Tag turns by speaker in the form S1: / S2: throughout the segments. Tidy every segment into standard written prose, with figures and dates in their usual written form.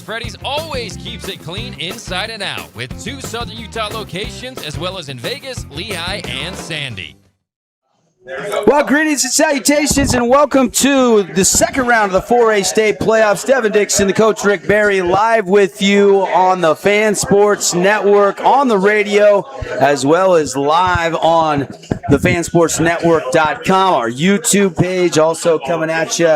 S1: Freddy's always keeps it clean inside and out with 2 Southern Utah locations as well as in Vegas, Lehigh, and Sandy.
S2: Well, greetings and salutations, and welcome to the second round of the 4A State Playoffs. Devin Dixon, the coach Rick Barry, live with you on the Fan Sports Network, on the radio, as well as live on the fansportsnetwork.com, our YouTube page, also coming at you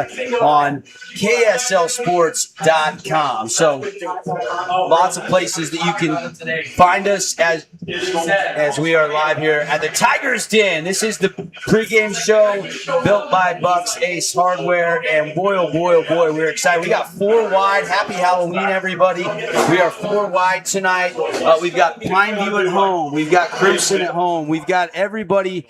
S2: on KSLsports.com. So lots of places that you can find us as we are live here at the Tiger's Den. This is the pregame show built by Bucks Ace Hardware, and boy, oh boy, oh boy, we're excited. We got 4 wide. Happy Halloween, everybody. We are 4 wide tonight. We've got Pineview at home. We've got Crimson at home. We've got everybody,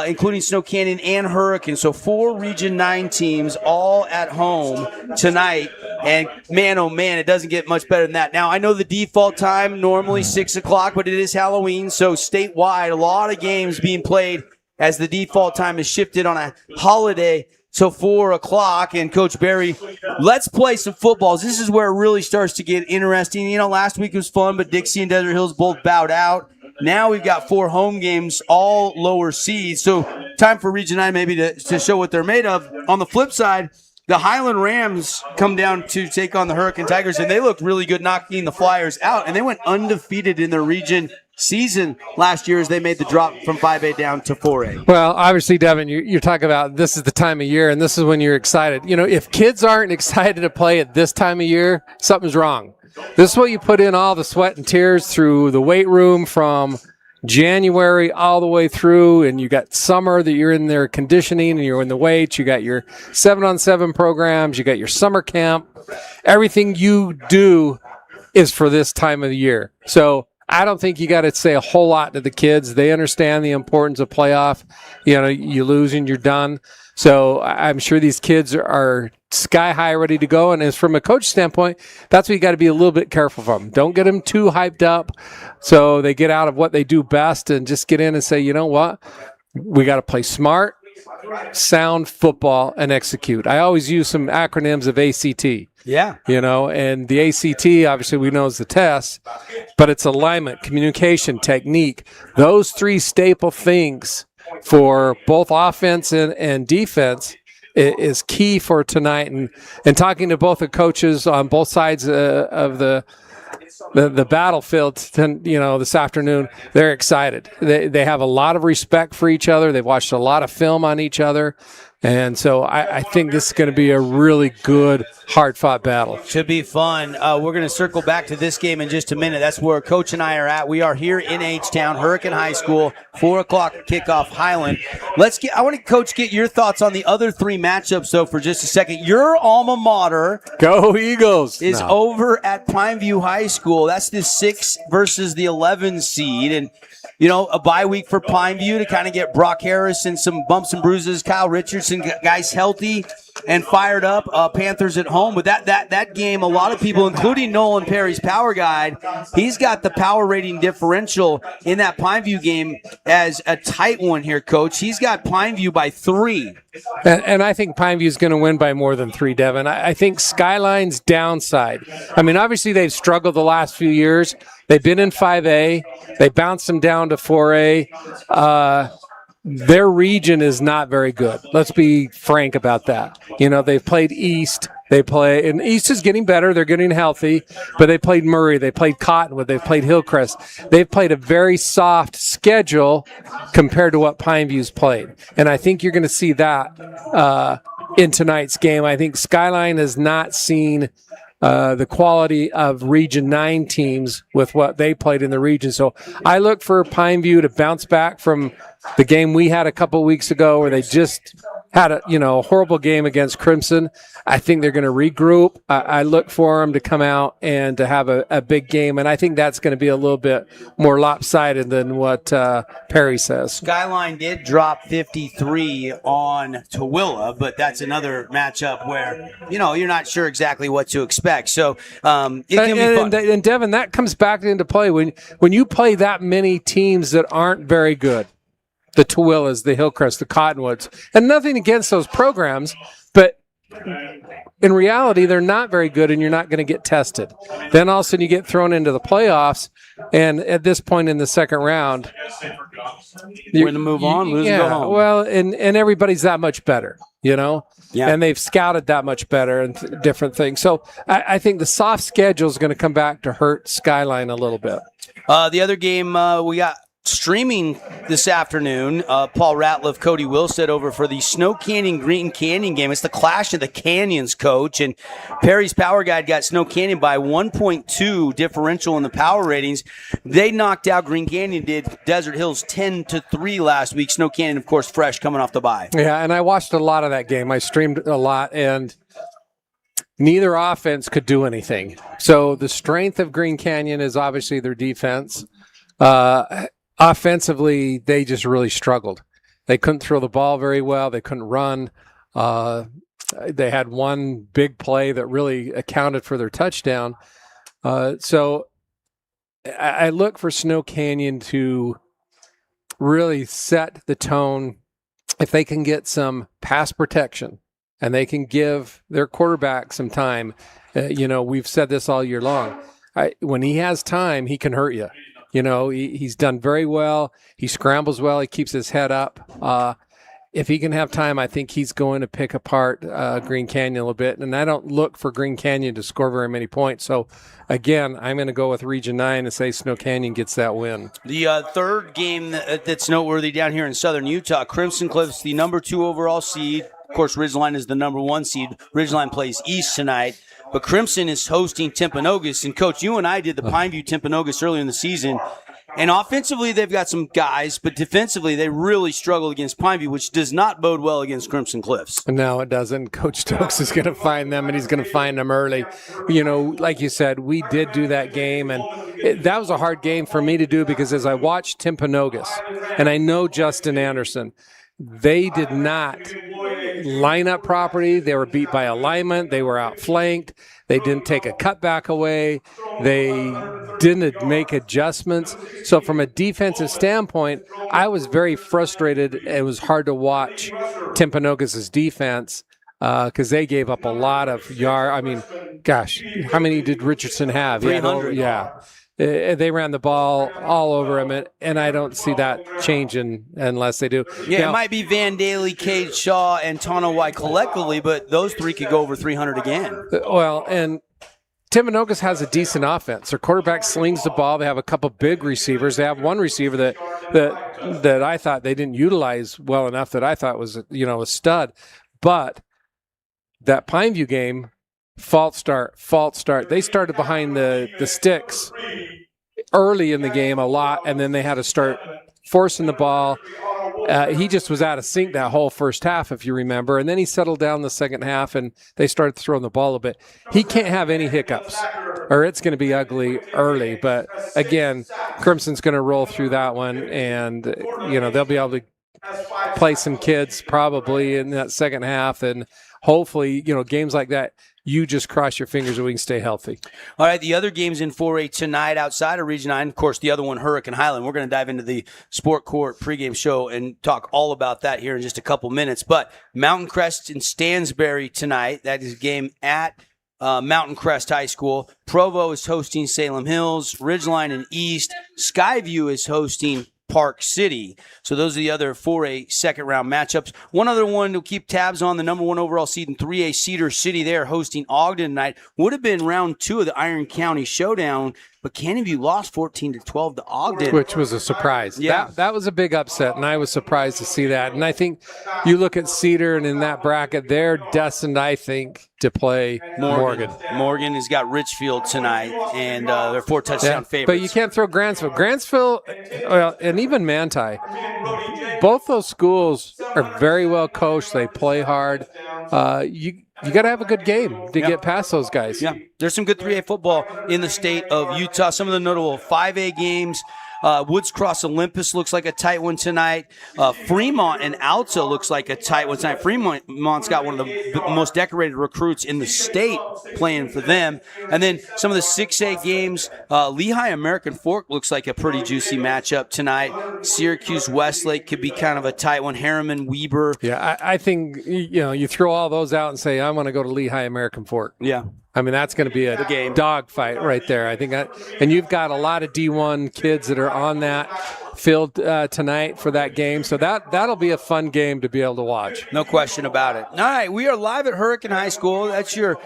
S2: including Snow Canyon and Hurricane. So 4 Region 9 teams all at home tonight. And man, oh man, it doesn't get much better than that. Now, I know the default time, normally 6 o'clock, but it is Halloween. So statewide, a lot of games being played as the default time is shifted on a holiday to 4 o'clock. And Coach Barry, let's play some footballs. This is where it really starts to get interesting. You know, last week was fun, but Dixie and Desert Hills both bowed out. Now we've got 4 home games, all lower seeds. So time for Region 9 maybe to show what they're made of. On the flip side, the Highland Rams come down to take on the Hurricane Tigers, and they looked really good knocking the Flyers out. And they went undefeated in their region season last year as they made the drop from 5A down to 4A.
S3: Well, obviously, Devin, you're talking about this is the time of year, and this is when you're excited. You know, if kids aren't excited to play at this time of year, something's wrong. This is what you put in all the sweat and tears through the weight room from January all the way through, and you got summer that you're in there conditioning and you're in the weights. You got your 7-on-7 programs. You got your summer camp. Everything you do is for this time of the year. So I don't think you got to say a whole lot to the kids. They understand the importance of playoff. You know, you lose and you're done. So I'm sure these kids are sky high ready to go. And as from a coach standpoint, that's what you got to be a little bit careful from. Don't get them too hyped up so they get out of what they do best and just get in and say, you know what? We got to play smart, sound football, and execute. I always use some acronyms of ACT.
S2: Yeah.
S3: You know, and the ACT, obviously, we know is the test, but it's alignment, communication, technique. Those 3 staple things for both offense and defense is key for tonight. And talking to both the coaches on both sides of the battlefield, you know, this afternoon, they're excited. They have a lot of respect for each other. They've watched a lot of film on each other. And so I think this is going to be a really good, hard-fought battle.
S2: Should be fun. We're going to circle back to this game in just a minute. That's where Coach and I are at. We are here in H-Town, Hurricane High School, 4 o'clock kickoff, Highland. I want to, Coach, get your thoughts on the other 3 matchups, though, for just a second. Your alma mater,
S3: Go Eagles,
S2: is over at Pineview High School. That's the 6 versus the 11 seed. And you know, a bye week for Pineview to kind of get Brock Harris and some bumps and bruises. Kyle Richardson, guys healthy and fired up. Panthers at home. But that game, a lot of people, including Nolan Perry's power guide, he's got the power rating differential in that Pineview game as a tight one here, Coach. He's got Pineview by 3.
S3: And I think Pineview is going to win by more than 3, Devin. I think Skyline's downside. I mean, obviously they've struggled the last few years. They've been in 5A. They bounced them down to 4A. Their region is not very good. Let's be frank about that. You know, they've played East. And East is getting better. They're getting healthy. But they played Murray. They played Cottonwood. They played Hillcrest. They've played a very soft schedule compared to what Pineview's played. And I think you're going to see that in tonight's game. I think Skyline has not seen the quality of Region 9 teams with what they played in the region. So I look for Pineview to bounce back from the game we had a couple weeks ago where they just had a horrible game against Crimson. I think they're going to regroup. I look for them to come out and to have a big game, and I think that's going to be a little bit more lopsided than what Perry says.
S2: Skyline did drop 53 on Tooele, but that's another matchup where, you're not sure exactly what to expect. So it can be fun.
S3: And Devin, that comes back into play when you play that many teams that aren't very good. The Tooelas, the Hillcrest, the Cottonwoods, and nothing against those programs, but in reality, they're not very good, and you're not going to get tested. Then all of a sudden you get thrown into the playoffs, and at this point in the second round,
S2: we're going to move on, lose and go home.
S3: Well, and everybody's that much better, and they've scouted that much better and different things. So I think the soft schedule is going to come back to hurt Skyline a little bit.
S2: The other game we got streaming this afternoon, Paul Ratliff, Cody Wilstead over for the Snow Canyon Green Canyon game. It's the Clash of the Canyons, Coach. And Perry's Power Guide got Snow Canyon by 1.2 differential in the power ratings. They knocked out Green Canyon, did Desert Hills 10-3 last week. Snow Canyon, of course, fresh coming off the bye.
S3: Yeah, and I watched a lot of that game. I streamed a lot, and neither offense could do anything. So the strength of Green Canyon is obviously their defense. Offensively, they just really struggled. They couldn't throw the ball very well. They couldn't run. They had one big play that really accounted for their touchdown. So I look for Snow Canyon to really set the tone. If they can get some pass protection and they can give their quarterback some time, we've said this all year long. When he has time, he can hurt you. He's done very well. He scrambles well. He keeps his head up. If he can have time, I think he's going to pick apart Green Canyon a little bit. And I don't look for Green Canyon to score very many points. So, again, I'm going to go with Region 9 and say Snow Canyon gets that win.
S2: The third game that's noteworthy down here in southern Utah, Crimson Cliffs, the number 2 overall seed. Of course, Ridgeline is the number 1 seed. Ridgeline plays East tonight. But Crimson is hosting Timpanogos. And, Coach, you and I did the Pineview Timpanogos earlier in the season. And offensively, they've got some guys, but defensively, they really struggle against Pineview, which does not bode well against Crimson Cliffs.
S3: No, it doesn't. Coach Stokes is going to find them, and he's going to find them early. Like you said, we did do that game, and that was a hard game for me to do because as I watched Timpanogos, and I know Justin Anderson, they did not line up properly. They were beat by alignment. They were outflanked. They didn't take a cutback away. They didn't make adjustments. So from a defensive standpoint, I was very frustrated. It was hard to watch Timpanogos' defense because they gave up a lot of yards. I mean, gosh, how many did Richardson have?
S2: 300.
S3: Yeah. They ran the ball all over him, and I don't see that changing unless they do.
S2: Yeah,
S3: now,
S2: it might be Van Daly, Cade Shaw, and Tonawai collectively, but those three could go over 300 again.
S3: Well, and Timpanogos has a decent offense. Their quarterback slings the ball. They have a couple big receivers. They have one receiver that I thought they didn't utilize well enough that I thought was a stud. But that Pineview game, false start. They started behind the sticks early in the game a lot, and then they had to start forcing the ball. He just was out of sync that whole first half, if you remember, and then he settled down the second half, and they started throwing the ball a bit. He can't have any hiccups, or it's going to be ugly early. But, again, Crimson's going to roll through that one, and, they'll be able to play some kids probably in that second half, and hopefully, games like that, you just cross your fingers and we can stay healthy.
S2: All right, the other games in 4A tonight outside of Region 9, of course, the other one, Hurricane Highland. We're going to dive into the Sport Court pregame show and talk all about that here in just a couple minutes. But Mountain Crest and Stansbury tonight. That is a game at Mountain Crest High School. Provo is hosting Salem Hills. Ridgeline and East. Skyview is hosting Park City. So those are the other 4A second-round matchups. One other one to keep tabs on, the number 1 overall seed in 3A, Cedar City. They are hosting Ogden tonight. Would have been round 2 of the Iron County Showdown, but Canyon View lost 14-12 to Ogden.
S3: Which was a surprise.
S2: Yeah.
S3: That was a big upset, and I was surprised to see that. And I think you look at Cedar, and in that bracket, they're destined, I think, to play Morgan.
S2: Morgan has got Richfield tonight, and they're 4-touchdown favorites.
S3: But you can't throw Grantsville. Grantsville, and even Manti, both those schools are very well coached. They play hard. You got to have a good game to get past those guys.
S2: Yeah, there's some good 3A football in the state of Utah. Some of the notable 5A games. Woods Cross Olympus looks like a tight one tonight. Fremont and Alta looks like a tight one tonight. Fremont's got one of the most decorated recruits in the state playing for them. And then some of the 6A games, Lehigh American Fork looks like a pretty juicy matchup tonight. Syracuse Westlake could be kind of a tight one. Harriman Weber.
S3: Yeah, I think you throw all those out and say I'm going to go to Lehigh American Fork.
S2: Yeah.
S3: I mean, that's going to be a dogfight right there. I think and you've got a lot of D1 kids that are on that field tonight for that game. So that'll be a fun game to be able to watch.
S2: No question about it. All right, we are live at Hurricane High School. That's your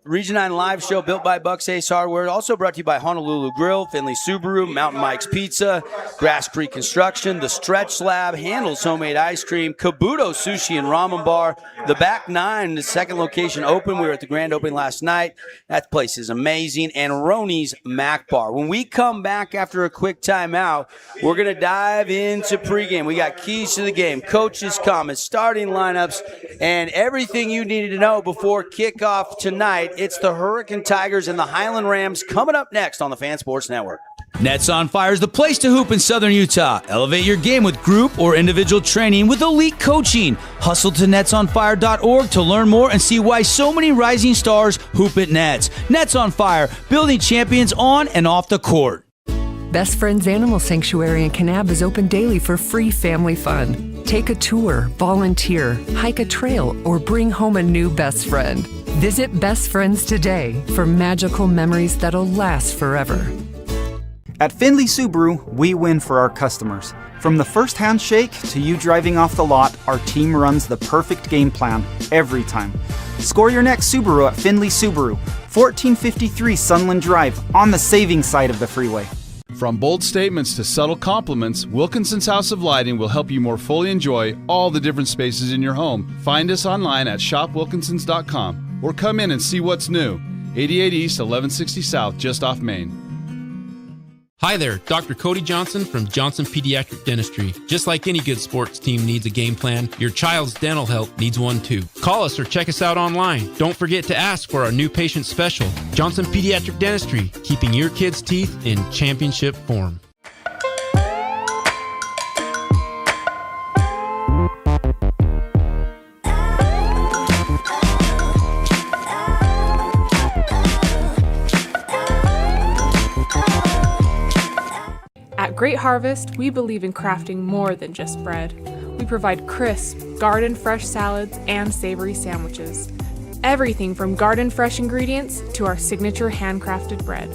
S2: Region 9 live show built by Buck's Ace Hardware. Also brought to you by Honolulu Grill, Finley Subaru, Mountain Mike's Pizza, Grass Creek Construction, The Stretch Lab, Handel's Homemade Ice Cream, Kabuto Sushi and Ramen Bar, The Back Nine, the second location open. We were at the grand opening last night. That place is amazing. And Roni's Mac Bar. When we come back after a quick timeout, we're going to dive into pregame. We got keys to the game, coaches' comments, starting lineups, and everything you needed to know before kickoff tonight. It's the Hurricane Tigers and the Highland Rams coming up next on the Fan Sports Network. Nets on Fire is the place to hoop in Southern Utah. Elevate your game with group or individual training with elite coaching. Hustle to netsonfire.org to learn more and see why so many rising stars hoop at Nets. Nets on Fire, building champions on and off the court.
S4: Best Friends Animal Sanctuary in Kanab is open daily for free family fun. Take a tour, volunteer, hike a trail, or bring home a new best friend. Visit Best Friends today for magical memories that'll last forever.
S5: At Finley Subaru, we win for our customers. From the first handshake to you driving off the lot, our team runs the perfect game plan every time. Score your next Subaru at Finley Subaru, 1453 Sunland Drive, on the saving side of the freeway.
S6: From bold statements to subtle compliments, Wilkinson's House of Lighting will help you more fully enjoy all the different spaces in your home. Find us online at shopwilkinsons.com or come in and see what's new. 88 East, 1160 South, just off Main.
S7: Hi there, Dr. Cody Johnson from Johnson Pediatric Dentistry. Just like any good sports team needs a game plan, your child's dental health needs one too. Call us or check us out online. Don't forget to ask for our new patient special. Johnson Pediatric Dentistry, keeping your kids' teeth in championship form.
S8: At Great Harvest, we believe in crafting more than just bread. We provide crisp, garden-fresh salads and savory sandwiches. Everything from garden-fresh ingredients to our signature handcrafted bread.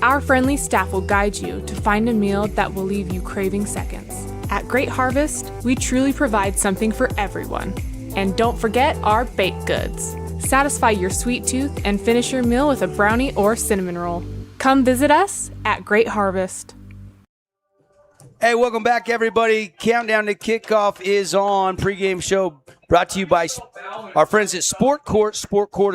S8: Our friendly staff will guide you to find a meal that will leave you craving seconds. At Great Harvest, we truly provide something for everyone. And don't forget our baked goods. Satisfy your sweet tooth and finish your meal with a brownie or cinnamon roll. Come visit us at Great Harvest.
S2: Hey, welcome back, everybody. Countdown to kickoff is on. Pre-game show brought to you by our friends at Sport Court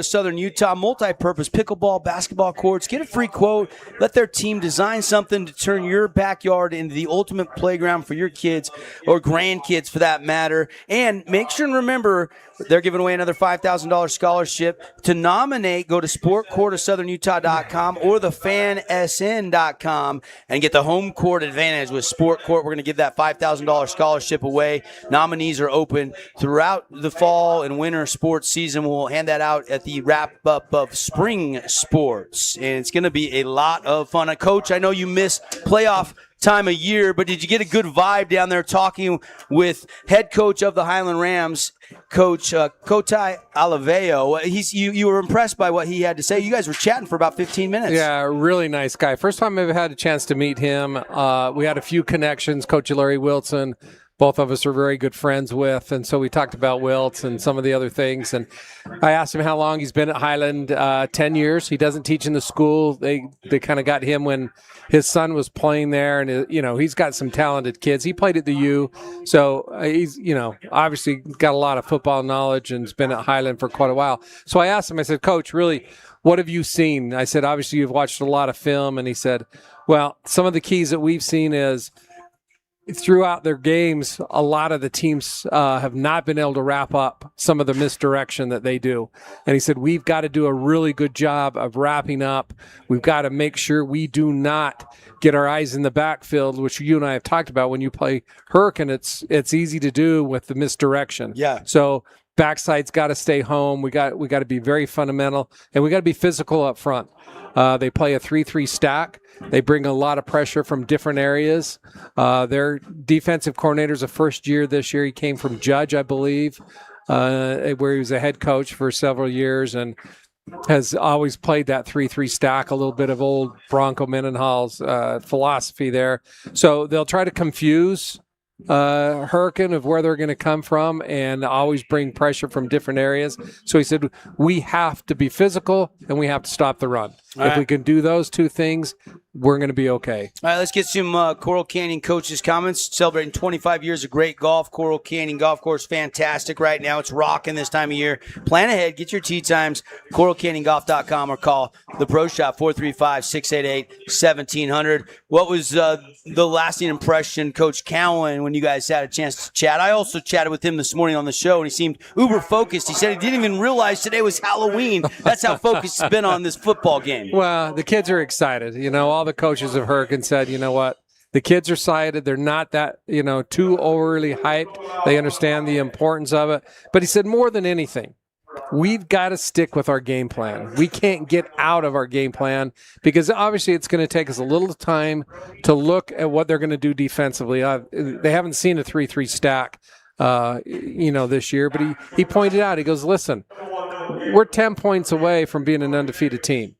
S2: of Southern Utah. Multi-purpose pickleball, basketball courts. Get a free quote. Let their team design something to turn your backyard into the ultimate playground for your kids or grandkids, for that matter. And make sure and remember, they're giving away another $5,000 scholarship. To nominate, go to sportcourtofsouthernutah.com or thefansn.com and get the home court advantage with Sport Court. We're going to give that $5,000 scholarship away. Nominees are open throughout the fall and winter sports season. We'll hand that out at the wrap-up of spring sports, and it's going to be a lot of fun. Coach, I know you miss playoff time of year, but did you get a good vibe down there talking with head coach of the Highland Rams, Coach Kotai Alaveo? You were impressed by what he had to say. You guys were chatting for about 15 minutes.
S3: Yeah, really nice guy. First time I've had a chance to meet him. We had a few connections. Coach Larry Wilson, both of us are very good friends with, and so we talked about Wilts and some of the other things. And I asked him how long he's been at Highland. 10 years. He doesn't teach in the school. They kind of got him when his son was playing there, and he's got some talented kids. He played at the U, so he's obviously got a lot of football knowledge and's been at Highland for quite a while. So I asked him. I said, Coach, really, what have you seen? I said, obviously you've watched a lot of film, and he said, well, some of the keys that we've seen is throughout their games, a lot of the teams have not been able to wrap up some of the misdirection that they do. And he said, we've got to do a really good job of wrapping up. We've got to make sure we do not get our eyes in the backfield, which you and I have talked about. When you play Hurricane, it's easy to do with the misdirection.
S2: Yeah.
S3: So backside's got to stay home. We got to be very fundamental, and we got to be physical up front. They play a 3-3 stack. They bring a lot of pressure from different areas. Their defensive coordinator's a first year this year. He came from Judge, I believe, where he was a head coach for several years and has always played that 3-3 stack, a little bit of old Bronco Mendenhall's philosophy there. So they'll try to confuse Hurricane of where they're going to come from and always bring pressure from different areas. So he said, we have to be physical and we have to stop the run. If we can do those two things, we're going to be okay.
S2: All right, let's get some Coral Canyon coaches' comments. Celebrating 25 years of great golf. Coral Canyon Golf Course, fantastic right now. It's rocking this time of year. Plan ahead. Get your tee times. CoralCanyonGolf.com or call the Pro Shop 435-688-1700. What was the lasting impression, Coach Cowan, when you guys had a chance to chat? I also chatted with him this morning on the show, and he seemed uber focused. He said he didn't even realize today was Halloween. That's how focused he's been on this football game.
S3: Well, the kids are excited. You know, all the coaches of Hurricane said, you know what? The kids are excited. They're not that, too overly hyped. They understand the importance of it. But he said more than anything, we've got to stick with our game plan. We can't get out of our game plan because obviously it's going to take us a little time to look at what they're going to do defensively. They haven't seen a 3-3 stack, this year. But he pointed out, he goes, listen, we're 10 points away from being an undefeated team.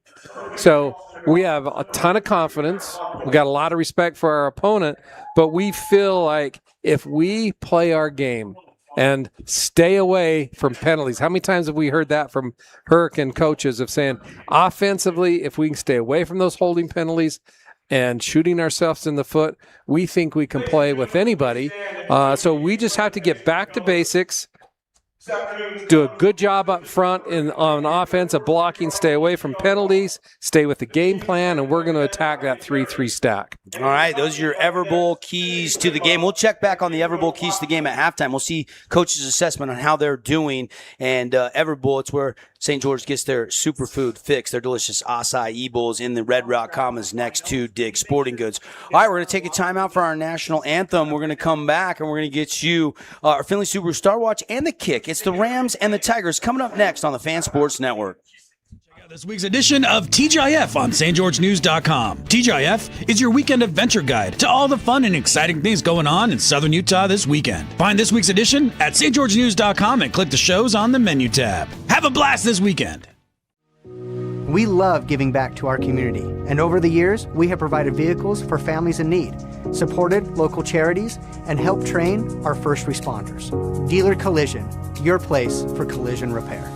S3: So we have a ton of confidence. We got a lot of respect for our opponent, but we feel like if we play our game and stay away from penalties. How many times have we heard that from Hurricane coaches of saying, offensively, if we can stay away from those holding penalties and shooting ourselves in the foot, we think we can play with anybody. So we just have to get back to basics, do a good job up front on offense of blocking, stay away from penalties, stay with the game plan, and we're going to attack that 3-3 stack.
S2: All right, those are your Everbowl keys to the game. We'll check back on the Everbowl keys to the game at halftime. We'll see coaches' assessment on how they're doing. And Everbowl, it's where St. George gets their superfood fix, their delicious acai bowls in the Red Rock Commons next to Dick's Sporting Goods. All right, we're going to take a time out for our national anthem. We're going to come back, and we're going to get you our Finley Subaru Star Watch and the Kick. It's the Rams and the Tigers coming up next on the Fan Sports Network.
S9: This week's edition of TGIF on stgeorgenews.com. TGIF is your weekend adventure guide to all the fun and exciting things going on in Southern Utah this weekend. Find this week's edition at stgeorgenews.com and click the shows on the menu tab. Have a blast this weekend.
S10: We love giving back to our community, and over the years, we have provided vehicles for families in need, supported local charities, and helped train our first responders. Dealer Collision, your place for collision repair.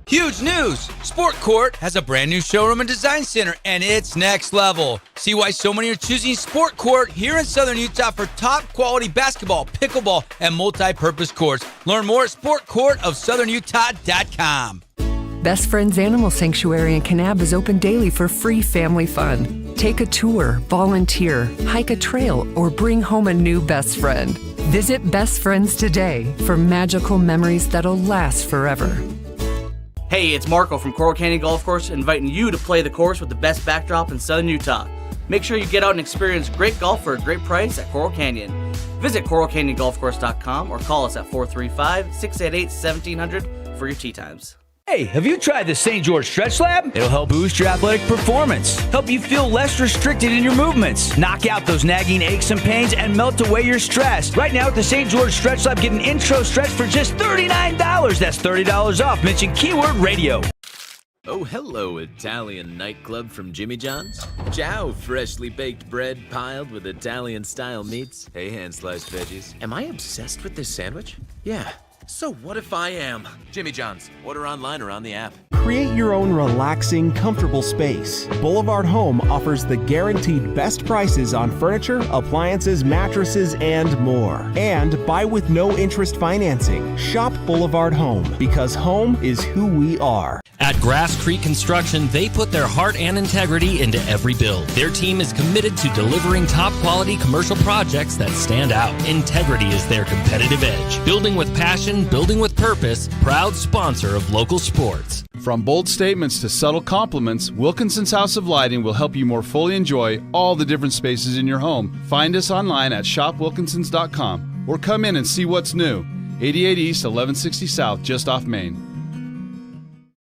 S11: Huge news! Sport Court has a brand new showroom and design center, and it's next level. See why so many are choosing Sport Court here in Southern Utah for top quality basketball, pickleball, and multi-purpose courts. Learn more at sportcourtofsouthernutah.com.
S4: Best Friends Animal Sanctuary in Kanab is open daily for free family fun. Take a tour, volunteer, hike a trail, or bring home a new best friend. Visit Best Friends today for magical memories that'll last forever.
S12: Hey, it's Marco from Coral Canyon Golf Course inviting you to play the course with the best backdrop in Southern Utah. Make sure you get out and experience great golf for a great price at Coral Canyon. Visit CoralCanyonGolfCourse.com or call us at 435-688-1700 for your tee times.
S13: Hey, have you tried the St. George Stretch Lab? It'll help boost your athletic performance, help you feel less restricted in your movements, knock out those nagging aches and pains, and melt away your stress. Right now at the St. George Stretch Lab, get an intro stretch for just $39. That's $30 off. Mention keyword radio.
S14: Oh, hello, Italian nightclub from Jimmy John's. Ciao, freshly baked bread piled with Italian-style meats. Hey, hand-sliced veggies. Am I obsessed with this sandwich? Yeah. So what if I am? Jimmy John's. Order online or on the app.
S15: Create your own relaxing, comfortable space. Boulevard Home offers the guaranteed best prices on furniture, appliances, mattresses, and more. And buy with no interest financing. Shop Boulevard Home, because home is who we are.
S1: At Grass Creek Construction, they put their heart and integrity into every build. Their team is committed to delivering top-quality commercial projects that stand out. Integrity is their competitive edge. Building with passion, building with purpose, proud sponsor of local sports.
S6: From bold statements to subtle compliments, Wilkinson's House of Lighting will help you more fully enjoy all the different spaces in your home. Find us online at shopwilkinsons.com or come in and see what's new. 88 East, 1160 South, just off Main.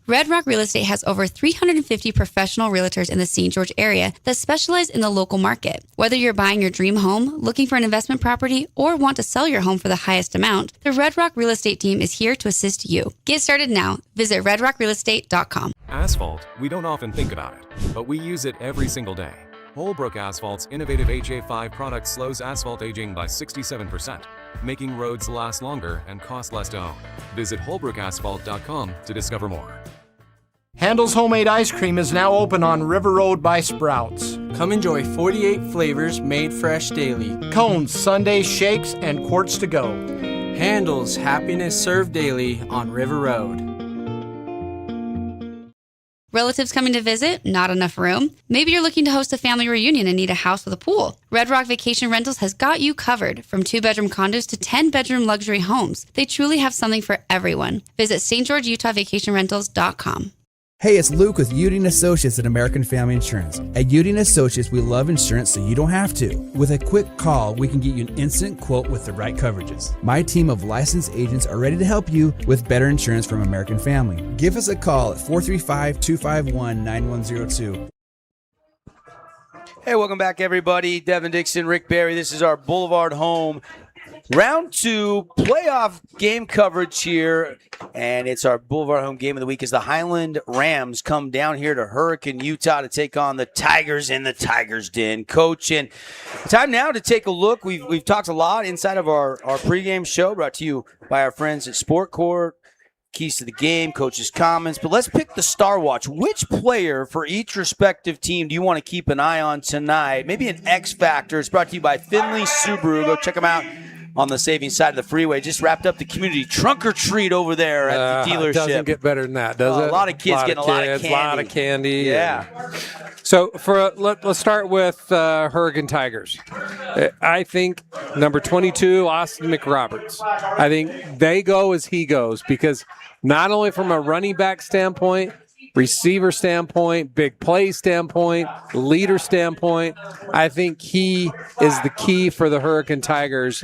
S16: Red Rock Real Estate has over 350 professional realtors in the St. George area that specialize in the local market. Whether you're buying your dream home, looking for an investment property, or want to sell your home for the highest amount, the Red Rock Real Estate team is here to assist you. Get started now. Visit redrockrealestate.com.
S17: Asphalt, we don't often think about it, but we use it every single day. Holbrook Asphalt's innovative HA5 product slows asphalt aging by 67%, making roads last longer and cost less to own. Visit holbrookasphalt.com to discover more.
S18: Handel's Homemade Ice Cream is now open on River Road by Sprouts.
S19: Come enjoy 48 flavors made fresh daily.
S18: Cones, sundaes, shakes, and quarts to go.
S19: Handel's Happiness served daily on River Road.
S16: Relatives coming to visit? Not enough room? Maybe you're looking to host a family reunion and need a house with a pool. Red Rock Vacation Rentals has got you covered. From 2-bedroom condos to 10-bedroom luxury homes, they truly have something for everyone. Visit stgeorgeutahvacationrentals.com.
S20: Hey, it's Luke with Udine Associates at American Family Insurance. At Udine Associates, we love insurance so you don't have to. With a quick call, we can get you an instant quote with the right coverages. My team of licensed agents are ready to help you with better insurance from American Family. Give us a call at 435-251-9102.
S2: Hey, welcome back, everybody. Devin Dixon, Rick Barry. This is our Boulevard home. Round 2 playoff game coverage here, and it's our Boulevard home game of the week as the Highland Rams come down here to Hurricane, Utah to take on the Tigers in the Tigers Den. Coach, and time now to take a look. We've talked a lot inside of our pregame show brought to you by our friends at Sport Court, Keys to the Game, Coach's Comments. But let's pick the Star Watch. Which player for each respective team do you want to keep an eye on tonight? Maybe an X Factor. It's brought to you by Finley Subaru. Go check them out on the savings side of the freeway. Just wrapped up the community trunk or treat over there at the dealership.
S3: It doesn't get better than that, does it?
S2: A lot of kids getting a lot of candy.
S3: A lot of candy.
S2: Yeah.
S3: So let's start with Hurricane Tigers. I think number 22, Austin McRoberts. I think they go as he goes because not only from a running back standpoint, receiver standpoint, big play standpoint, leader standpoint, I think he is the key for the Hurricane Tigers.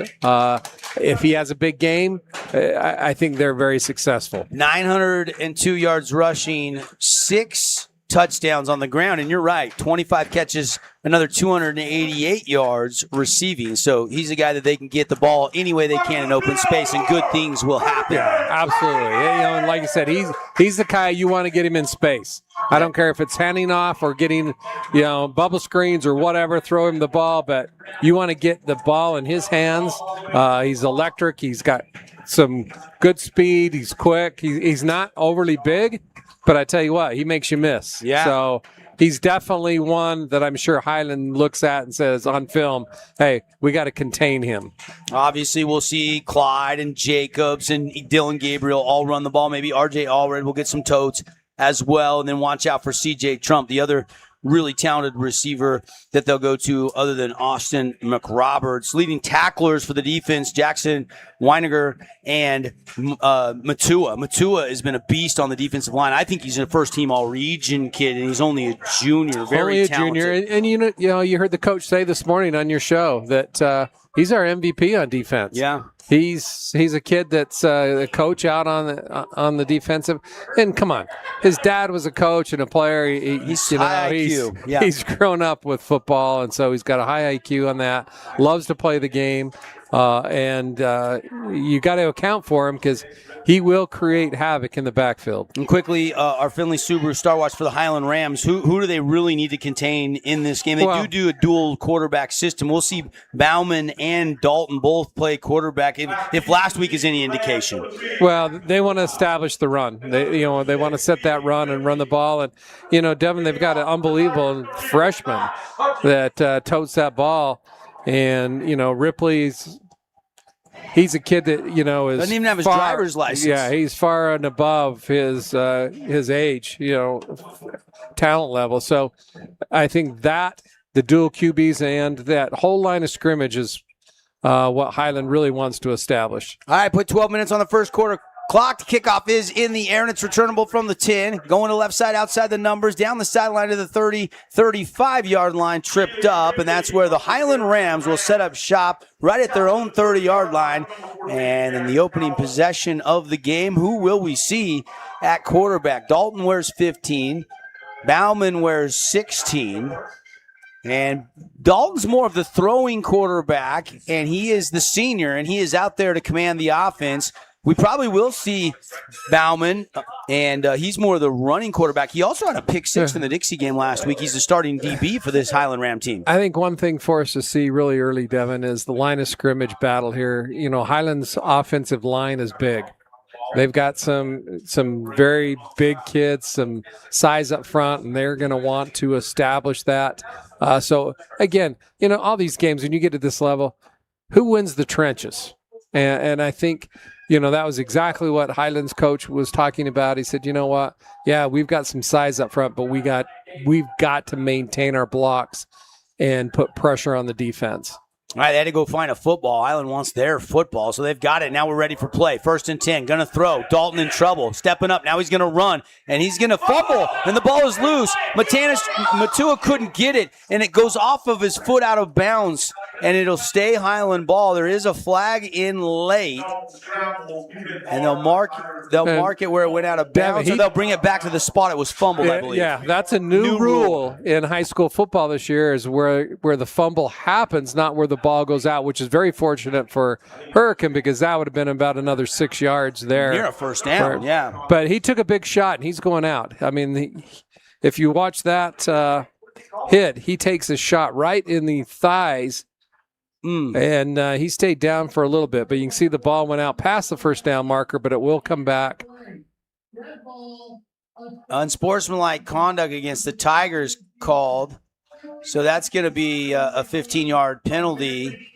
S3: If he has a big game, I think they're very successful.
S2: 902 yards rushing, 6 touchdowns on the ground, and you're right, 25 catches, another 288 yards receiving. So he's a guy that they can get the ball any way they can in open space, and good things will happen.
S3: Yeah, absolutely. And like you said, he's the guy you want to get him in space. I don't care if it's handing off or getting, bubble screens or whatever, throw him the ball, but you want to get the ball in his hands. He's electric. He's got some good speed. He's quick. He's not overly big, but I tell you what, he makes you miss.
S2: Yeah.
S3: So he's definitely one that I'm sure Highland looks at and says on film, hey, we got to contain him.
S2: Obviously, we'll see Clyde and Jacobs and Dylan Gabriel all run the ball. Maybe R.J. Allred will get some totes as well. And then watch out for C.J. Trump, the other really talented receiver that they'll go to other than Austin McRoberts. Leading tacklers for the defense, Jackson Weiniger and Matua. Matua has been a beast on the defensive line. I think he's a first-team All-Region kid, and he's only a junior, very talented.
S3: And you heard the coach say this morning on your show that he's our MVP on defense.
S2: Yeah.
S3: He's a kid that's a coach out on the defensive. And come on, his dad was a coach and a player.
S2: He's high IQ. Yeah.
S3: He's grown up with football, and so he's got a high IQ on that. Loves to play the game, and you got to account for him because he will create havoc in the backfield.
S2: And quickly, our Finley Subaru Star Watch for the Highland Rams. Who do they really need to contain in this game? They do a dual quarterback system. We'll see Bauman and Dalton both play quarterback. If last week is any indication.
S3: Well, they want to establish the run. They want to set that run and run the ball. And Devin, they've got an unbelievable freshman that totes that ball. And Ripley's he's a kid that, is
S2: doesn't even have his
S3: far,
S2: driver's license.
S3: Yeah, he's far and above his age, talent level. So I think that the dual QBs and that whole line of scrimmage is what Highland really wants to establish.
S2: All right, put 12 minutes on the first quarter clock. The kickoff is in the air, and it's returnable from the 10. Going to left side, outside the numbers, down the sideline to the 30, 35-yard line, tripped up, and that's where the Highland Rams will set up shop right at their own 30-yard line. And in the opening possession of the game, who will we see at quarterback? Dalton wears 15. Bauman wears 16. And Dalton's more of the throwing quarterback, and he is the senior, and he is out there to command the offense. We probably will see Bauman, and he's more of the running quarterback. He also had a pick six in the Dixie game last week. He's the starting DB for this Highland Ram team.
S3: I think one thing for us to see really early, Devin, is the line of scrimmage battle here. Highland's offensive line is big. They've got some very big kids, some size up front, and they're going to want to establish that. So, again, all these games, when you get to this level, who wins the trenches? And I think, that was exactly what Highland's coach was talking about. He said, you know what? Yeah, we've got some size up front, but we've got to maintain our blocks and put pressure on the defense.
S2: All right, they had to go find a football. Highland wants their football, so they've got it. Now we're ready for play. 1st and 10, going to throw. Dalton in trouble, stepping up. Now he's going to run, and he's going to fumble, and the ball is loose. Matua couldn't get it, and it goes off of his foot out of bounds, and it'll stay Highland ball. There is a flag in late, and they'll mark it where it went out of bounds, or they'll bring it back to the spot it was fumbled, I believe.
S3: Yeah, that's a new rule in high school football this year, is where the fumble happens, not where the ball goes out, which is very fortunate for Hurricane, because that would have been about another 6 yards there.
S2: Near a first down, yeah.
S3: But he took a big shot, and he's going out. I mean, if you watch that hit, he takes a shot right in the thighs, and he stayed down for a little bit. But you can see the ball went out past the first down marker, but it will come back.
S2: Unsportsmanlike conduct against the Tigers called. So that's going to be a 15-yard penalty.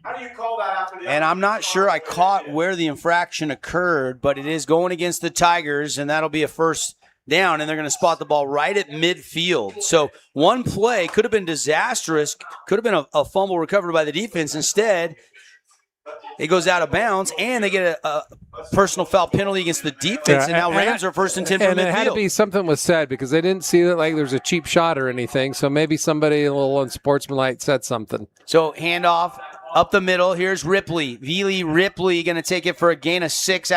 S2: How do you call that after the? And I'm not sure I caught where the infraction occurred, but it is going against the Tigers, and that'll be a first down, and they're going to spot the ball right at midfield. So one play could have been disastrous, could have been a fumble recovered by the defense. Instead, it goes out of bounds, and they get a personal foul penalty against the defense, and now Rams are 1st and 10 from midfield.
S3: And it had to be something was said, because they didn't see that like there's a cheap shot or anything, so maybe somebody a little unsportsmanlike said something.
S2: So handoff up the middle. Here's Ripley. Vili Ripley going to take it for a gain of 6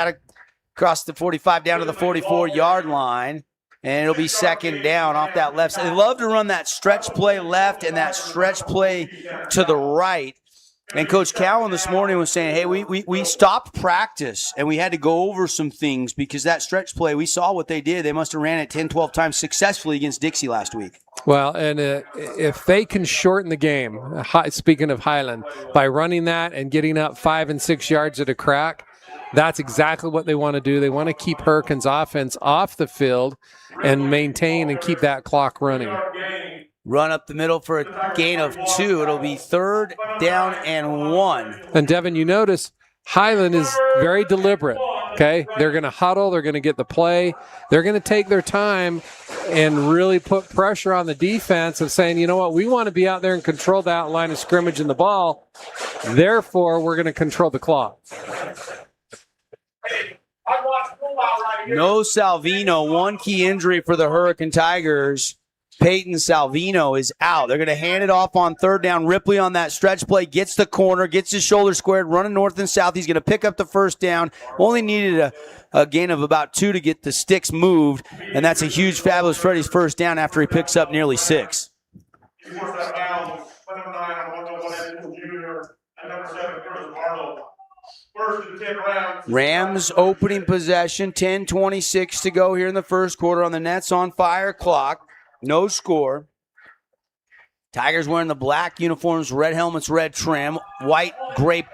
S2: across the 45 down to the 44-yard line. And it'll be 2nd down off that left side. They love to run that stretch play left and that stretch play to the right. And Coach Cowan this morning was saying, hey, we stopped practice and we had to go over some things because that stretch play, we saw what they did. They must have ran it 10, 12 times successfully against Dixie last week.
S3: Well, and if they can shorten the game, speaking of Highland, by running that and getting up 5 and 6 yards at a crack, that's exactly what they want to do. They want to keep Hurricanes offense off the field and maintain and keep that clock running.
S2: Run up the middle for a gain of 2. It'll be 3rd down and 1.
S3: And Devin, you notice Highland is very deliberate. Okay, they're going to huddle. They're going to get the play. They're going to take their time and really put pressure on the defense of saying, you know what, we want to be out there and control that line of scrimmage and the ball. Therefore, we're going to control the clock.
S2: No Salvino, one key injury for the Hurricane Tigers. Peyton Salvino is out. They're going to hand it off on 3rd down. Ripley on that stretch play gets the corner, gets his shoulder squared, running north and south. He's going to pick up the 1st down. Only needed a gain of about 2 to get the sticks moved, and that's a huge, fabulous Freddy's 1st down after he picks up nearly 6. Rams opening possession, 10:26 to go here in the first quarter on the Nets on fire clock. No score. Tigers wearing the black uniforms, red helmets, red trim, white, gray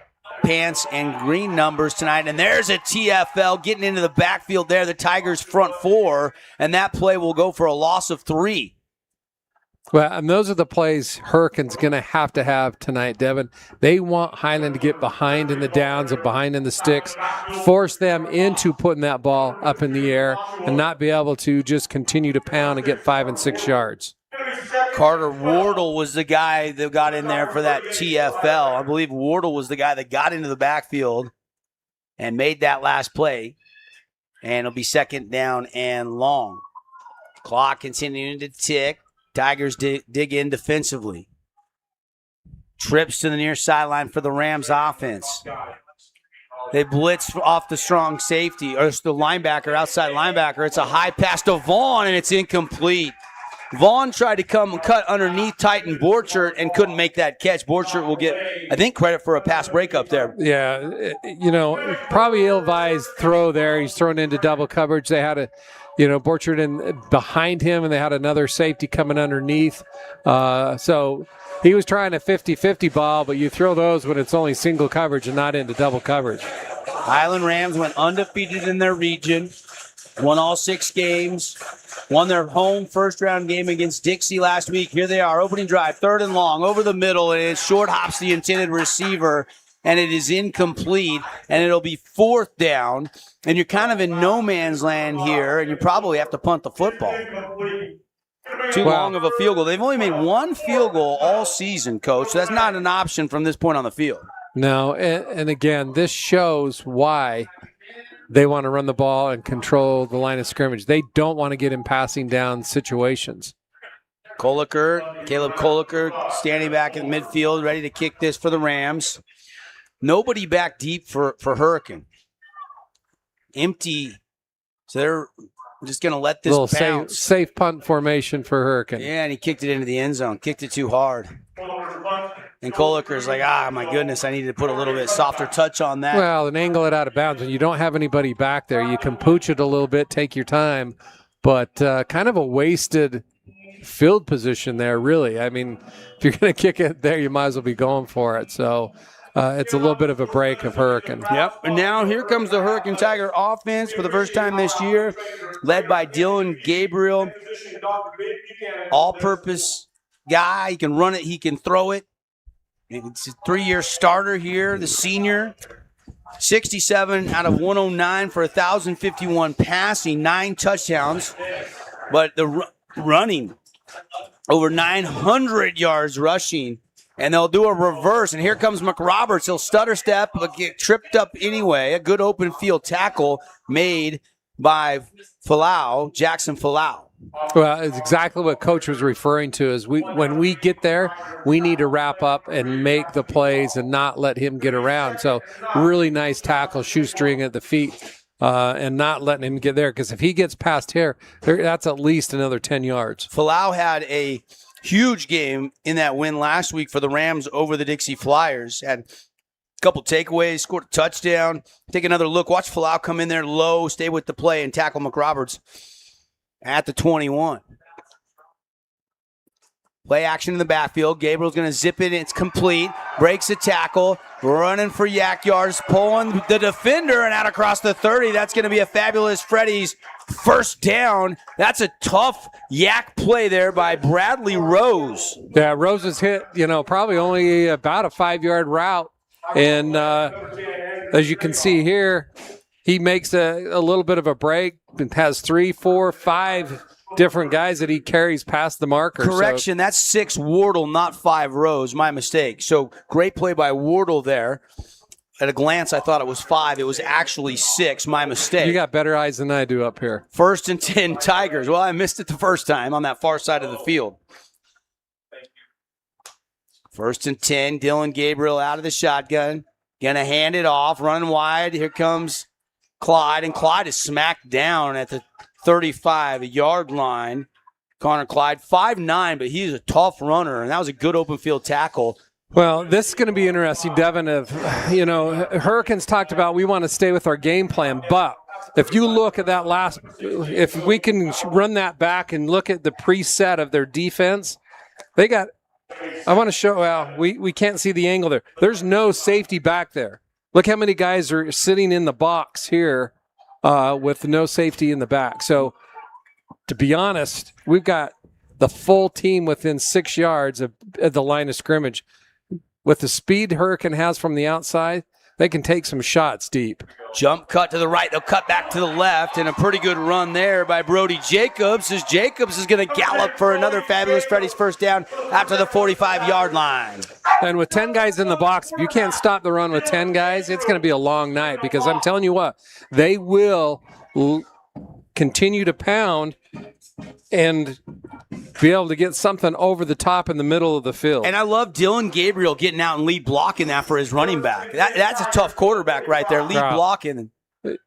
S2: pants, and green numbers tonight. And there's a TFL getting into the backfield there, the Tigers front 4, and that play will go for a loss of 3.
S3: Well, and those are the plays Hurricanes going to have tonight, Devin. They want Highland to get behind in the downs and behind in the sticks, force them into putting that ball up in the air and not be able to just continue to pound and get 5 and 6 yards.
S2: Carter Wardle was the guy that got in there for that TFL. I believe Wardle was the guy that got into the backfield and made that last play. And it'll be 2nd down and long. Clock continuing to tick. Tigers dig in defensively. Trips to the near sideline for the Rams offense. They blitz off the strong safety, or the linebacker, outside linebacker. It's a high pass to Vaughn, and it's incomplete. Vaughn tried to come and cut underneath Titan Borchert and couldn't make that catch. Borchert will get, I think, credit for a pass breakup there.
S3: Yeah, probably ill-advised throw there. He's thrown into double coverage. They had Borchert in behind him, and they had another safety coming underneath. So he was trying a 50-50 ball, but you throw those when it's only single coverage and not into double coverage.
S2: Highland Rams went undefeated in their region, won all 6 games, won their home first-round game against Dixie last week. Here they are, opening drive, 3rd and long, over the middle, and it short hops the intended receiver, and it is incomplete, and it'll be 4th down, and you're kind of in no man's land here, and you probably have to punt the football. Too long of a field goal. They've only made 1 field goal all season, Coach. So that's not an option from this point on the field.
S3: No, and again, this shows why they want to run the ball and control the line of scrimmage. They don't want to get in passing down situations.
S2: Caleb Koliker standing back in midfield, ready to kick this for the Rams. Nobody back deep for Hurricane. Empty. So they're just going to let this bounce.
S3: Safe punt formation for Hurricane.
S2: Yeah, and he kicked it into the end zone. Kicked it too hard. And Koliker's like, my goodness, I needed to put a little bit softer touch on that.
S3: Well, and angle it out of bounds. When you don't have anybody back there, you can pooch it a little bit, take your time. But kind of a wasted field position there, really. I mean, if you're going to kick it there, you might as well be going for it. So it's a little bit of a break of Hurricane.
S2: Yep. And now here comes the Hurricane Tiger offense for the first time this year, led by Dylan Gabriel. All-purpose guy. He can run it. He can throw it. It's a 3-year starter here, the senior. 67 out of 109 for 1,051 passing, 9 touchdowns. But the running, over 900 yards rushing. And they'll do a reverse, and here comes McRoberts. He'll stutter step, but get tripped up anyway. A good open field tackle made by Jackson Falau.
S3: Well, it's exactly what Coach was referring to. Is when we get there, we need to wrap up and make the plays and not let him get around. So really nice tackle, shoestring at the feet, and not letting him get there. Because if he gets past here, that's at least another 10 yards.
S2: Falau had a huge game in that win last week for the Rams over the Dixie Flyers. Had a couple takeaways, scored a touchdown. Take another look. Watch Falau come in there low, stay with the play, and tackle McRoberts at the 21. Play action in the backfield. Gabriel's going to zip it. It's complete. Breaks a tackle. Running for yak yards. Pulling the defender and out across the 30. That's going to be a fabulous Freddy's first down. That's a tough yak play there by Bradley Rose.
S3: Yeah, Rose is hit, probably only about a 5-yard route. And as you can see here, he makes a little bit of a break and has 3, 4, 5 different guys that he carries past the marker.
S2: Correction, that's 6 Wardle, not 5 Rose. My mistake. So great play by Wardle there. At a glance, I thought it was 5. It was actually 6. My mistake.
S3: You got better eyes than I do up here.
S2: 1st and 10 Tigers. Well, I missed it the first time on that far side of the field. 1st and 10. Dylan Gabriel out of the shotgun. Going to hand it off. Running wide. Here comes Clyde. And Clyde is smacked down at the 35-yard line. Connor Clyde, 5'9", but he's a tough runner, and that was a good open field tackle.
S3: Well, this is going to be interesting, Devin. Hurricanes talked about we want to stay with our game plan, but if you look at that if we can run that back and look at the preset of their defense, they got, I want to show, we can't see the angle there. There's no safety back there. Look how many guys are sitting in the box here with no safety in the back. So, to be honest, we've got the full team within 6 yards of the line of scrimmage. With the speed Hurricane has from the outside, they can take some shots deep.
S2: Jump cut to the right. They'll cut back to the left, and a pretty good run there by Brody Jacobs, as Jacobs is going to gallop for another fabulous Freddy's first down after the 45-yard line.
S3: And with 10 guys in the box, if you can't stop the run with 10 guys, it's going to be a long night, because I'm telling you what, they will continue to pound and be able to get something over the top in the middle of the field.
S2: And I love Dylan Gabriel getting out and lead blocking that for his running back. That's a tough quarterback right there, lead blocking.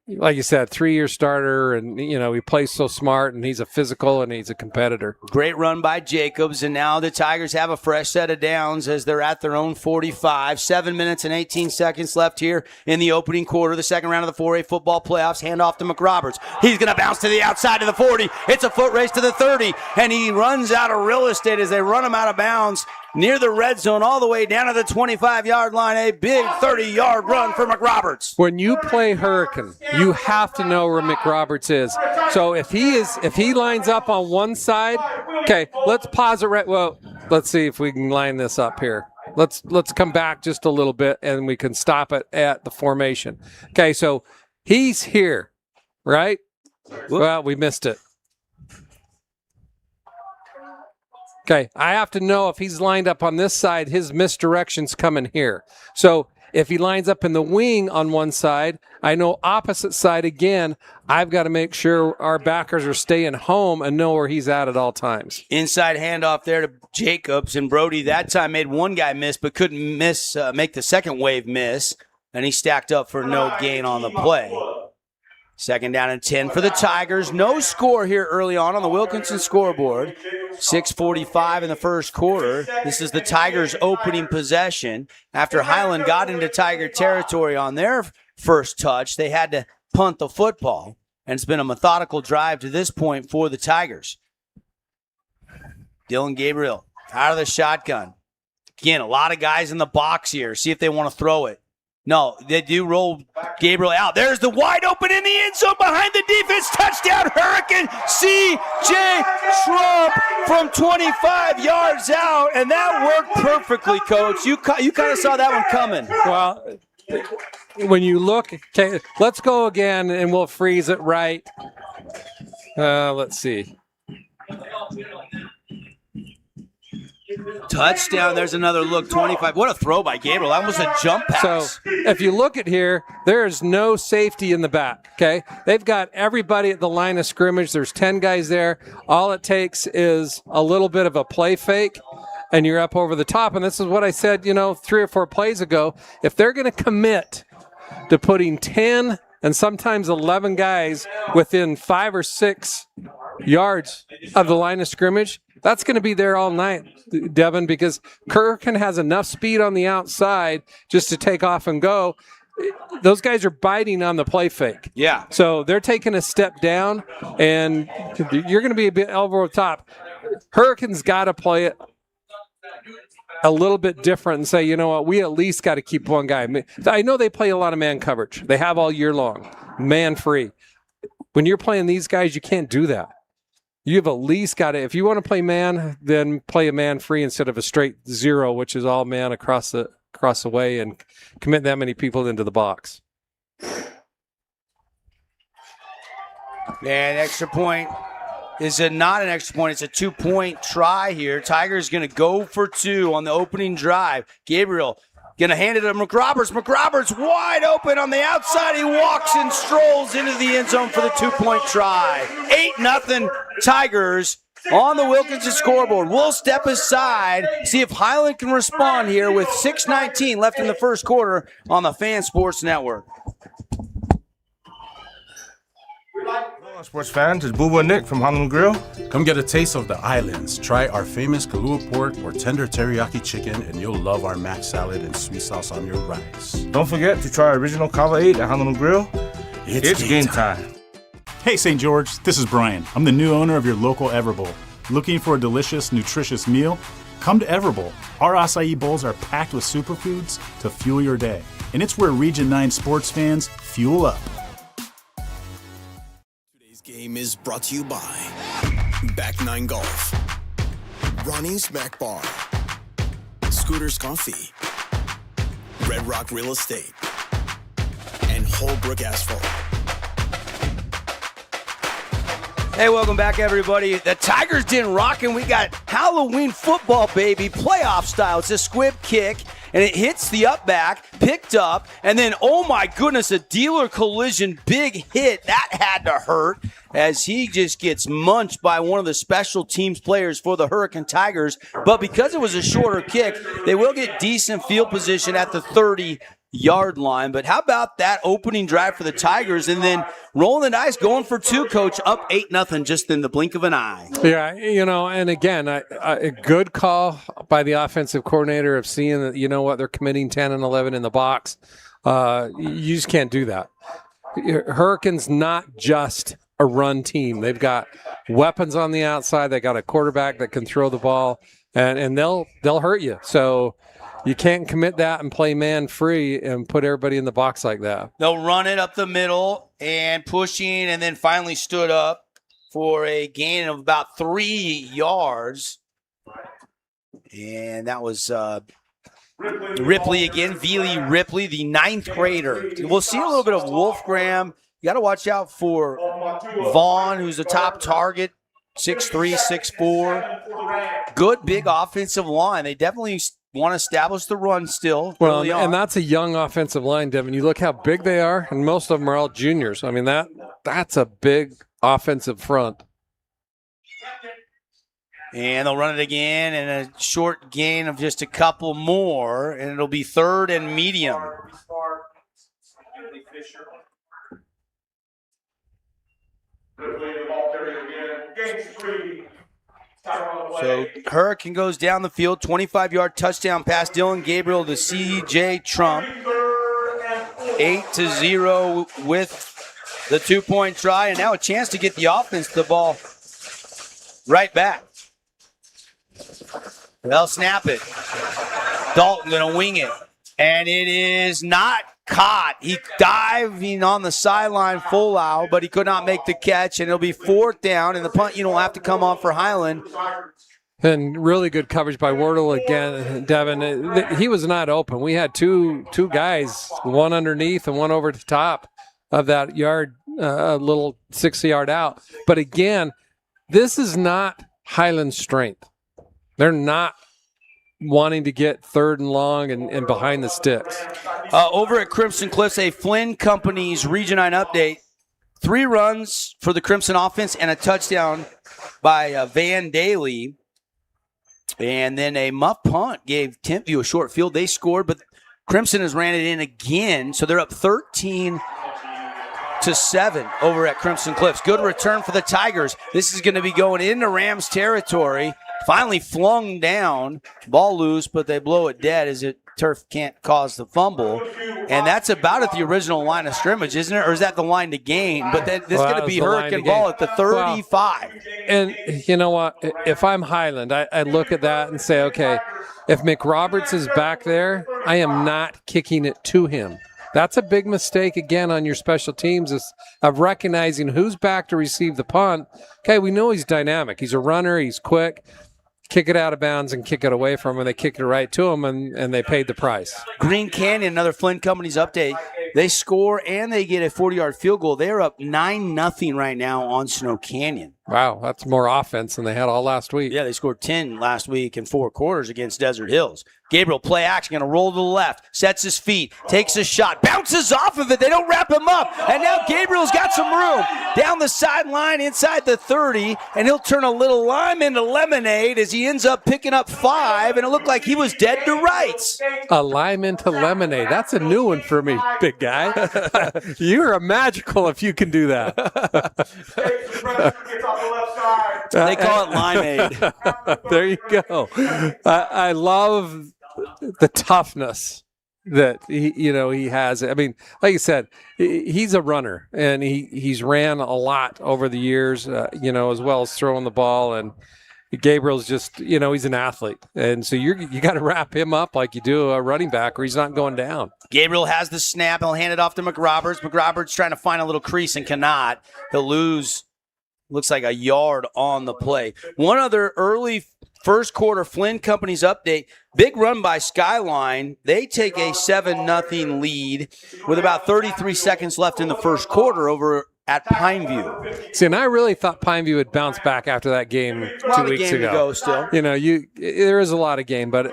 S3: Like you said, 3-year starter, and he plays so smart, and he's a physical, and he's a competitor.
S2: Great run by Jacobs, and now the Tigers have a fresh set of downs as they're at their own 45. 7 minutes and 18 seconds left here in the opening quarter, the second round of the 4A football playoffs. Hand off to McRoberts. He's going to bounce to the outside of the 40. It's a foot race to the 30, and he runs out of real estate as they run him out of bounds near the red zone, all the way down to the 25-yard line. A big 30-yard run for McRoberts.
S3: When you play Hurricane, you have to know where McRoberts is. So if he lines up on one side, okay, let's pause it right. Well, let's see if we can line this up here. Let's come back just a little bit, and we can stop it at the formation. Okay, so he's here, right? Well, we missed it. Okay, I have to know if he's lined up on this side, his misdirection's coming here. So if he lines up in the wing on one side, I know opposite side again, I've got to make sure our backers are staying home and know where he's at all times.
S2: Inside handoff there to Jacobs, and Brody that time made one guy miss but couldn't make the second wave miss, and he stacked up for no gain on the play. Second down and 10 for the Tigers. No score here early on the Wilkinson scoreboard. 6:45 in the first quarter. This is the Tigers' opening possession. After Highland got into Tiger territory on their first touch, they had to punt the football. And it's been a methodical drive to this point for the Tigers. Dylan Gabriel out of the shotgun. Again, a lot of guys in the box here. See if they want to throw it. No, they do roll Gabriel out. There's the wide open in the end zone behind the defense. Touchdown, Hurricane. C.J. Trump from 25 yards out, and that worked perfectly, Coach. You kind of saw that one coming.
S3: Well, when you look, okay, let's go again, and we'll freeze it right. Let's see.
S2: Touchdown. There's another look. 25. What a throw by Gabriel. That was a jump pass.
S3: So if you look at here, there is no safety in the back, okay? They've got everybody at the line of scrimmage. There's 10 guys there. All it takes is a little bit of a play fake, and you're up over the top. And this is what I said, 3 or 4 plays ago. If they're going to commit to putting 10 and sometimes 11 guys within 5 or 6 yards of the line of scrimmage, that's going to be there all night, Devin, because Hurricane has enough speed on the outside just to take off and go. Those guys are biting on the play fake.
S2: Yeah.
S3: So they're taking a step down, and you're going to be a bit elbow top. Hurricane's got to play it a little bit different and say, you know what, we at least got to keep one guy. I know they play a lot of man coverage. They have all year long, man free. When you're playing these guys, you can't do that. You've at least got to, if you want to play man, then play a man free instead of a straight zero, which is all man across the way, and commit that many people into the box.
S2: And extra point is not an extra point. It's a 2-point try here. Tigers going to go for 2 on the opening drive. Gabriel going to hand it to McRoberts. McRoberts wide open on the outside. He walks and strolls into the end zone for the 2-point try. 8-0 Tigers on the Wilkinson scoreboard. We'll step aside, see if Highland can respond here with 6:19 left in the first quarter on the Fan Sports Network.
S21: Hello, sports fans. It's Boo and Nick from Highland Grill. Come get a taste of the islands. Try our famous Kahlua pork or tender teriyaki chicken, and you'll love our mac salad and sweet sauce on your rice. Don't forget to try our original Kava 8 at Highland Grill. It's game time.
S22: Hey, St. George, this is Brian. I'm the new owner of your local Everbowl. Looking for a delicious, nutritious meal? Come to Everbowl. Our acai bowls are packed with superfoods to fuel your day. And it's where Region 9 sports fans fuel up.
S23: Today's game is brought to you by Back 9 Golf.
S5: Ronnie's Mac Bar, Scooter's Coffee, Red Rock Real Estate, and Holbrook Asphalt.
S2: Hey, welcome back, everybody. The Tigers Den rocking. We got Halloween football, baby, playoff style. It's a squib kick, and it hits the up back, picked up, and then, oh my goodness, a dealer collision, big hit. That had to hurt as he just gets munched by one of the special teams players for the Hurricane Tigers. But because it was a shorter kick, they will get decent field position at the 30-yard line. But how about that opening drive for the Tigers, and then rolling the dice, going for two, Coach, up 8-0 just in the blink of an eye.
S3: Yeah, and again, a good call by the offensive coordinator of seeing that, they're committing 10 and 11 in the box. You just can't do that. Hurricanes not just a run team. They've got weapons on the outside. They got a quarterback that can throw the ball, and they'll hurt you. So you can't commit that and play man free and put everybody in the box like that.
S2: They'll run it up the middle and pushing, and then finally stood up for a gain of about 3 yards. And that was Ripley again, Vili Ripley, the 9th grader. We'll see a little bit of Wolfgram. You got to watch out for Vaughn, who's the top target, 6'3", 6'4". Good big offensive line. They definitely want to establish the run still.
S3: Well, and that's a young offensive line, Devin. You look how big they are, and most of them are all juniors. I mean, that's a big offensive front.
S2: And they'll run it again, and a short gain of just a couple more, and it'll be 3rd and medium. So Hurricane goes down the field, 25-yard touchdown pass. Dylan Gabriel to C.J. Trump. 8-0 with the 2-point try, and now a chance to get the offense the ball right back. They'll snap it. Dalton going to wing it, and it is not caught. He diving on the sideline full out, but he could not make the catch, and it'll be 4th down, and the punt will have to come off for Highland.
S3: And really good coverage by Wardle again, Devin. He was not open. We had two guys, one underneath and one over the top of that yard, a little 6-yard out. But again, this is not Highland's strength. They're not wanting to get 3rd and long and behind the sticks.
S2: Over at Crimson Cliffs, a Flynn Company's Region 9 update. 3 runs for the Crimson offense and a touchdown by Van Daly. And then a muff punt gave Timpview a short field. They scored, but Crimson has ran it in again. So they're up 13-7 over at Crimson Cliffs. Good return for the Tigers. This is going to be going into Rams territory. Finally flung down, ball loose, but they blow it dead as turf can't cause the fumble. And that's about at the original line of scrimmage, isn't it? Or is that the line to gain? But this is going to be Hurricane ball at the 35.
S3: Well, and you know what? If I'm Highland, I look at that and say, okay, if McRoberts is back there, I am not kicking it to him. That's a big mistake, again, on your special teams of recognizing who's back to receive the punt. Okay, we know he's dynamic. He's a runner. He's quick. Kick it out of bounds and kick it away from him, and they kicked it right to him, and they paid the price.
S2: Green Canyon, another Flynn Company's update. They score, and they get a 40-yard field goal. They're up 9-0 right now on Snow Canyon.
S3: Wow, that's more offense than they had all last week.
S2: Yeah, they scored 10 last week in 4 quarters against Desert Hills. Gabriel, play action, going to roll to the left, sets his feet, takes a shot, bounces off of it. They don't wrap him up. And now Gabriel's got some room down the sideline inside the 30, and he'll turn a little lime into lemonade as he ends up picking up 5, and it looked like he was dead to rights.
S3: A lime into lemonade. That's a new one for me, big guy. You're a magical if you can do that.
S2: They call it limeade.
S3: There you go. I love the toughness that he has. I mean, like you said, he's a runner, and he's ran a lot over the years, as well as throwing the ball. And Gabriel's just, he's an athlete, and so you got to wrap him up like you do a running back, or he's not going down.
S2: Gabriel has the snap. He'll hand it off to McRoberts. McRoberts trying to find a little crease and cannot. He'll lose. Looks like a yard on the play. One other early First quarter, Flynn Company's update. Big run by Skyline. They take a 7-0 lead with about 33 seconds left in the first quarter over at Pineview.
S3: See, and I really thought Pineview would bounce back after that game 2 weeks ago.
S2: To go still.
S3: You know, there is a lot of game, but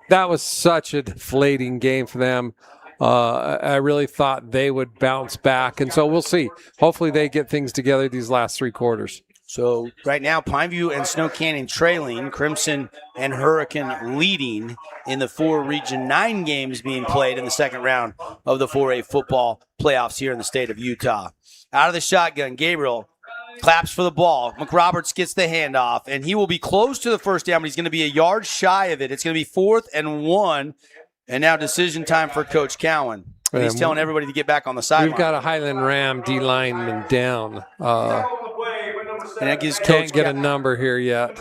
S3: that was such a deflating game for them. I really thought they would bounce back, and so we'll see. Hopefully they get things together these last 3 quarters.
S2: So right now, Pineview and Snow Canyon trailing, Crimson and Hurricane leading in the 4 Region 9 games being played in the second round of the 4A football playoffs here in the state of Utah. Out of the shotgun, Gabriel claps for the ball. McRoberts gets the handoff, and he will be close to the first down, but he's going to be a yard shy of it. It's going to be 4th and 1, and now decision time for Coach Cowan. And he's telling everybody to get back on the sideline.
S3: We've got a Highland Ram D lineman down.
S2: And that gives
S3: Can't get a number here yet.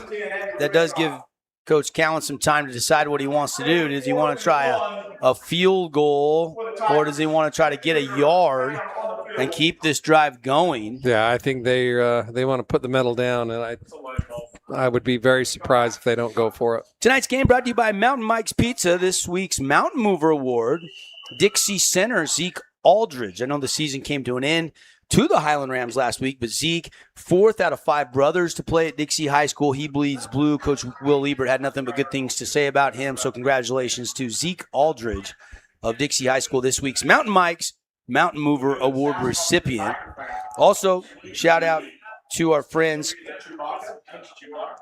S2: That does give Coach Cowan some time to decide what he wants to do. Does he want to try a field goal, or does he want to try to get a yard and keep this drive going?
S3: Yeah, I think they want to put the medal down, and I would be very surprised if they don't go for it.
S2: Tonight's game brought to you by Mountain Mike's Pizza. This week's Mountain Mover Award, Dixie center Zeke Aldridge. I know the season came to an end to the Highland Rams last week, but Zeke, 4th out of 5 brothers to play at Dixie High School. He bleeds blue. Coach Will Liebert had nothing but good things to say about him, so congratulations to Zeke Aldridge of Dixie High School, this week's Mountain Mike's Mountain Mover Award recipient. Also, shout out to our friends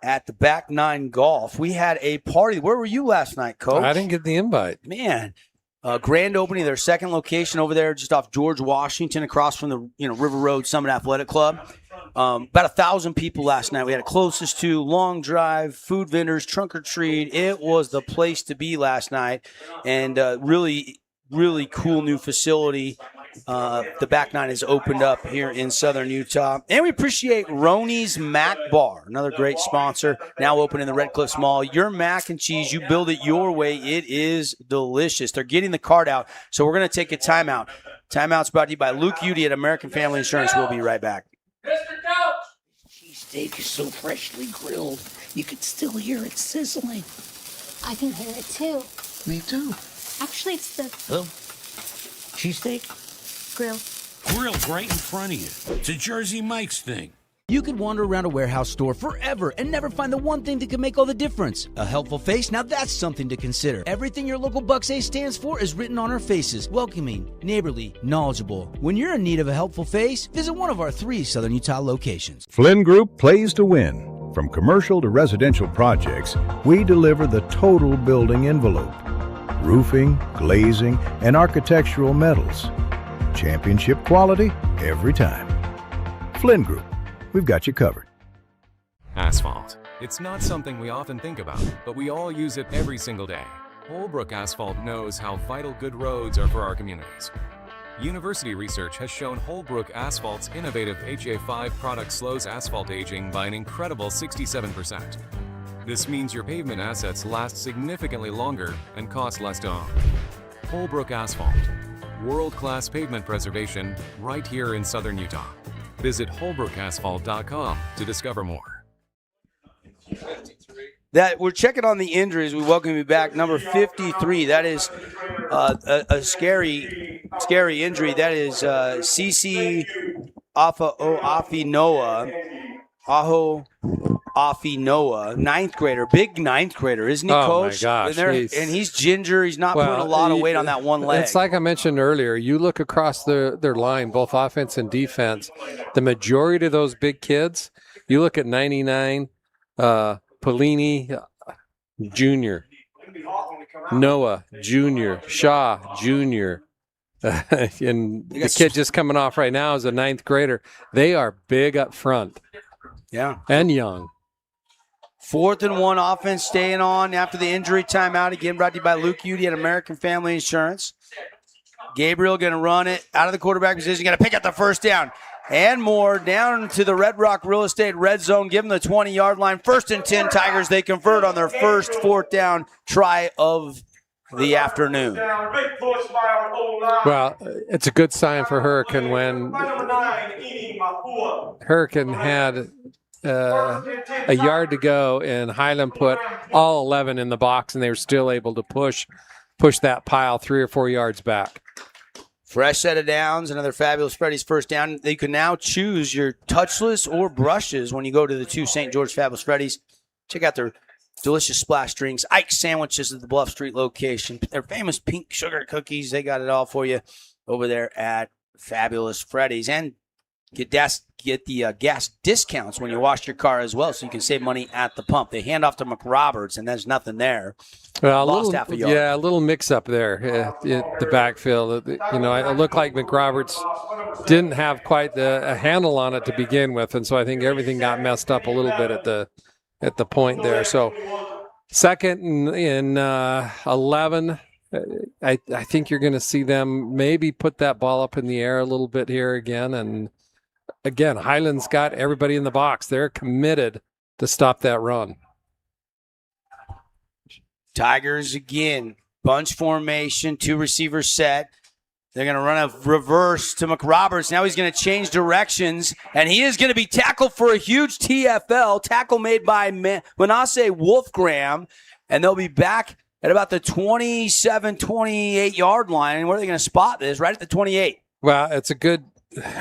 S2: at the Back Nine Golf. We had a party. Where were you last night, Coach?
S3: I didn't get the invite.
S2: Man. Grand opening, their second location over there just off George Washington across from the River Road Summit Athletic Club. About 1,000 people last night. We had it closest to long drive, food vendors, trunk or treat. It was the place to be last night, and really, really cool new facility. The Back Nine has opened up here in southern Utah. And we appreciate Roni's Mac Bar, another great sponsor, now open in the Red Cliffs Mall. Your mac and cheese, you build it your way. It is delicious. They're getting the card out, so we're going to take a timeout. Timeout's brought to you by Luke Udy at American Family Insurance. We'll be right back.
S7: Steak is so freshly grilled, you can still hear it sizzling.
S8: I can hear it too.
S7: Me too.
S8: Actually, it's the
S7: Cheesesteak?
S8: grill.
S23: Grilled right in front of you. It's a Jersey Mike's thing.
S13: You could wander around a warehouse store forever and never find the one thing that can make all the difference. A helpful face? Now that's something to consider. Everything your local Bucks A stands for is written on our faces. Welcoming, neighborly, knowledgeable. When you're in need of a helpful face, visit one of our 3 Southern Utah locations.
S24: Flynn Group plays to win. From commercial to residential projects, we deliver the total building envelope. Roofing, glazing, and architectural metals. Championship quality every time. Flynn Group, we've got you covered.
S17: Asphalt. It's not something we often think about, but we all use it every single day. Holbrook Asphalt knows how vital good roads are for our communities. University research has shown Holbrook Asphalt's innovative HA5 product slows asphalt aging by an incredible 67%. This means your pavement assets last significantly longer and cost less to own. Holbrook Asphalt. World-class pavement preservation right here in southern Utah. Visit holbrookasphalt.com to discover more.
S2: That we're checking on the injuries. We welcome you back. Number 53. That is a scary injury. That is Cece Afinoa, ninth grader, big ninth grader, isn't he, Coach?
S3: Oh, my gosh.
S2: And he's ginger. He's not putting a lot of weight on that one leg.
S3: It's like I mentioned earlier. You look across their line, both offense and defense, the majority of those big kids, you look at 99, Polini Jr., Noah Jr., Shaw Jr., and the kid just coming off right now is a ninth grader. They are big up front.
S2: Yeah.
S3: And young.
S2: 4th and 1 offense staying on after the injury timeout. Again, brought to you by Luke Udy at American Family Insurance. Gabriel going to run it out of the quarterback position. Going to pick up the first down and more down to the Red Rock Real Estate red zone. Give them the 20-yard line. 1st and 10 Tigers. They convert on their first 4th down try of the afternoon.
S3: Well, it's a good sign for Hurricane when Hurricane had a yard to go, and Highland put all 11 in the box, and they were still able to push that pile 3 or 4 yards back.
S2: Fresh set of downs, another Fabulous Freddy's first down. You can now choose your touchless or brushes when you go to the 2 St. George Fabulous Freddy's. Check out their delicious splash drinks, Ike sandwiches at the Bluff Street location, their famous pink sugar cookies. They got it all for you over there at Fabulous Freddy's. And get the gas discounts when you wash your car as well, so you can save money at the pump. They hand off to McRoberts, and there's nothing there.
S3: Well,
S2: Lost half a yard.
S3: Yeah, a little mix-up there at the backfield. It looked like McRoberts didn't have quite a handle on it to begin with, and so I think everything got messed up a little bit at the point there. So second and 11. I think you're going to see them maybe put that ball up in the air a little bit here again. And again, Highland's got everybody in the box. They're committed to stop that run.
S2: Tigers again, bunch formation, 2 receivers set. They're going to run a reverse to McRoberts. Now he's going to change directions, and he is going to be tackled for a huge TFL. Tackle made by Manasseh Wolfgram, and they'll be back at about the 27, 28-yard line. And where are they going to spot this? Right at the 28.
S3: Well, it's a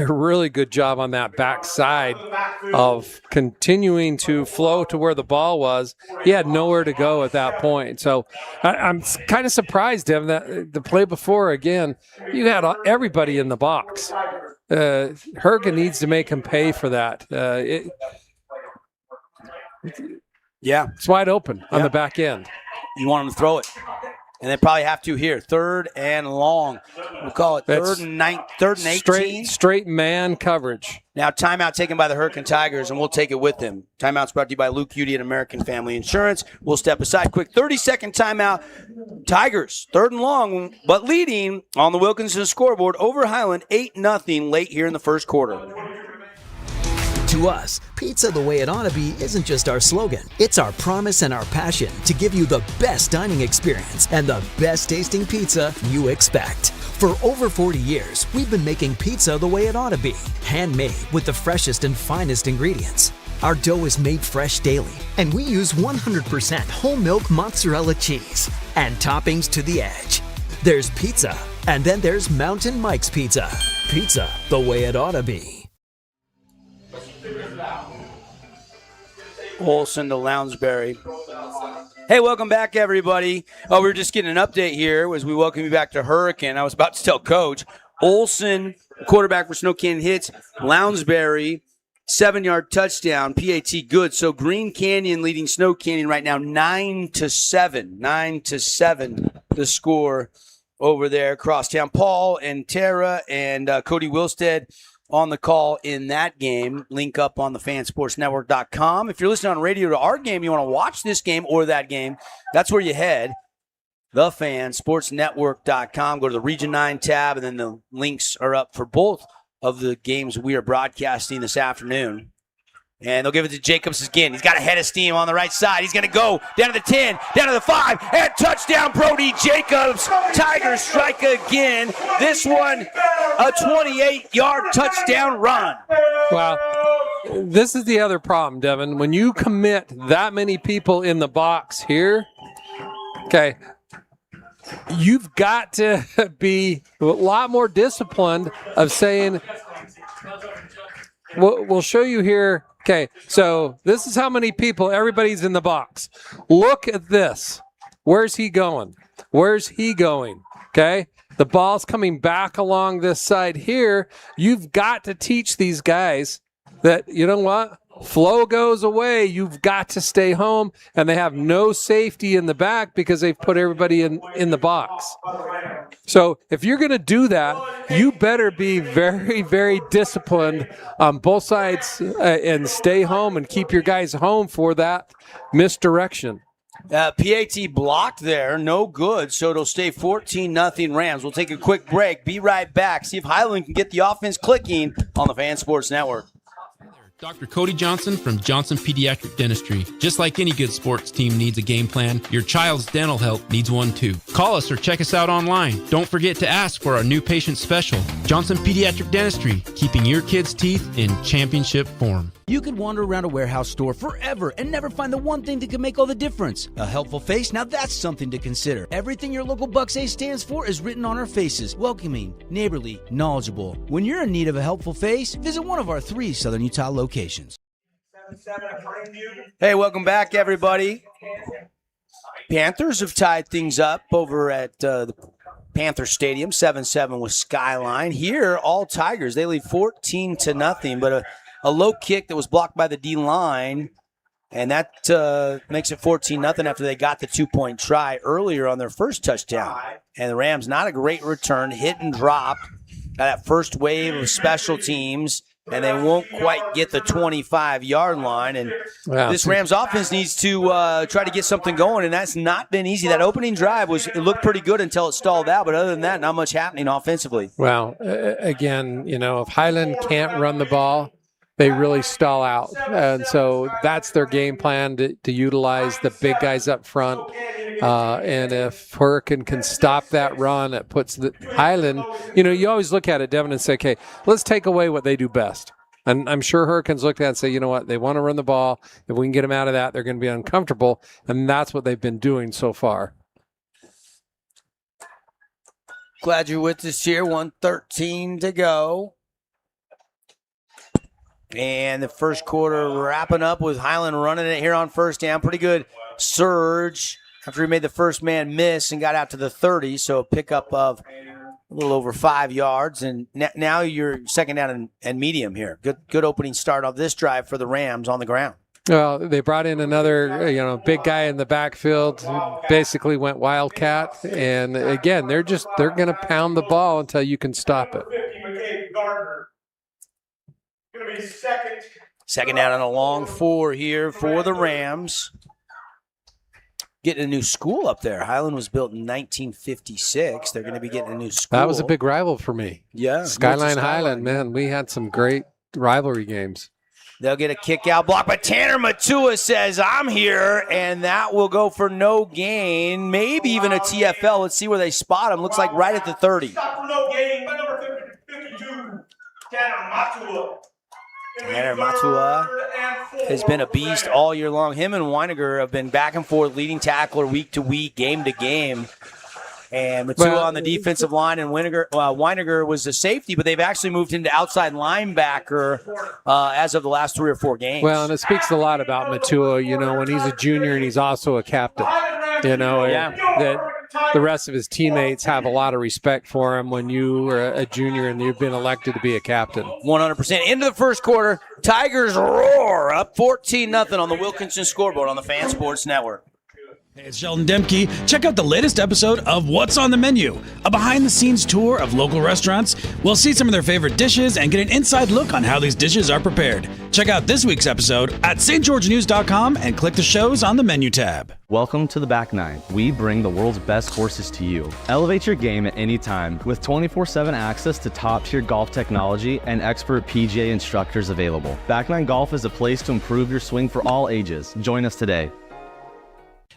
S3: really good job on that backside of continuing to flow to where the ball was. He had nowhere to go at that point. So I'm kind of surprised, Devin, that the play before, again, you had everybody in the box. Hergen needs to make him pay for that. It's wide open on the back end.
S2: You want him to throw it. And they probably have to here. 3rd and long. We'll call it 3rd and 18.
S3: Straight man coverage.
S2: Now timeout taken by the Hurricane Tigers, and we'll take it with them. Timeout's brought to you by Luke Udy at American Family Insurance. We'll step aside. Quick 30-second timeout. Tigers, 3rd and long, but leading on the Wilkinson scoreboard over Highland 8-0 late here in the first quarter.
S4: To us, pizza the way it ought to be isn't just our slogan. It's our promise and our passion to give you the best dining experience and the best tasting pizza you expect. For over 40 years, we've been making pizza the way it ought to be. Handmade with the freshest and finest ingredients. Our dough is made fresh daily, and we use 100% whole milk mozzarella cheese and toppings to the edge. There's pizza, and then there's Mountain Mike's Pizza. Pizza the way it ought to be.
S2: Olsen to Lounsbury. Hey, welcome back, everybody. We were just getting an update here as we welcome you back to Hurricane. I was about to tell Coach. Olsen, quarterback for Snow Canyon Hits. Lounsbury, 7-yard touchdown. PAT good. So Green Canyon leading Snow Canyon right now 9-7. 9-7 the score over there across town. Paul and Tara and Cody Wilstead on the call in that game. Link up on the fansportsnetwork.com. If you're listening on radio to our game, you want to watch this game or that game, that's where you head. Thefansportsnetwork.com. Go to the Region 9 tab, and then the links are up for both of the games we are broadcasting this afternoon. And they'll give it to Jacobs again. He's got a head of steam on the right side. He's going to go down to the 10, down to the 5, and touchdown, Brody Jacobs. Tigers strike again. This one, a 28-yard touchdown run.
S3: Wow. This is the other problem, Devin. When you commit that many people in the box here, okay, you've got to be a lot more disciplined of saying, we'll show you here. Okay, so this is how many people, everybody's in the box. Look at this. Where's he going? Where's he going? Okay, the ball's coming back along this side here. You've got to teach these guys that, you know what? Flow goes away. You've got to stay home, and they have no safety in the back because they've put everybody in the box. So if you're going to do that, you better be very, very disciplined on both sides and stay home and keep your guys home for that misdirection.
S2: PAT blocked there, no good, so it'll stay 14-0 Rams. We'll take a quick break, be right back, see if Highland can get the offense clicking on the Fan Sports Network.
S9: Dr. Cody Johnson from Johnson Pediatric Dentistry. Just like any good sports team needs a game plan, your child's dental health needs one too. Call Call us or check us out online. Don't forget to ask for our new patient special, Johnson Pediatric Dentistry, keeping your kids' teeth in championship form.
S13: You could wander around a warehouse store forever and never find the one thing that could make all the difference. A helpful face? Now that's something to consider. Everything your local Bucks A stands for is written on our faces. Welcoming, neighborly, knowledgeable. When you're in need of a helpful face, visit one of our 3 Southern Utah locations.
S2: Hey, welcome back, everybody. Panthers have tied things up over at the Panther Stadium, 7-7 with Skyline. Here, all Tigers. They lead 14-0, but a low kick that was blocked by the D-line, and that makes it 14-0 after they got the 2-point try earlier on their first touchdown. And the Rams, not a great return, hit and dropped. Got that first wave of special teams, and they won't quite get the 25-yard line. And this Rams offense needs to try to get something going, and that's not been easy. That opening drive it looked pretty good until it stalled out, but other than that, not much happening offensively.
S3: Well, again, if Highland can't run the ball, they really stall out. And so that's their game plan, to utilize the big guys up front. And if Hurricane can stop that run, it puts the Highland, you always look at it, Devin, and say, okay, let's take away what they do best. And I'm sure Hurricanes looked at it and say, you know what, they want to run the ball. If we can get them out of that, they're going to be uncomfortable. And that's what they've been doing so far.
S2: Glad you're with us here. 1:13 to go. And the first quarter wrapping up with Highland running it here on first down. Pretty good surge after he made the first man miss and got out to the 30. So a pickup of a little over 5 yards. And now you're second down and medium here. Good opening start of this drive for the Rams on the ground.
S3: Well, they brought in another, big guy in the backfield, basically went wildcat. And again, they're going to pound the ball until you can stop it.
S2: Second down and a long 4 here for the Rams. Getting a new school up there. Highland was built in 1956. They're going to be getting a new school.
S3: That was a big rival for me.
S2: Yeah.
S3: Skyline Highland, man. We had some great rivalry games.
S2: They'll get a kick out block, but Tanner Matua says, I'm here, and that will go for no gain, maybe even a TFL. Let's see where they spot him. Looks like right at the 30.
S10: Stop for no gain by number 52, Tanner Matua.
S2: Tanner Matua has been a beast all year long. Him and Weiniger have been back and forth, leading tackler week to week, game to game. And Matua on the defensive line, and Weiniger was the safety, but they've actually moved him to outside linebacker as of the last 3 or 4 games.
S3: Well, and it speaks a lot about Matua, when he's a junior and he's also a captain. That the rest of his teammates have a lot of respect for him when you are a junior and you've been elected to be a captain.
S2: 100%. Into the first quarter, Tigers roar up 14-0 on the Wilkinson scoreboard on the Fan Sports Network.
S11: Hey, it's Sheldon Demke. Check out the latest episode of What's on the Menu, a behind-the-scenes tour of local restaurants. We'll see some of their favorite dishes and get an inside look on how these dishes are prepared. Check out this week's episode at stgeorgenews.com and click the shows on the menu tab.
S12: Welcome to the Back Nine. We bring the world's best courses to you. Elevate your game at any time with 24/7 access to top-tier golf technology and expert PGA instructors available. Back Nine Golf is a place to improve your swing for all ages. Join us today.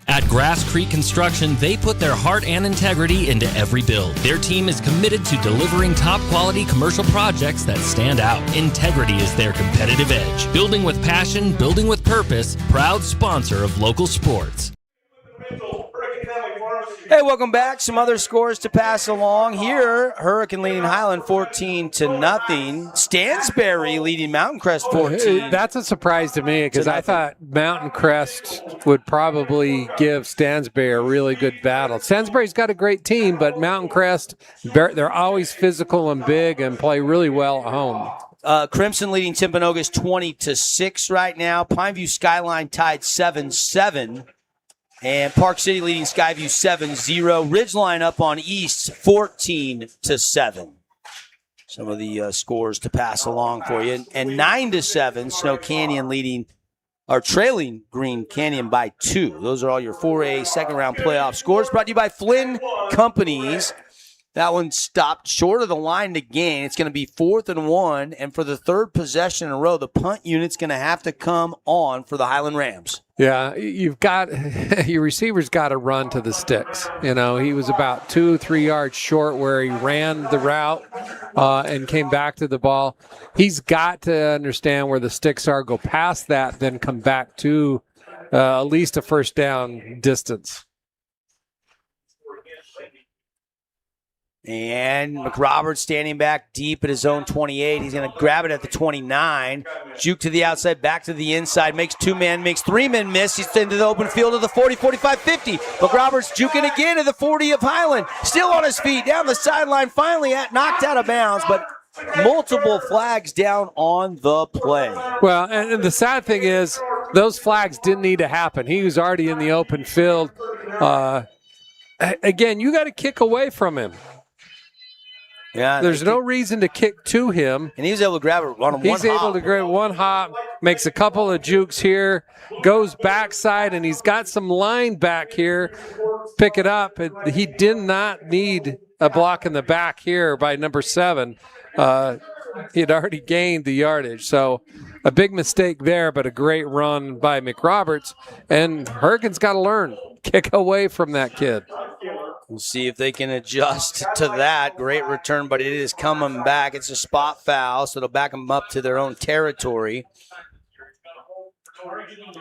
S1: At Grass Creek Construction, they put their heart and integrity into every build. Their team is committed to delivering top-quality commercial projects that stand out. Integrity is their competitive edge. Building with passion, building with purpose, proud sponsor of local sports.
S2: Hey, welcome back. Some other scores to pass along here. Hurricane leading Highland 14-0. Stansbury leading Mountain Crest 14.
S3: That's a surprise to me because I thought Mountain Crest would probably give Stansbury a really good battle. Stansbury's got a great team, but Mountain Crest, they're always physical and big and play really well at home.
S2: Crimson leading Timpanogos 20-6 right now. Pineview Skyline tied 7-7. And Park City leading Skyview 7-0. Ridgeline up on East 14-7. Some of the scores to pass along for you. And 9-7, Snow Canyon trailing Green Canyon by 2. Those are all your 4A second round playoff scores. Brought to you by Flynn Companies. That one stopped short of the line to gain. It's going to be 4th and 1, and for the third possession in a row, the punt unit's going to have to come on for the Highland Rams.
S3: Yeah, you've got your receiver's got to run to the sticks. You know, he was about 2-3 yards short where he ran the route and came back to the ball. He's got to understand where the sticks are, go past that, then come back to at least a first down distance.
S2: And McRoberts standing back deep at his own 28. He's going to grab it at the 29. Juke to the outside, back to the inside. Makes 2-man, makes 3-men miss. He's into the open field of the 40, 45, 50. McRoberts juking again to the 40 of Highland. Still on his feet, down the sideline. Finally knocked out of bounds, but multiple flags down on the play.
S3: Well, and the sad thing is those flags didn't need to happen. He was already in the open field. Again, you got to kick away from him.
S2: Yeah,
S3: there's no reason to kick to him.
S2: And he was able to grab it on one hop.
S3: He's able to grab one hop, makes a couple of jukes here, goes backside, and he's got some line back here. Pick it up. He did not need a block in the back here by number 7. He had already gained the yardage. So a big mistake there, but a great run by McRoberts. And Hergen's got to learn. Kick away from that kid.
S2: We'll see if they can adjust to that. Great return, but it is coming back. It's a spot foul, so it'll back them up to their own territory.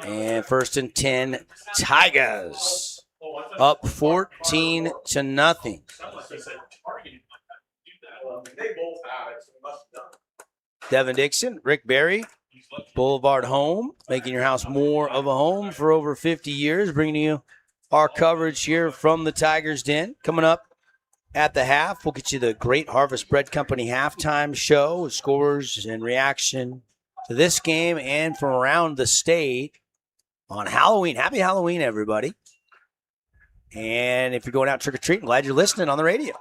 S2: And 1st and 10, Tigers. Up 14-0. Devin Dixon, Rick Berry, Boulevard Home, making your house more of a home for over 50 years, bringing you our coverage here from the Tigers Den. Coming up at the half, we'll get you the Great Harvest Bread Company halftime show, scores and reaction to this game and from around the state on Halloween. Happy Halloween, everybody. And if you're going out trick-or-treating, glad you're listening on the radio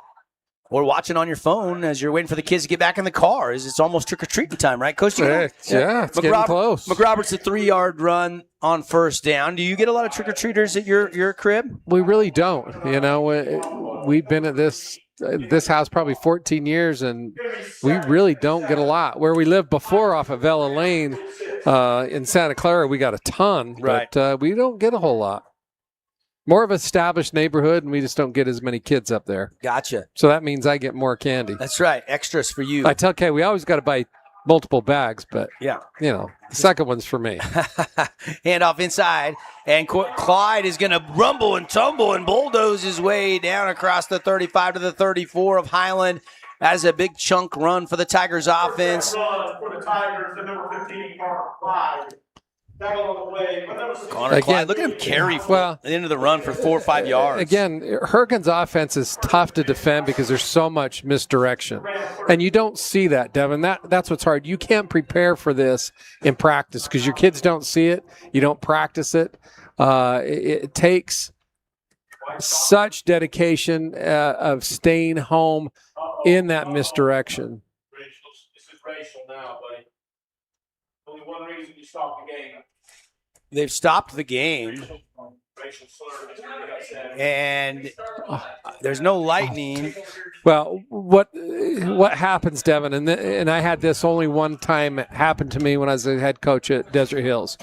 S2: or watching on your phone as you're waiting for the kids to get back in the car. It's almost trick-or-treating time, right, Coach?
S3: Yeah, it's getting close.
S2: McRoberts, a 3-yard run on first down. Do you get a lot of trick-or-treaters at your crib?
S3: We really don't. You know, we've been at this house probably 14 years, and we really don't get a lot. Where we lived before off of Vela Lane in Santa Clara, we got a ton,
S2: right.
S3: But we don't get a whole lot. More of an established neighborhood, and we just don't get as many kids up there.
S2: Gotcha.
S3: So that means I get more candy.
S2: That's right. Extras for you.
S3: I tell Kay, we always got to buy multiple bags, but,
S2: yeah,
S3: you know, the second one's for me.
S2: Handoff inside, and Clyde is going to rumble and tumble and bulldoze his way down across the 35 to the 34 of Highland. That is a big chunk run for the Tigers offense.
S10: For the Tigers, the number 15, Clyde.
S2: Connor Clyde, look at him carry the end of the run for 4 or 5 yards.
S3: Again, Hergen's offense is tough to defend because there's so much misdirection. And you don't see that, Devin. That's what's hard. You can't prepare for this in practice because your kids don't see it. You don't practice it. It takes such dedication of staying home in that misdirection.
S10: This is racial now, buddy. Only one reason you stopped the game.
S2: They've stopped the game, and there's no lightning.
S3: Well, what happens, Devin, and I had this only one time happen to me when I was a head coach at Desert Hills.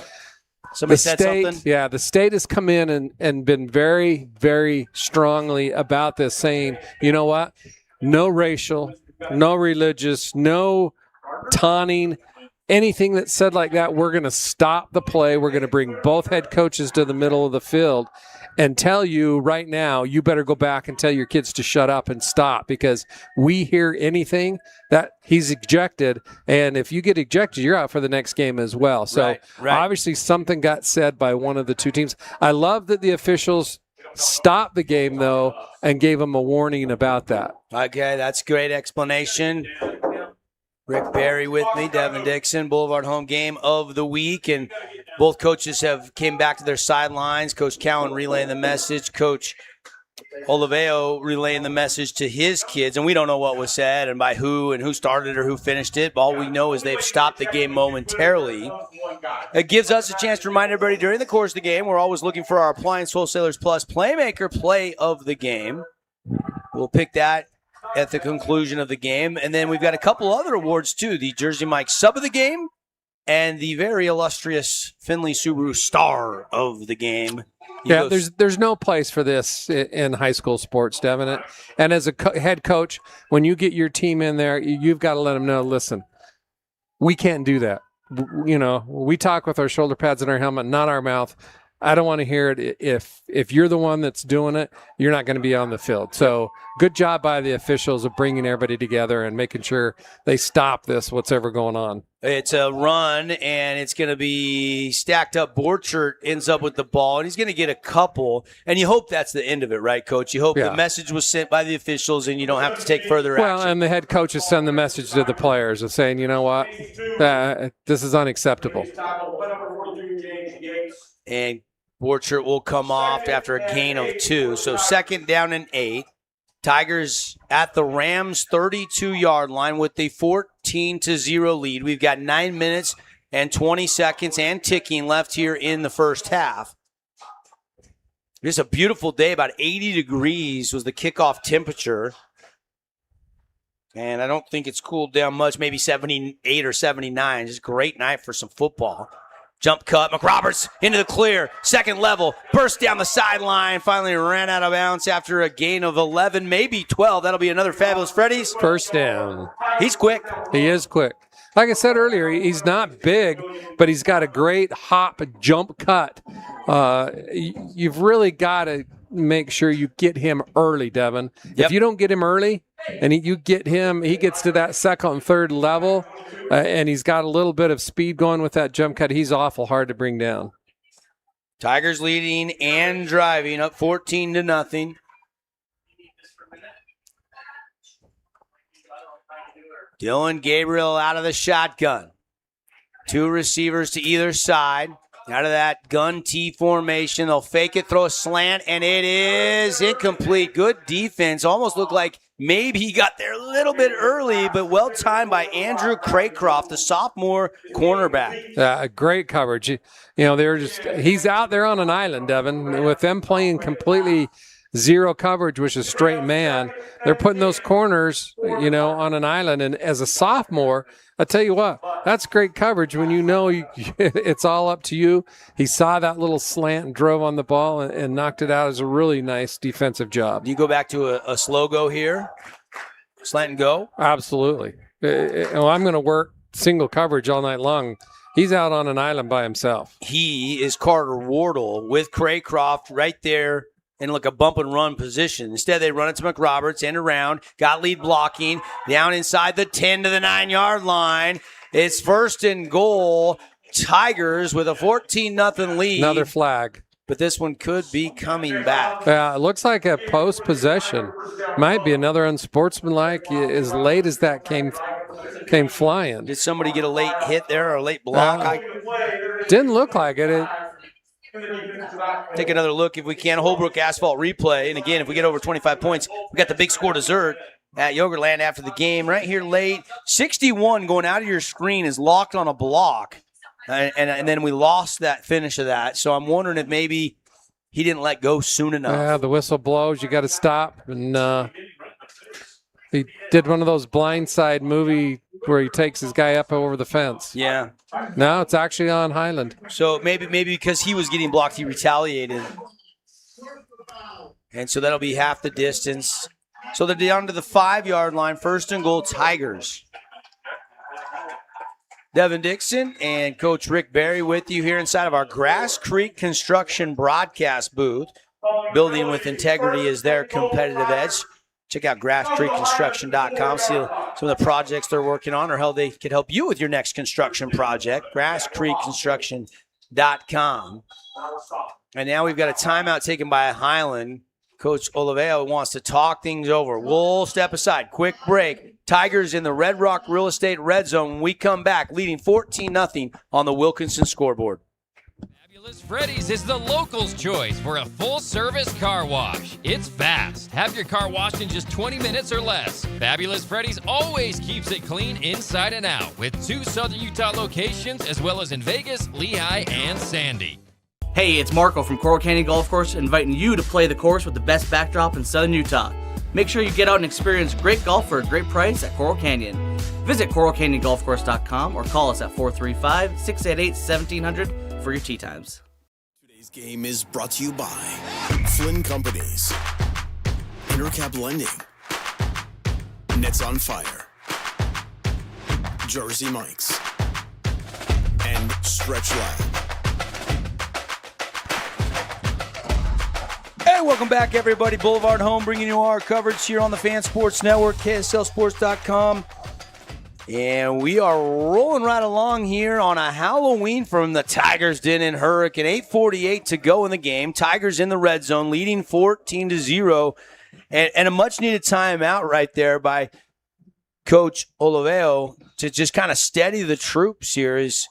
S2: Somebody said something?
S3: Yeah, the state has come in and been very, very strongly about this, saying, you know what, no racial, no religious, no taunting, anything that's said like that, we're going to stop the play. We're going to bring both head coaches to the middle of the field and tell you right now, you better go back and tell your kids to shut up and stop because we hear anything that he's ejected. And if you get ejected, you're out for the next game as well. So obviously something got said by one of the two teams. I love that the officials stopped the game, though, and gave them a warning about that.
S2: Okay, that's great explanation. Rick Berry with me, Devin Dixon, Boulevard Home Game of the Week, and both coaches have came back to their sidelines. Coach Cowan relaying the message, Coach Oliveo relaying the message to his kids, and we don't know what was said and by who and who started or who finished it. But all we know is they've stopped the game momentarily. It gives us a chance to remind everybody during the course of the game, we're always looking for our Appliance Wholesalers Plus Playmaker Play of the Game. We'll pick that at the conclusion of the game. And then we've got a couple other awards, too. The Jersey Mike Sub of the Game and the very illustrious Findlay Subaru Star of the Game.
S3: There's no place for this in high school sports, Devin. And as a head coach, when you get your team in there, you've got to let them know, listen, we can't do that. We talk with our shoulder pads in our helmet, not our mouth. I don't want to hear it. If you're the one that's doing it, you're not going to be on the field. So good job by the officials of bringing everybody together and making sure they stop what's ever going on.
S2: It's a run, and it's going to be stacked up. Borchert ends up with the ball, and he's going to get a couple. And you hope that's the end of it, right, Coach? You hope the message was sent by the officials, and you don't have to take further action.
S3: Well, and the head coaches send the message to the players of saying, you know what, this is unacceptable.
S2: And Borchert will come off after a gain of 2. So 2nd down and 8. Tigers at the Rams 32-yard line with the 14-0 lead. We've got 9 minutes and 20 seconds and ticking left here in the first half. Just a beautiful day. About 80 degrees was the kickoff temperature. And I don't think it's cooled down much, maybe 78 or 79. Just a great night for some football. Jump cut, McRoberts into the clear, second level, burst down the sideline, finally ran out of bounds after a gain of 11, maybe 12. That'll be another Fabulous Freddy's.
S3: First down.
S2: He's quick.
S3: He is quick. Like I said earlier, he's not big, but he's got a great hop, jump cut. You've really got to make sure you get him early, Devin.
S2: Yep.
S3: If you don't get him early and you get him, he gets to that second and third level, and he's got a little bit of speed going with that jump cut, he's awful hard to bring down.
S2: Tigers leading and driving up 14-0. Dylan Gabriel out of the shotgun. 2 receivers to either side. Out of that gun T formation. They'll fake it, throw a slant, and it is incomplete. Good defense. Almost looked like maybe he got there a little bit early, but well timed by Andrew Craycroft, the sophomore cornerback.
S3: Great coverage. He's out there on an island, Devin, with them playing completely zero coverage, which is straight man. They're putting those corners, on an island. And as a sophomore, I tell you what, that's great coverage when it's all up to you. He saw that little slant and drove on the ball and knocked it out. As a really nice defensive job.
S2: You go back to a slow go here, slant and go?
S3: Absolutely. I'm going to work single coverage all night long. He's out on an island by himself.
S2: He is Carter Wardle with Craycroft right there in like a bump and run position. Instead, they run it to McRoberts, end around, got lead blocking, down inside the 10 to the 9-yard line. It's 1st and goal. Tigers with a 14-0 lead.
S3: Another flag.
S2: But this one could be coming back.
S3: Yeah, it looks like a post possession. Might be another unsportsmanlike as late as that came flying.
S2: Did somebody get a late hit there or a late block?
S3: Didn't look like it.
S2: Take another look if we can. Holbrook Asphalt replay. And again, if we get over 25 points, we got the big score dessert at Yogurtland after the game. Right here late. 61 going out of your screen is locked on a block. And then we lost that finish of that. So I'm wondering if maybe he didn't let go soon enough.
S3: Yeah, the whistle blows. You got to stop. And he did one of those blindside movie where he takes his guy up over the fence.
S2: Yeah.
S3: No, it's actually on Highland.
S2: So maybe because he was getting blocked, he retaliated. And so that'll be half the distance. So they're down to the 5-yard line. 1st and goal, Tigers. Devin Dixon and Coach Rick Berry with you here inside of our Grass Creek Construction broadcast booth. Building with integrity is their competitive edge. Check out grasscreekconstruction.com. See some of the projects they're working on or how they could help you with your next construction project. grasscreekconstruction.com. And now we've got a timeout taken by Highland. Coach Oliveo wants to talk things over. We'll step aside. Quick break. Tigers in the Red Rock Real Estate red zone. When we come back, leading 14-0 on the Wilkinson scoreboard.
S1: Fabulous Freddy's is the locals' choice for a full-service car wash. It's fast. Have your car washed in just 20 minutes or less. Fabulous Freddy's always keeps it clean inside and out with 2 Southern Utah locations as well as in Vegas, Lehigh, and Sandy.
S6: Hey, it's Marco from Coral Canyon Golf Course inviting you to play the course with the best backdrop in Southern Utah. Make sure you get out and experience great golf for a great price at Coral Canyon. Visit CoralCanyonGolfCourse.com or call us at 435-688-1700 for your tee times.
S5: Today's game is brought to you by Flynn Companies, Intercap Lending, Nets on Fire, Jersey Mike's, and Stretch Lab.
S2: Hey, welcome back, everybody. Boulevard Home bringing you our coverage here on the Fan Sports Network, KSLSports.com. And we are rolling right along here on a Halloween from the Tigers Den in Hurricane. 8:48 to go in the game. Tigers in the red zone, leading 14-0. And a much-needed timeout right there by Coach Oliveo to just kind of steady the troops here. As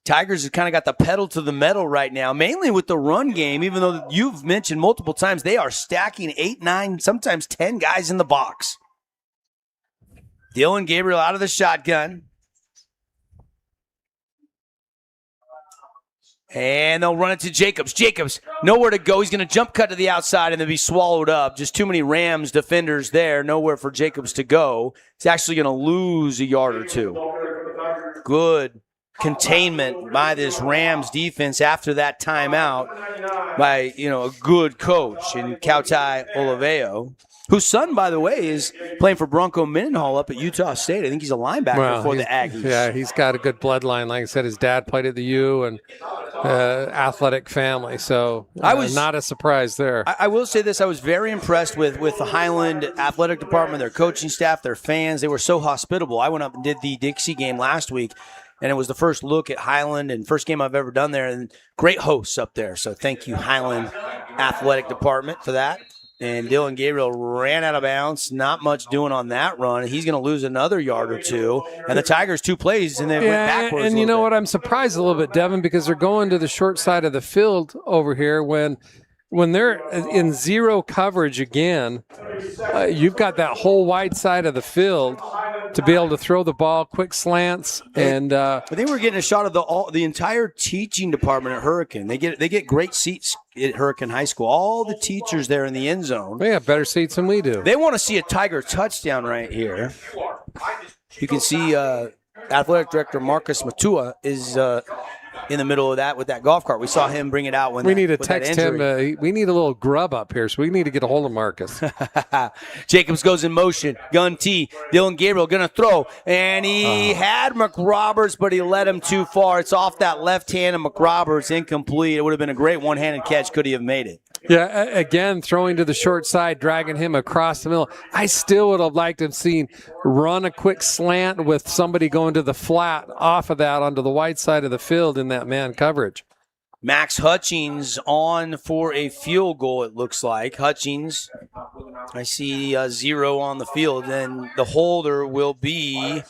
S2: Tigers have kind of got the pedal to the metal right now, mainly with the run game, even though you've mentioned multiple times they are stacking 8, 9, sometimes 10 guys in the box. Dylan Gabriel out of the shotgun. And they'll run it to Jacobs. Jacobs, nowhere to go. He's going to jump cut to the outside and then be swallowed up. Just too many Rams defenders there. Nowhere for Jacobs to go. He's actually going to lose a yard or two. Good containment by this Rams defense after that timeout by, a good coach in Kautai Oliveo, whose son, by the way, is playing for Bronco Mendenhall up at Utah State. I think he's a linebacker for the Aggies.
S3: Yeah, he's got a good bloodline. Like I said, his dad played at the U and athletic family. So I was not a surprise there.
S2: I will say this. I was very impressed with the Highland athletic department, their coaching staff, their fans. They were so hospitable. I went up and did the Dixie game last week, and it was the first look at Highland and first game I've ever done there. And great hosts up there. So thank you, Highland athletic department, for that. And Dylan Gabriel ran out of bounds. Not much doing on that run. He's going to lose another yard or two. And the Tigers 2 plays, and they went backwards.
S3: And you know what? I'm surprised a little bit, Devin, because they're going to the short side of the field over here when they're in zero coverage again. You've got that whole wide side of the field to be able to throw the ball, quick slants, and
S2: I think we're getting a shot of the entire teaching department at Hurricane. They get great seats at Hurricane High School. All the teachers there in the end zone.
S3: They have better seats than we do.
S2: They want to see a Tiger touchdown right here. You can see athletic director Marcus Matua is in the middle of that with that golf cart. We saw him bring it out when
S3: we need to text him. We need a little grub up here, so we need to get a hold of Marcus.
S2: Jacobs goes in motion. Gun T. Dylan Gabriel going to throw. And he had McRoberts, but he let him too far. It's off that left hand of McRoberts. Incomplete. It would have been a great one-handed catch. Could he have made it?
S3: Yeah, again, throwing to the short side, dragging him across the middle. I still would have liked to have seen run a quick slant with somebody going to the flat off of that onto the wide side of the field in that man coverage.
S2: Max Hutchings on for a field goal, it looks like. Hutchings, I see 0 on the field, and the holder will be,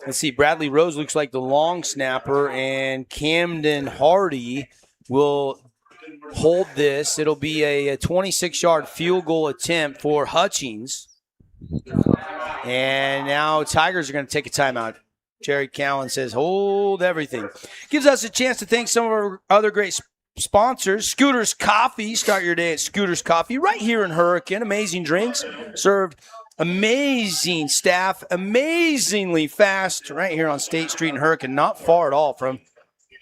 S2: let's see, Bradley Rose looks like the long snapper, and Camden Hardy will hold this. It'll be a 26-yard field goal attempt for Hutchings. And now Tigers are going to take a timeout. Jerry Cowan says, hold everything. Gives us a chance to thank some of our other great sponsors. Scooter's Coffee. Start your day at Scooter's Coffee right here in Hurricane. Amazing drinks served, amazing staff, amazingly fast right here on State Street in Hurricane. Not far at all from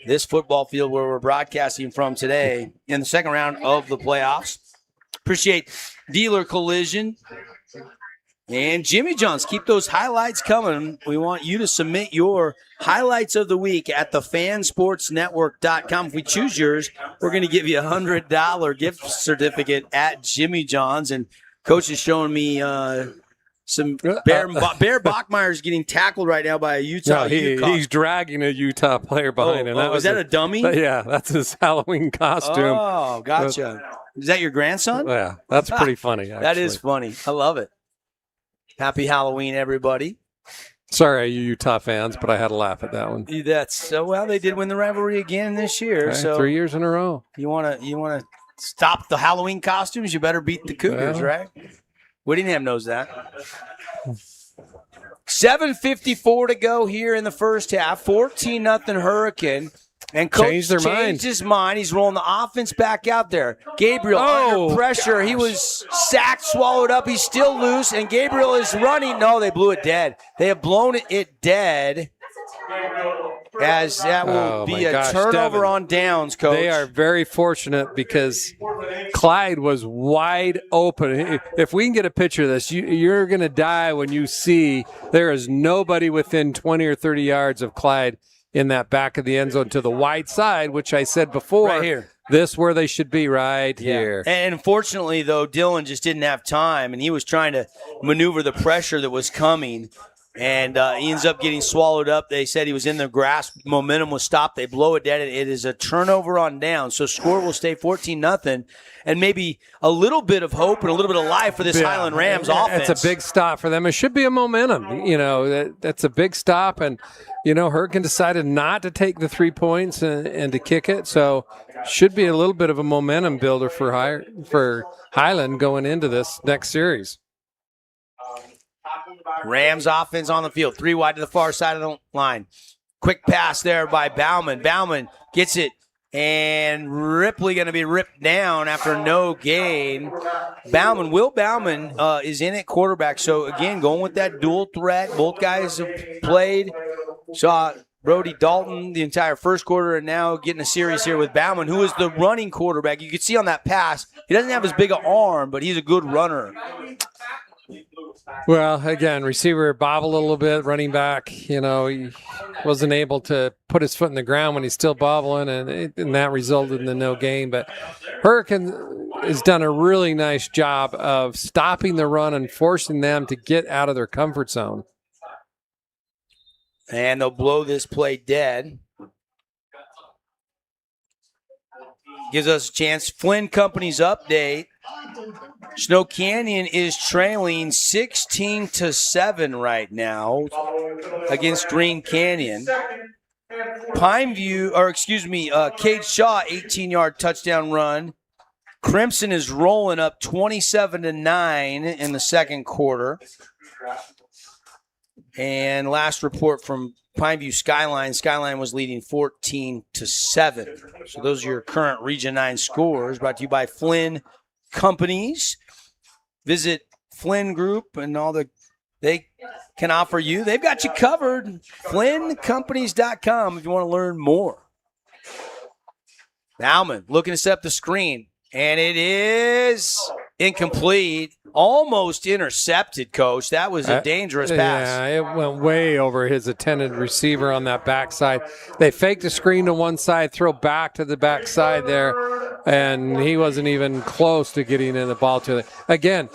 S2: this football field where we're broadcasting from today in the second round of the playoffs. Appreciate Dealer Collision and Jimmy John's. Keep those highlights coming. We want you to submit your highlights of the week at thefansportsnetwork.com. If we choose yours, we're going to give you a $100 gift certificate at Jimmy John's. And Coach is showing me some Bear Bachmeyer's getting tackled right now by a Utah.
S3: He's dragging a Utah player behind him.
S2: Was that a dummy?
S3: Yeah, that's his Halloween costume.
S2: Oh, gotcha. Is that your grandson?
S3: Yeah, that's pretty funny, actually.
S2: That is funny. I love it. Happy Halloween, everybody.
S3: Sorry, you Utah fans, but I had to laugh at that one.
S2: That's so well. They did win the rivalry again this year.
S3: Okay,
S2: so
S3: 3 years in a row.
S2: You want to stop the Halloween costumes? You better beat the Cougars, right? Whittingham knows that. 7:54 to go here in the first half. 14-0 Hurricane. And Coach
S3: changed their
S2: changed
S3: mind.
S2: his mind. He's rolling the offense back out there. Gabriel under pressure. He was sacked, swallowed up. He's still loose, and Gabriel is running. No, they blew it dead. They have blown it dead. As that will be a turnover
S3: Devin,
S2: on downs, Coach.
S3: They are very fortunate because Clyde was wide open. If we can get a picture of this, you're going to die when you see there is nobody within 20 or 30 yards of Clyde in that back of the end zone to the wide side, which I said before.
S2: Right here.
S3: This where they should be, right here.
S2: And unfortunately, though, Dylan just didn't have time, and he was trying to maneuver the pressure that was coming. And he ends up getting swallowed up. They said he was in the grasp. Momentum was stopped. They blow it dead. It is a turnover on down. So score will stay 14-0, and maybe a little bit of hope and a little bit of life for this Highland Rams offense.
S3: It's a big stop for them. It should be a momentum. That's a big stop. And, Hurricane decided not to take the 3 points and to kick it. So should be a little bit of a momentum builder for Highland going into this next series.
S2: Rams offense on the field. 3 wide to the far side of the line. Quick pass there by Bauman. Bauman gets it, and Ripley going to be ripped down after no gain. Will Bauman is in at quarterback. So, again, going with that dual threat. Both guys have played. Saw Brody Dalton the entire first quarter, and now getting a series here with Bauman, who is the running quarterback. You can see on that pass, he doesn't have as big an arm, but he's a good runner.
S3: Well, again, receiver bobbled a little bit, running back, he wasn't able to put his foot in the ground when he's still bobbling, and that resulted in the no gain. But Hurricane has done a really nice job of stopping the run and forcing them to get out of their comfort zone.
S2: And they'll blow this play dead. Gives us a chance. Flynn Company's update. Snow Canyon is trailing 16-7 right now against Green Canyon. Cade Shaw, 18-yard touchdown run. Crimson is rolling up 27-9 in the second quarter. And last report from Pineview Skyline. Skyline was leading 14-7. So those are your current Region 9 scores, brought to you by Flynn Companies. Visit Flynn Group and all they can offer you. They've got you covered. FlynnCompanies.com if you want to learn more. Bauman looking to set up the screen, and it is incomplete. Almost intercepted, Coach. That was a dangerous pass.
S3: Yeah, it went way over his intended receiver on that backside. They faked the screen to one side, throw back to the backside there, and he wasn't even close to getting in the ball to it. Again,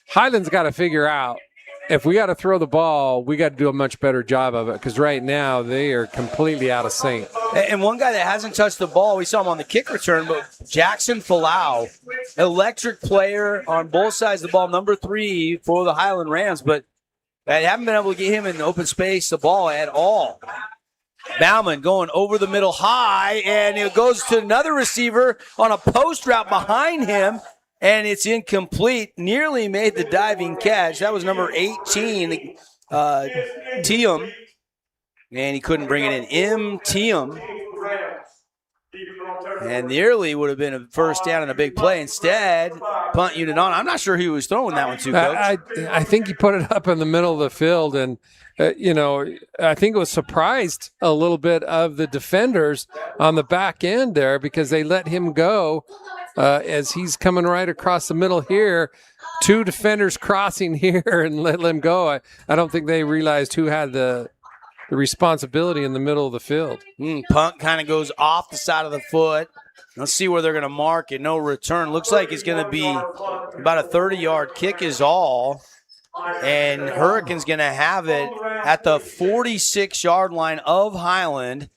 S3: Highland's got to figure out, if we got to throw the ball, we got to do a much better job of it, because right now they are completely out of sync.
S2: And one guy that hasn't touched the ball, we saw him on the kick return, but Jackson Falau, electric player on both sides of the ball, number 3 for the Highland Rams, but they haven't been able to get him in open space, the ball at all. Bauman going over the middle high, and it goes to another receiver on a post route behind him, and it's incomplete. Nearly made the diving catch. That was number 18, Tiem. And he couldn't bring it in. Tiem. And nearly would have been a first down and a big play. Instead, punt unit on. I'm not sure who was throwing that one to, Coach.
S3: I think he put it up in the middle of the field, and I think it was surprised a little bit of the defenders on the back end there, because they let him go as he's coming right across the middle here. 2 defenders crossing here and let him go. I don't think they realized who had the responsibility in the middle of the field.
S2: Punt kind of goes off the side of the foot. Let's see where they're going to mark it. No return. Looks like it's going to be about a 30-yard kick is all. And Hurricane's going to have it at the 46-yard line of Highland.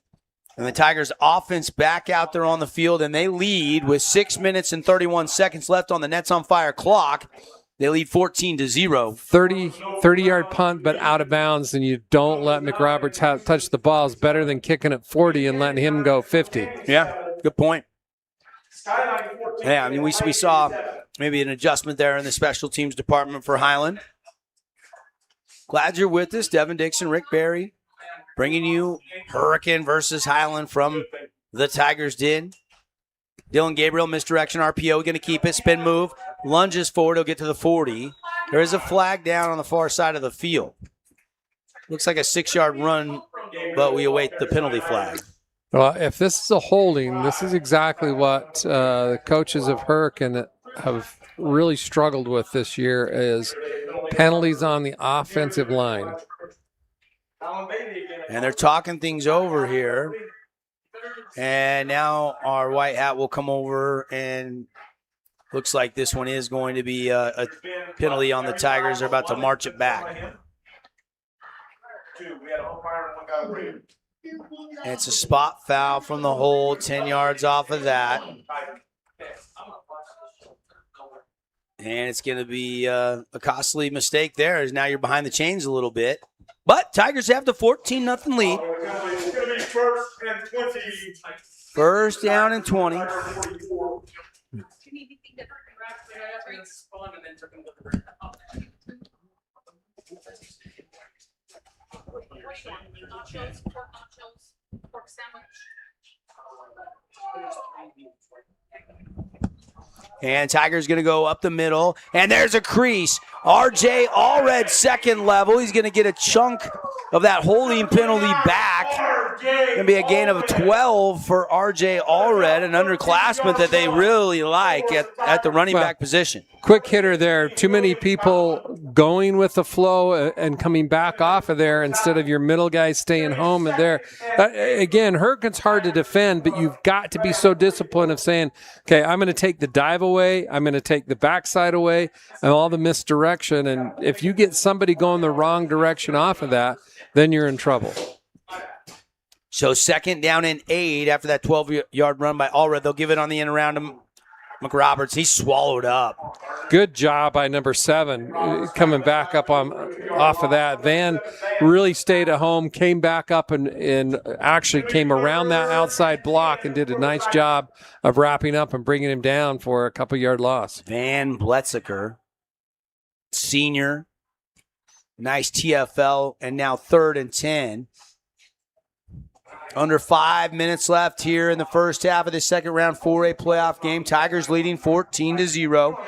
S2: And the Tigers offense back out there on the field, and they lead with 6 minutes and 31 seconds left on the Nets on Fire clock. They lead 14-0.
S3: 30-yard punt, but out of bounds, and you don't let McRoberts touch the ball. Is better than kicking it 40 and letting him go 50.
S2: Yeah, good point. Yeah, I mean, we saw maybe an adjustment there in the special teams department for Highland. Glad you're with us, Devin Dixon, Rick Barry, bringing you Hurricane versus Highland from the Tigers Den. Dylan Gabriel, misdirection, RPO, going to keep it, spin move, lunges forward, he'll get to the 40. There is a flag down on the far side of the field. Looks like a 6-yard run, but we await the penalty flag.
S3: Well, if this is a holding, this is exactly what the coaches of Hurricane have really struggled with this year is penalties on the offensive line.
S2: And they're talking things over here. And now our white hat will come over, and looks like this one is going to be a penalty on the Tigers. They're about to march it back. And it's a spot foul from the hole, 10 yards off of that. And it's going to be a costly mistake there, as now you're behind the chains a little bit. But Tigers have the 14-0 lead.
S10: It's going to be first and 20.
S2: First down and 20. And Tiger's going to go up the middle, and there's a crease. RJ Allred, second level. He's going to get a chunk of that holding penalty back. Going to be a gain of 12 for RJ Allred, an underclassman that they really like at the running back position.
S3: Quick hitter there. Too many people going with the flow and coming back off of there instead of your middle guys staying home and there. Again, Hurricane's hard to defend, but you've got to be so disciplined of saying, okay, I'm going to take the dive away, I'm going to take the backside away, and all the misdirection. And if you get somebody going the wrong direction off of that, then you're in trouble.
S2: So second down and 8 after that 12-yard run by Allred. They'll give it on the end around him. McRoberts, he's swallowed up.
S3: Good job by number 7 coming back up off of that. Van really stayed at home, came back up and actually came around that outside block and did a nice job of wrapping up and bringing him down for a couple-yard loss.
S2: Van Bletziker, senior, nice TFL, and now 3rd and 10. Under 5 minutes left here in the first half of the second round 4A playoff game. Tigers leading 14-0.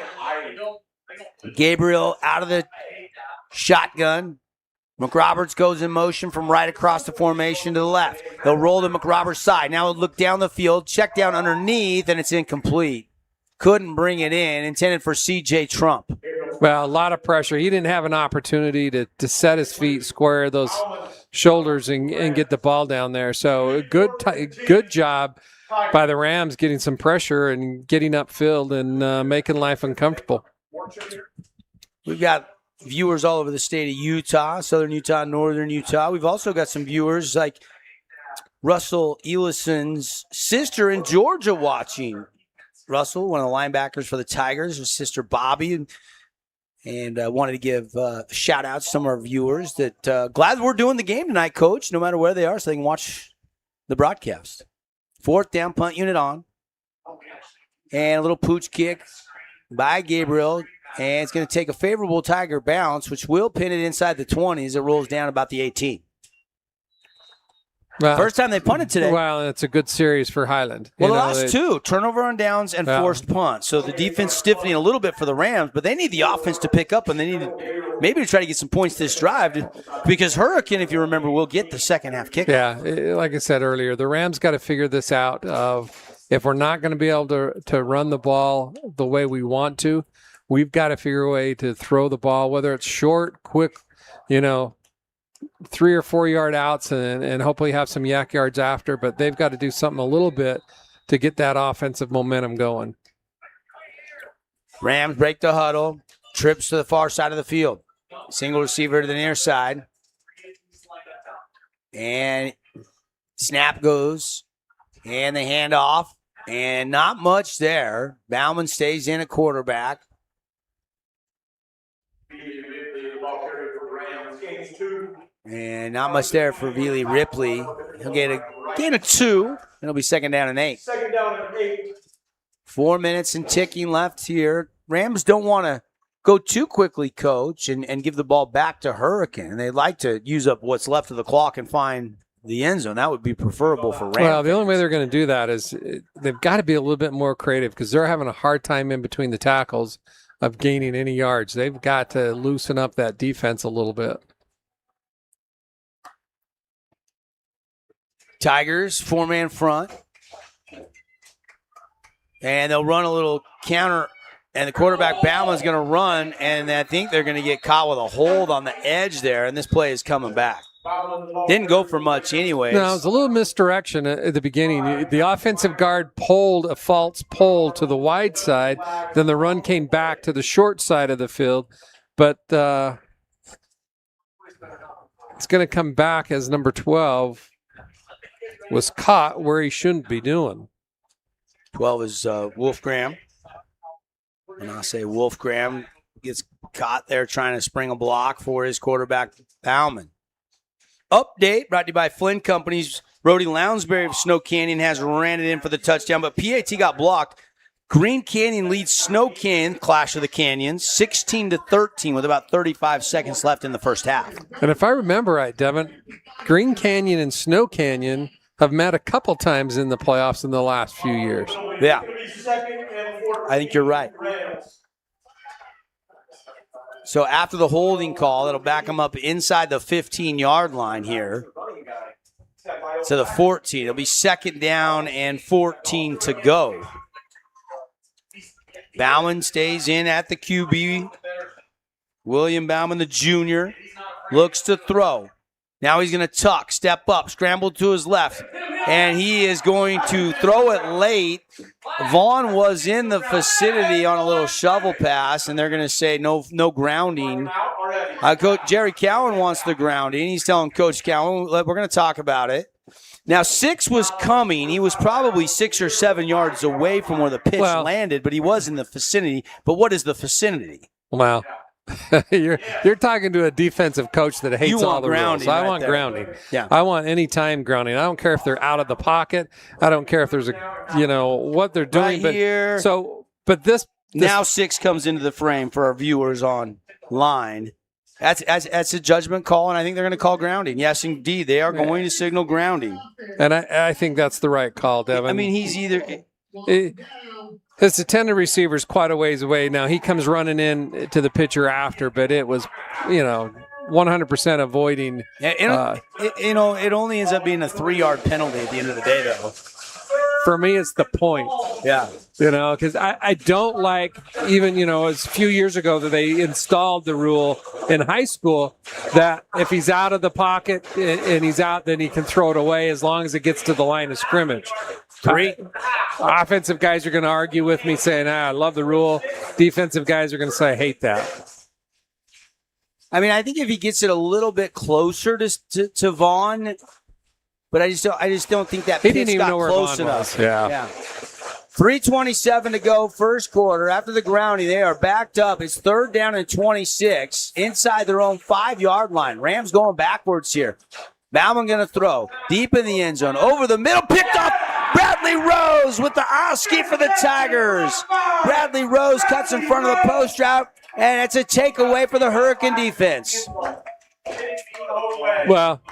S2: Gabriel out of the shotgun. McRoberts goes in motion from right across the formation to the left. They'll roll to McRoberts' side. Now he'll look down the field, check down underneath, and it's incomplete. Couldn't bring it in. Intended for C.J. Trump.
S3: Well, a lot of pressure. He didn't have an opportunity to set his feet, square those shoulders, and get the ball down there. So good job by the Rams getting some pressure and getting upfield and making life uncomfortable.
S2: We've got viewers all over the state of Utah, southern Utah, northern Utah. We've also got some viewers like Russell Elison's sister in Georgia watching. Russell, one of the linebackers for the Tigers, his sister Bobby, and wanted to give a shout-out to some of our viewers that glad we're doing the game tonight, Coach, no matter where they are, so they can watch the broadcast. 4th down, punt unit on. And a little pooch kick by Gabriel, and it's going to take a favorable Tiger bounce, which will pin it inside the 20s. It rolls down about the 18.
S3: Well,
S2: first time they punted today.
S3: Well, it's a good series for Highland.
S2: Well, the last 2, turnover on downs and forced punts. So the defense stiffening a little bit for the Rams, but they need the offense to pick up, and they need maybe to try to get some points this drive because Hurricane, if you remember, will get the second half kick.
S3: Yeah, like I said earlier, the Rams got to figure this out. If we're not going to be able to run the ball the way we want to, we've got to figure a way to throw the ball, whether it's short, quick, 3 or 4 yard outs and hopefully have some yak yards after, but they've got to do something a little bit to get that offensive momentum going.
S2: Rams break the huddle, trips to the far side of the field. Single receiver to the near side. And snap goes. And the handoff. And not much there. Bauman stays in at quarterback. And not much there for Vili Ripley. He'll get a gain of 2. It'll be second down and 8.
S10: 2nd down and 8.
S2: 4 minutes and ticking left here. Rams don't want to go too quickly, Coach, and give the ball back to Hurricane. They like to use up what's left of the clock and find the end zone. That would be preferable for Rams.
S3: Well, the only way they're going to do that is they've got to be a little bit more creative because they're having a hard time in between the tackles of gaining any yards. They've got to loosen up that defense a little bit.
S2: Tigers, 4-man front. And they'll run a little counter, and the quarterback Bauman's going to run, and I think they're going to get caught with a hold on the edge there, and this play is coming back. Didn't go for much anyways.
S3: No, it was a little misdirection at the beginning. The offensive guard pulled a false pull to the wide side. Then the run came back to the short side of the field. But it's going to come back as number 12 was caught where he shouldn't be doing.
S2: 12 is Wolf Graham. And I'll say Wolf Graham gets caught there trying to spring a block for his quarterback, Bauman. Update brought to you by Flynn Companies. Brody Lounsbury of Snow Canyon has ran it in for the touchdown, but PAT got blocked. Green Canyon leads Snow Canyon, Clash of the Canyons, 16-13 with about 35 seconds left in the first half.
S3: And if I remember right, Devin, Green Canyon and Snow Canyon have met a couple times in the playoffs in the last few years.
S2: Yeah, I think you're right. So after the holding call, it'll back them up inside the 15-yard line here to the 14. It'll be second down and 14 to go. Bauman stays in at the QB. William Bauman, the junior, looks to throw. Now he's going to tuck, step up, scramble to his left, and he is going to throw it late. Vaughn was in the vicinity on a little shovel pass, and they're going to say no grounding. Coach Jerry Cowan wants the grounding. He's telling Coach Cowan, we're going to talk about it. Now, 6 was coming. He was probably 6 or 7 yards away from where the pitch landed, but he was in the vicinity. But what is the vicinity?
S3: Wow. You're talking to a defensive coach that hates all the rules. I want grounding.
S2: Yeah.
S3: I want any time grounding. I don't care if they're out of the pocket. I don't care if there's what they're doing.
S2: Right here.
S3: But this
S2: now 6 comes into the frame for our viewers online. That's a judgment call, and I think they're going to call grounding. Yes, indeed, they are going to signal grounding.
S3: And I think that's the right call, Devin.
S2: I mean, he's either.
S3: His intended receiver is quite a ways away. Now, he comes running in to the pitcher after, but it was, 100% avoiding.
S2: It only ends up being a 3-yard penalty at the end of the day, though.
S3: For me, it's the point.
S2: Yeah.
S3: Because I don't like, even, it's a few years ago that they installed the rule in high school that if he's out of the pocket and he's out, then he can throw it away as long as it gets to the line of scrimmage. Offensive guys are going to argue with me saying, I love the rule. Defensive guys are going to say, I hate that.
S2: I mean, I think if he gets it a little bit closer to Vaughn, but I just don't think that pitch got close enough.
S3: Yeah.
S2: 3:27 to go, first quarter. After the grounding, they are backed up. It's 3rd down and 26 inside their own 5-yard line. Rams going backwards here. Bauman going to throw deep in the end zone. Over the middle, picked up. Bradley Rose with the Oski for the Tigers. Bradley Rose cuts in front of the post route, and it's a takeaway for the Hurricane defense.
S3: Well,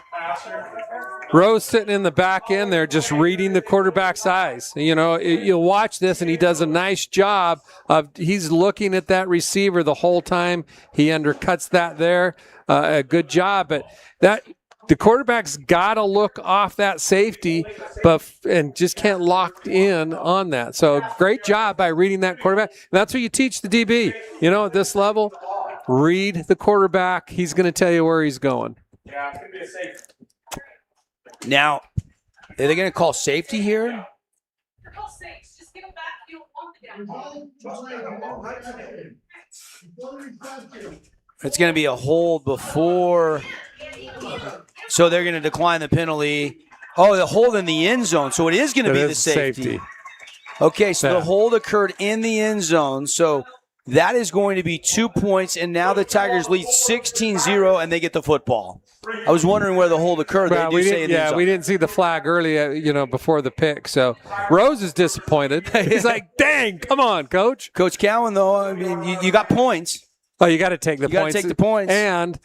S3: Rose sitting in the back end there just reading the quarterback's eyes. You'll watch this, and he does a nice job of he's looking at that receiver the whole time. He undercuts that there. A good job. But the quarterback's got to look off that safety and just can't lock in on that. So great job by reading that quarterback. And that's what you teach the DB. At this level, read the quarterback. He's going to tell you where he's going.
S10: Yeah, it's going to be a safety.
S2: Now, are they going to call safety here? It's going to be a hold before. So they're going to decline the penalty. Oh, the hold in the end zone. So it is going to be the safety. Okay, so the hold occurred in the end zone. So that is going to be 2 points, and now the Tigers lead 16-0, and they get the football. I was wondering where the hold occurred.
S3: Well, we didn't see the flag early, before the pick. So Rose is disappointed. He's like, dang, come on, Coach.
S2: Coach Cowan, though, I mean, you got points.
S3: Well, you got to take the
S2: You got to
S3: points.
S2: take the points.
S3: And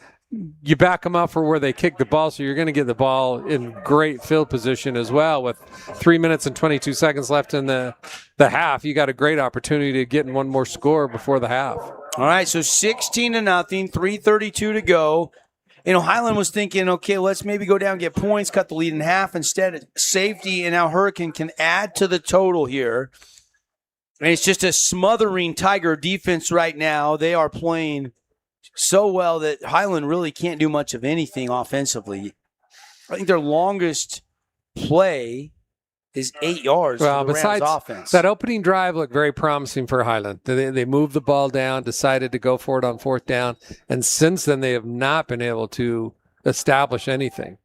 S3: you back them up for where they kick the ball, so you're going to get the ball in great field position as well. With 3 minutes and 22 seconds left in the half, you got a great opportunity to get in one more score before the half.
S2: All right, so 16-0, 3:32 to go. Highland was thinking, okay, let's maybe go down and get points, cut the lead in half. Instead, safety, and now Hurricane can add to the total here. And it's just a smothering Tiger defense right now. They are playing so well that Highland really can't do much of anything offensively. I think their longest play is 8 yards
S3: Well,
S2: for the Rams
S3: besides
S2: offense.
S3: that opening drive looked very promising for Highland. They moved the ball down, decided to go for it on 4th down, and since then they have not been able to establish anything.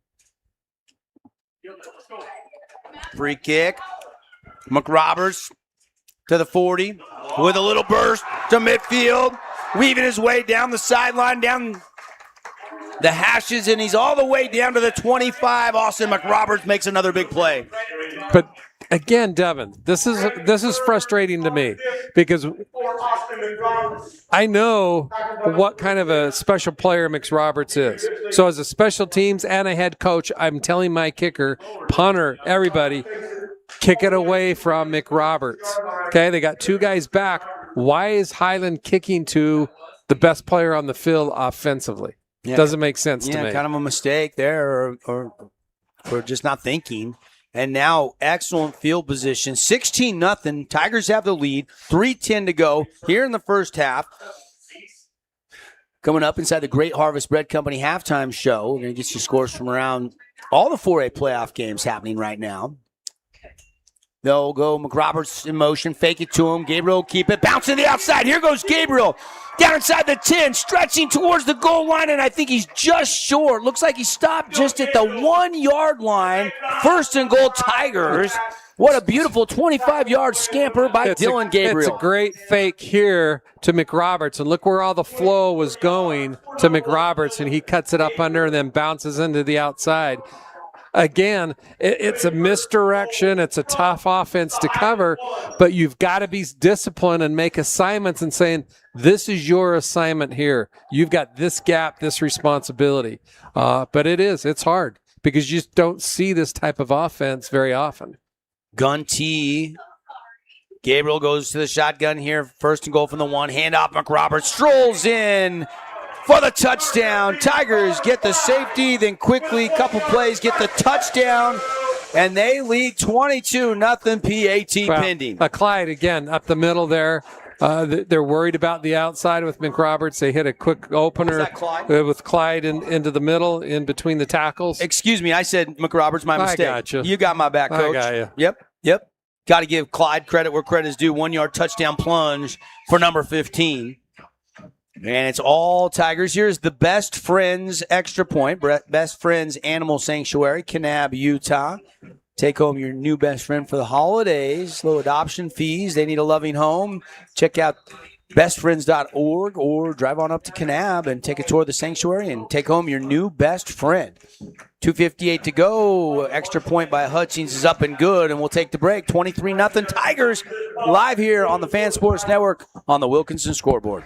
S2: Free kick. McRoberts to the 40 with a little burst to midfield, weaving his way down the sideline, down the hashes, and he's all the way down to the 25. Austin McRoberts makes another big play.
S3: But again, Devin, this is frustrating to me because I know what kind of a special player McRoberts is. So as a special teams and a head coach, I'm telling my kicker, punter, everybody, kick it away from McRoberts. Okay, they got 2 guys back. Why is Highland kicking to the best player on the field offensively?
S2: Yeah,
S3: doesn't make sense to me.
S2: Kind of a mistake there or just not thinking. And now excellent field position. 16-0. Tigers have the lead. 3:10 to go here in the first half. Coming up inside the Great Harvest Bread Company halftime show. We're going to get you scores from around all the 4A playoff games happening right now. They'll go McRoberts in motion, fake it to him. Gabriel will keep it, bounce to the outside. Here goes Gabriel down inside the 10, stretching towards the goal line, and I think he's just short. Looks like he stopped just at the 1 yard line. First and goal, Tigers. What a beautiful 25-yard scamper by Dylan Gabriel.
S3: It's a great fake here to McRoberts, and look where all the flow was going to McRoberts, and he cuts it up under and then bounces into the outside. Again, it's a misdirection. It's a tough offense to cover, but you've got to be disciplined and make assignments and saying, this is your assignment here. You've got this gap, this responsibility. But it's hard because you just don't see this type of offense very often.
S2: Gun T. Gabriel goes to the shotgun here. First and goal from the 1. Handoff. McRoberts strolls in for the touchdown. Tigers get the safety, then quickly, couple plays, get the touchdown, and they lead 22-0 PAT pending.
S3: Clyde, again, up the middle there. They're worried about the outside with McRoberts. They hit a quick opener with Clyde into the middle, in between the tackles.
S2: Excuse me, I said McRoberts, my mistake.
S3: I got you.
S2: You got my back, Coach.
S3: I got you.
S2: Yep. Got to give Clyde credit where credit is due. 1 yard touchdown plunge for number 15. And it's all Tigers. Here's the Best Friends extra point. Best Friends Animal Sanctuary, Kanab, Utah. Take home your new best friend for the holidays. Low adoption fees. They need a loving home. Check out bestfriends.org or drive on up to Kanab and take a tour of the sanctuary and take home your new best friend. 2:58 to go. Extra point by Hutchings is up and good, and we'll take the break. 23-0 Tigers live here on the Fan Sports Network on the Wilkinson scoreboard.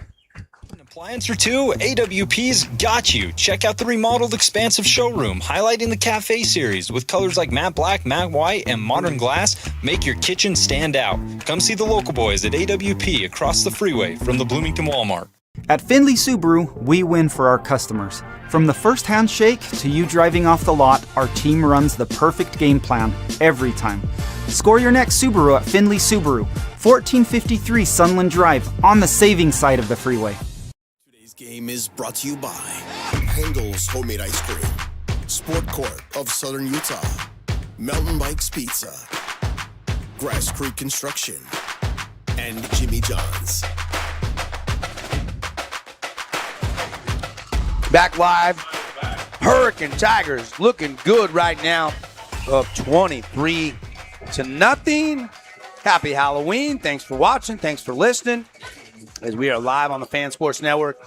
S14: Appliance or two, AWP's got you. Check out the remodeled expansive showroom, highlighting the Cafe series with colors like matte black, matte white, and modern glass. Make your kitchen stand out. Come see the local boys at AWP across the freeway from the Bloomington Walmart.
S15: At Findlay Subaru, we win for our customers. From the first handshake to you driving off the lot, our team runs the perfect game plan every time. Score your next Subaru at Findlay Subaru, 1453 Sunland Drive, on the saving side of the freeway.
S5: Game is brought to you by Handel's Homemade Ice Cream, Sport Corp of Southern Utah, Mountain Bikes Pizza, Grass Creek Construction, and Jimmy John's.
S2: Back live. Hurricane Tigers looking good right now. Up 23-0. Happy Halloween. Thanks for watching. Thanks for listening. As we are live on the Fan Sports Network.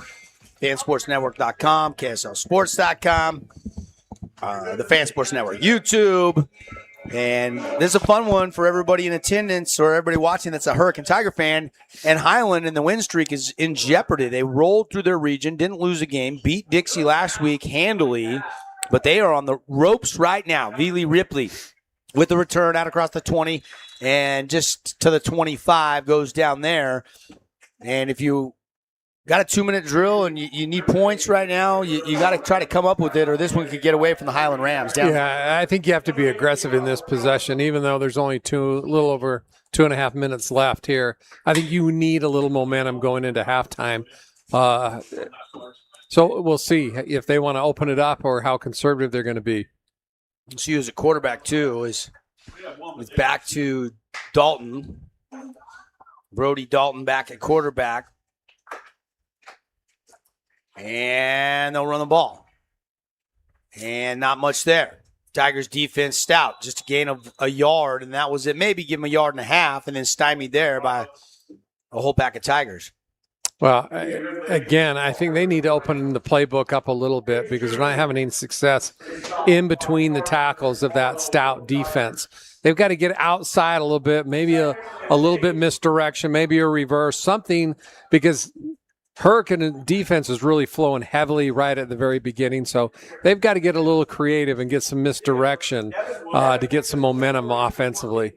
S2: FanSportsNetwork.com, KSLSports.com, the Fan Sports Network YouTube, And this is a fun one for everybody in attendance or everybody watching that's a Hurricane Tiger fan. And Highland and the win streak is in jeopardy. They rolled through their region, didn't lose a game, beat Dixie last week handily, but they are on the ropes right now. Veely Ripley with the return out across the 20 and just to the 25 goes down there. And if you got a 2-minute drill and you need points right now, you got to try to come up with it, or this one could get away from the Highland Rams.
S3: Yeah, I think you have to be aggressive in this possession, even though there's only a little over 2.5 minutes left here. I think you need a little momentum going into halftime. So we'll see if they want to open it up or how conservative they're going to be.
S2: So you as a quarterback, too, is back to Dalton. Brody Dalton back at quarterback. And they'll run the ball. And not much there. Tigers defense stout. Just a gain of a yard, and that was it. Maybe give them a yard and a half, and then stymied there by a whole pack of Tigers.
S3: Well, again, I think they need to open the playbook up a little bit because they're not having any success in between the tackles of that stout defense. They've got to get outside a little bit, maybe a little bit misdirection, maybe a reverse, something, because Hurricane defense is really flowing heavily right at the very beginning, so they've got to get a little creative and get some misdirection to get some momentum offensively.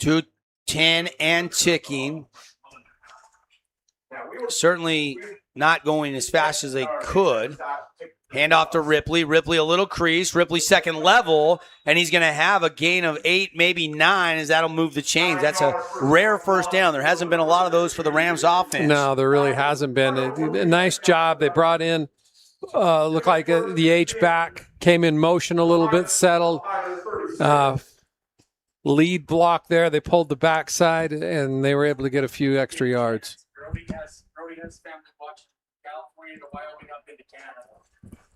S2: 2:10 and ticking. Certainly not going as fast as they could. Hand off to Ripley. Ripley a little crease. Ripley second level, and he's going to have a gain of 8, maybe 9, as that'll move the chains. That's a rare first down. There hasn't been a lot of those for the Rams offense.
S3: No, there really hasn't been. A nice job. They brought in, looked like the H-back, came in motion a little bit, settled. Lead block there. They pulled the backside, and they were able to get a few extra yards.
S10: Brody has family watching California to Wyoming up into Canada.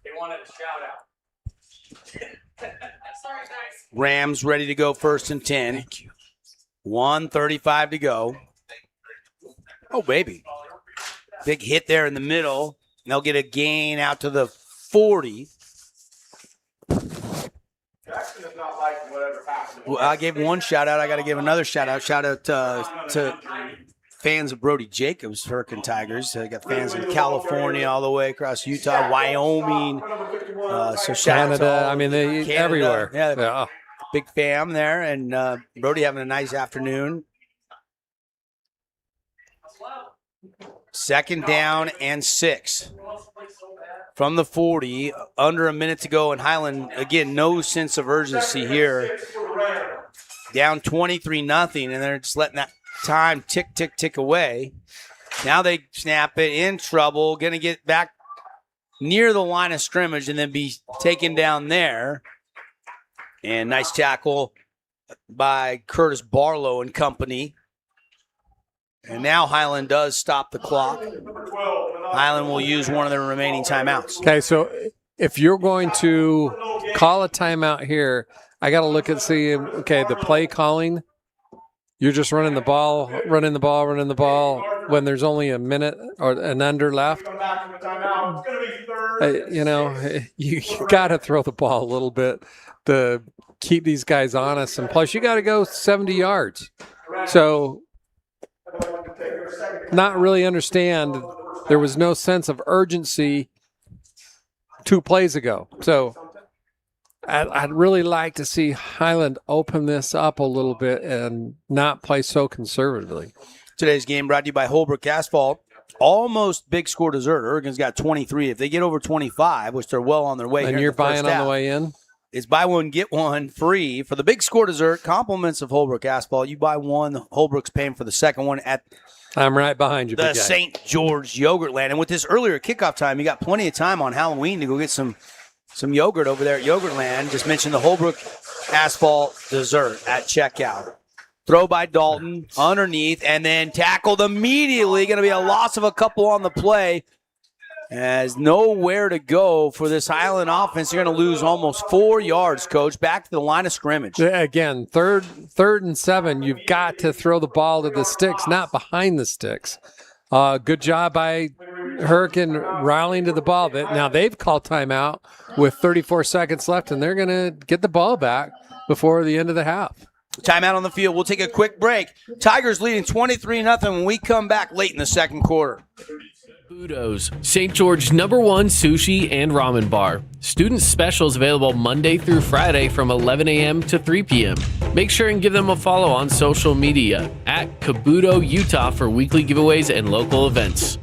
S10: They wanted a shout out. Sorry, guys.
S2: Rams ready to go 1st and 10. Thank you. 1:35 to go. Oh, baby. Big hit there in the middle. They'll get a gain out to the 40. Well, I gave one shout out. I got to give another shout out. Shout out to fans of Brody Jacobs, Hurricane Tigers. I got fans in California, all the way across Utah, Wyoming. So shout out to all,
S3: I mean,
S2: Canada.
S3: everywhere.
S2: Yeah, big fam there, and Brody having a nice afternoon. 2nd down and 6 from the 40, under a minute to go. And Highland, again, no sense of urgency here. Down 23-0, and they're just letting that time tick away. Now they snap it, in trouble, going to get back near the line of scrimmage and then be taken down there. And nice tackle by Curtis Barlow and company. And now Highland does stop the clock. Highland will use one of their remaining timeouts.
S3: Okay, so if you're going to call a timeout here, I got to look and see, okay, the play calling, you're just running the ball when there's only a minute or an under left. You got to throw the ball a little bit to keep these guys honest. And plus, you got to go 70 yards. So not really understand. There was no sense of urgency 2 plays ago. So I'd really like to see Highland open this up a little bit and not play so conservatively.
S2: Today's game brought to you by Holbrook Asphalt. Almost big score dessert. Oregon's got 23. If they get over 25, which they're well on their way.
S3: And you're buying on the way in?
S2: It's buy one, get one free. For the big score dessert, compliments of Holbrook Asphalt. You buy one, Holbrook's paying for the second one at
S3: I'm right behind you,
S2: the St. George Yogurtland. And with this earlier kickoff time, you got plenty of time on Halloween to go get some yogurt over there at Yogurtland. Just mentioned the Holbrook Asphalt dessert at checkout. Throw by Dalton underneath and then tackled immediately. Going to be a loss of a couple on the play. As nowhere to go for this Highland offense. You're going to lose almost 4 yards, Coach. Back to the line of scrimmage.
S3: Again, third and 7. You've got to throw the ball to the sticks, not behind the sticks. Good job by Hurricane rallying to the ball. Now they've called timeout with 34 seconds left, and they're going to get the ball back before the end of the half.
S2: Timeout on the field. We'll take a quick break. Tigers leading 23-0 when we come back late in the second quarter.
S1: Budo's, St. George's #1 sushi and ramen bar. Student specials available Monday through Friday from 11 a.m. to 3 p.m. Make sure and give them a follow on social media at Kabuto Utah for weekly giveaways and local events.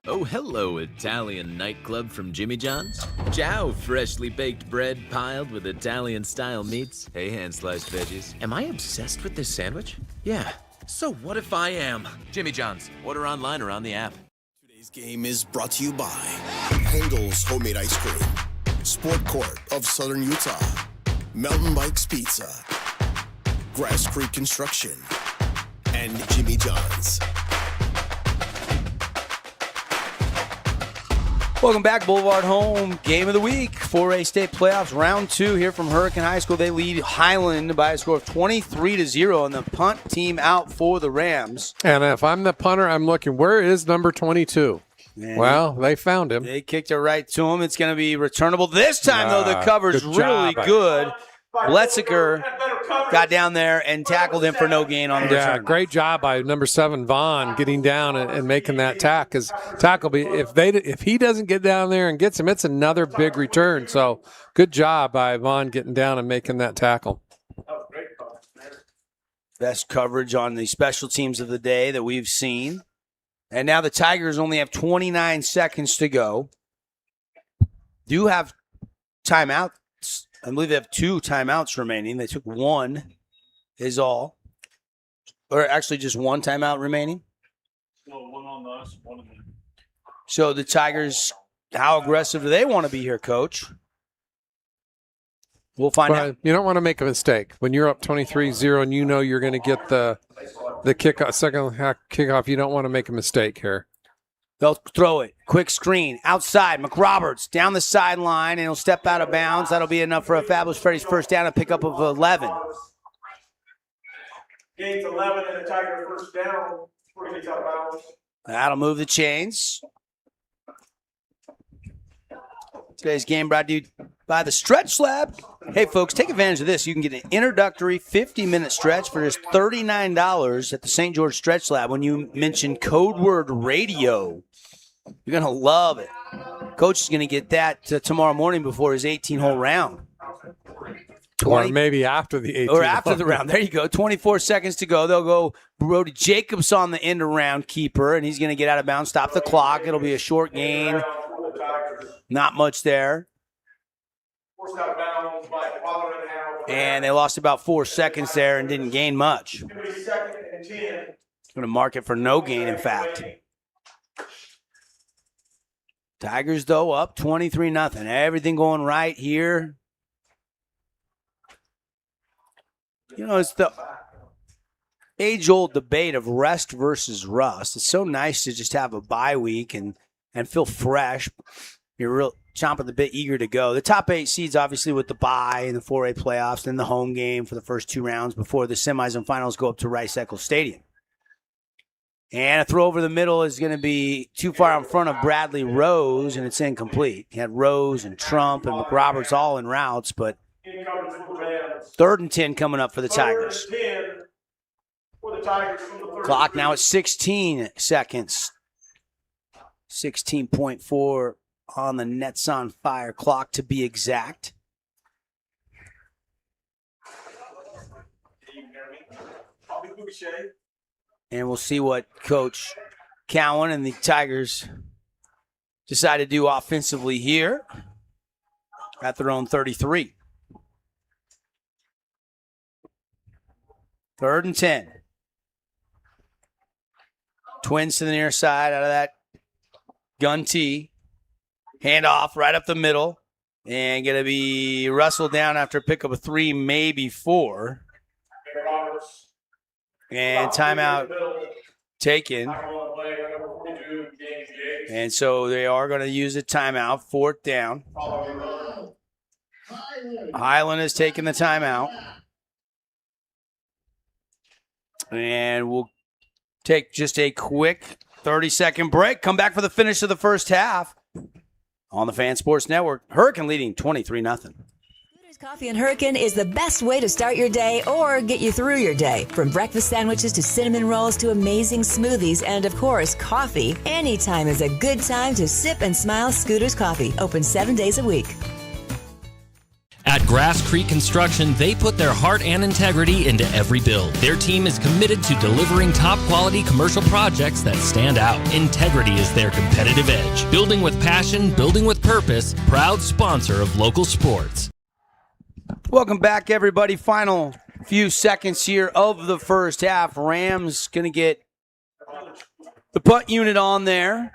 S16: Oh, hello, Italian nightclub from Jimmy John's. Ciao, freshly baked bread piled with Italian-style meats. Hey, hand-sliced veggies. Am I obsessed with this sandwich? Yeah. So what if I am? Jimmy John's. Order online or on the app.
S5: Today's game is brought to you by Handel's Homemade Ice Cream, Sport Court of Southern Utah, Mountain Bikes Pizza, Grass Creek Construction, and Jimmy John's.
S2: Welcome back, Boulevard Home. Game of the week, 4A State Playoffs, round 2 here from Hurricane High School. They lead Highland by a score of 23-0, and the punt team out for the Rams.
S3: And if I'm the punter, I'm looking, where is number 22?
S2: Man,
S3: well, they found him.
S2: They kicked it right to him. It's going to be returnable. This time, though, the cover's
S3: good
S2: really
S3: job.
S2: good. Bletziker got down there and tackled him for no gain on the return.
S3: Great job by number 7 Vaughn getting down and making that tackle. If he doesn't get down there and gets him, it's another big return. So good job by Vaughn getting down and making that tackle.
S2: Best coverage on the special teams of the day that we've seen. And now the Tigers only have 29 seconds to go. Do have timeout. I believe they have 2 timeouts remaining. They took 1 is all. Or actually just 1 timeout remaining.
S10: Well, 1 on us, 1 on them.
S2: So the Tigers, how aggressive do they want to be here, Coach? We'll find out.
S3: You don't want to make a mistake. When you're up 23-0 and you know you're going to get the kickoff, second half kickoff, you don't want to make a mistake here.
S2: They'll throw it. Quick screen. Outside. McRoberts down the sideline, and he'll step out of bounds. That'll be enough for a Fabulous Freddy's first down and pickup of 11.
S10: Gains 11 and the Tiger first down. 40 out of bounds.
S2: That'll move the chains. Today's game brought to you by the Stretch Lab. Hey, folks, take advantage of this. You can get an introductory 50-minute stretch for just $39 at the St. George Stretch Lab when you mention code word radio. You're going to love it. Coach is going to get that tomorrow morning before his 18-hole round.
S3: Or maybe after the 18th.
S2: Or after the round. There you go. 24 seconds to go. They'll go Brody Jacobs on the end-around keeper, and he's going to get out of bounds, stop the clock. It'll be a short gain. Not much there. And they lost about 4 seconds there and didn't gain much. Going to mark it for no gain, in fact. Tigers, though, up 23-0. Everything going right here. You know, it's the age-old debate of rest versus rust. It's so nice to just have a bye week and feel fresh. You're real chomping the bit, eager to go. The top 8 seeds, obviously, with the bye and the 4A playoffs, then the home game for the first 2 rounds before the semis and finals go up to Rice-Eccles Stadium. And a throw over the middle is going to be too far in front of Bradley Rose, and it's incomplete. He had Rose and Trump and McRoberts all in routes, but 3rd and 10 coming up for the Tigers. Clock now at 16 seconds. 16.4 on the Nets on Fire clock, to be exact. And we'll see what Coach Cowan and the Tigers decide to do offensively here at their own 33. 3rd and 10. Twins to the near side out of that gun tee. Hand off right up the middle. And going to be wrestled down after a pickup of 3, maybe 4. And timeout taken. And so they are going to use a timeout. 4th down. Highland has taken the timeout. And we'll take just a quick 30-second break. Come back for the finish of the first half on the Fan Sports Network. Hurricane leading 23-0.
S18: Coffee and Hurricane is the best way to start your day or get you through your day. From breakfast sandwiches to cinnamon rolls to amazing smoothies and, of course, coffee. Anytime is a good time to sip and smile Scooter's Coffee. Open 7 days a week.
S1: At Grass Creek Construction, they put their heart and integrity into every build. Their team is committed to delivering top-quality commercial projects that stand out. Integrity is their competitive edge. Building with passion, building with purpose, proud sponsor of local sports.
S2: Welcome back, everybody. Final few seconds here of the first half. Rams going to get the punt unit on there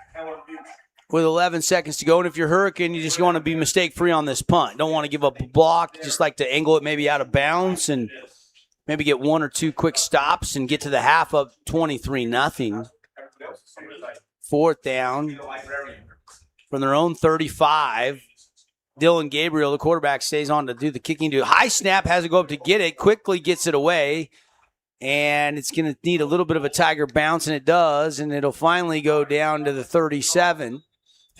S2: with 11 seconds to go. And if you're Hurricane, you just want to be mistake-free on this punt. Don't want to give up a block. You just like to angle it maybe out of bounds and maybe get one or two quick stops and get to the half up 23-0. Fourth down from their own 35. Dylan Gabriel, the quarterback, stays on to do the kicking. High snap, has to go up to get it, quickly gets it away, and it's going to need a little bit of a Tiger bounce, and it does, and it'll finally go down to the 37,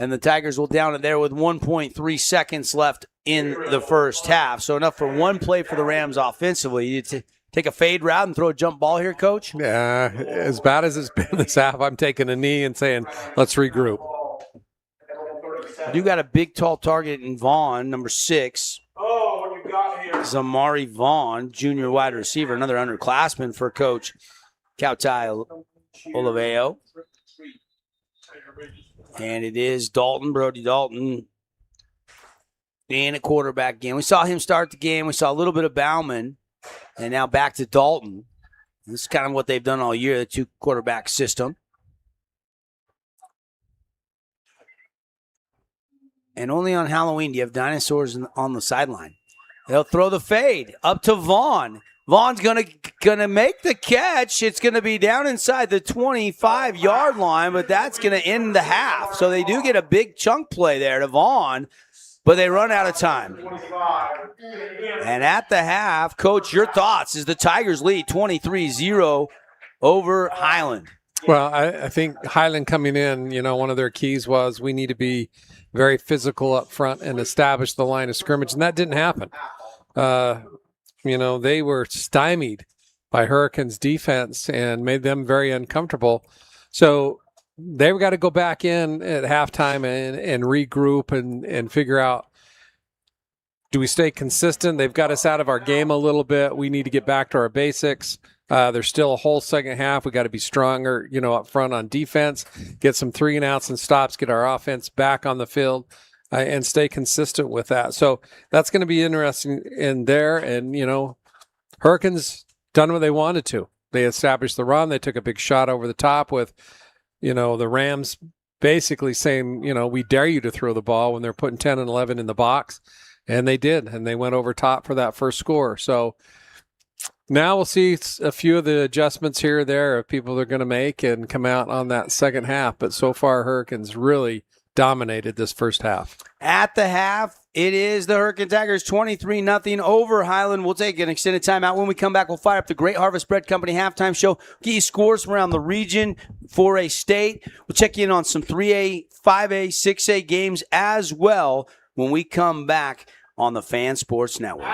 S2: and the Tigers will down it there with 1.3 seconds left in the first half. So enough for one play for the Rams offensively. You take a fade route and throw a jump ball here, Coach?
S3: Yeah, as bad as it's been this half, I'm taking a knee and saying, let's regroup.
S2: You got a big, tall target in Vaughn, number 6.
S10: Oh, what you got here?
S2: Zamari Vaughn, junior wide receiver, another underclassman for Coach Kautai Oliveo. And it is Brody Dalton, in a quarterback game. We saw him start the game. We saw a little bit of Bauman, and now back to Dalton. This is kind of what they've done all year, the two-quarterback system. And only on Halloween do you have dinosaurs on the sideline. They'll throw the fade up to Vaughn. Vaughn's gonna make the catch. It's gonna be down inside the 25-yard line, but that's gonna end the half. So they do get a big chunk play there to Vaughn, but they run out of time. And at the half, Coach, your thoughts as the Tigers lead 23-0 over Highland.
S3: Well, I think Highland coming in, one of their keys was we need to be very physical up front and establish the line of scrimmage, and that didn't happen. They were stymied by Hurricanes defense and made them very uncomfortable. So they've got to go back in at halftime and regroup and figure out, do we stay consistent? They've got us out of our game a little bit. We need to get back to our basics. There's still a whole second half. We got to be stronger, up front on defense, get some 3-and-outs and stops, get our offense back on the field, and stay consistent with that. So that's going to be interesting in there. And, Hurricanes done what they wanted to. They established the run. They took a big shot over the top with, the Rams basically saying, we dare you to throw the ball when they're putting 10 and 11 in the box. And they did. And they went over top for that first score. So now we'll see a few of the adjustments here or there of people they're going to make and come out on that second half. But so far, Hurricanes really dominated this first half.
S2: At the half, it is the Hurricane Tigers 23-0 over Highland. We'll take an extended timeout. When we come back, we'll fire up the Great Harvest Bread Company halftime show. Get you scores from around the region, 4A state. We'll check you in on some 3A, 5A, 6A games as well when we come back on the Fan Sports Network.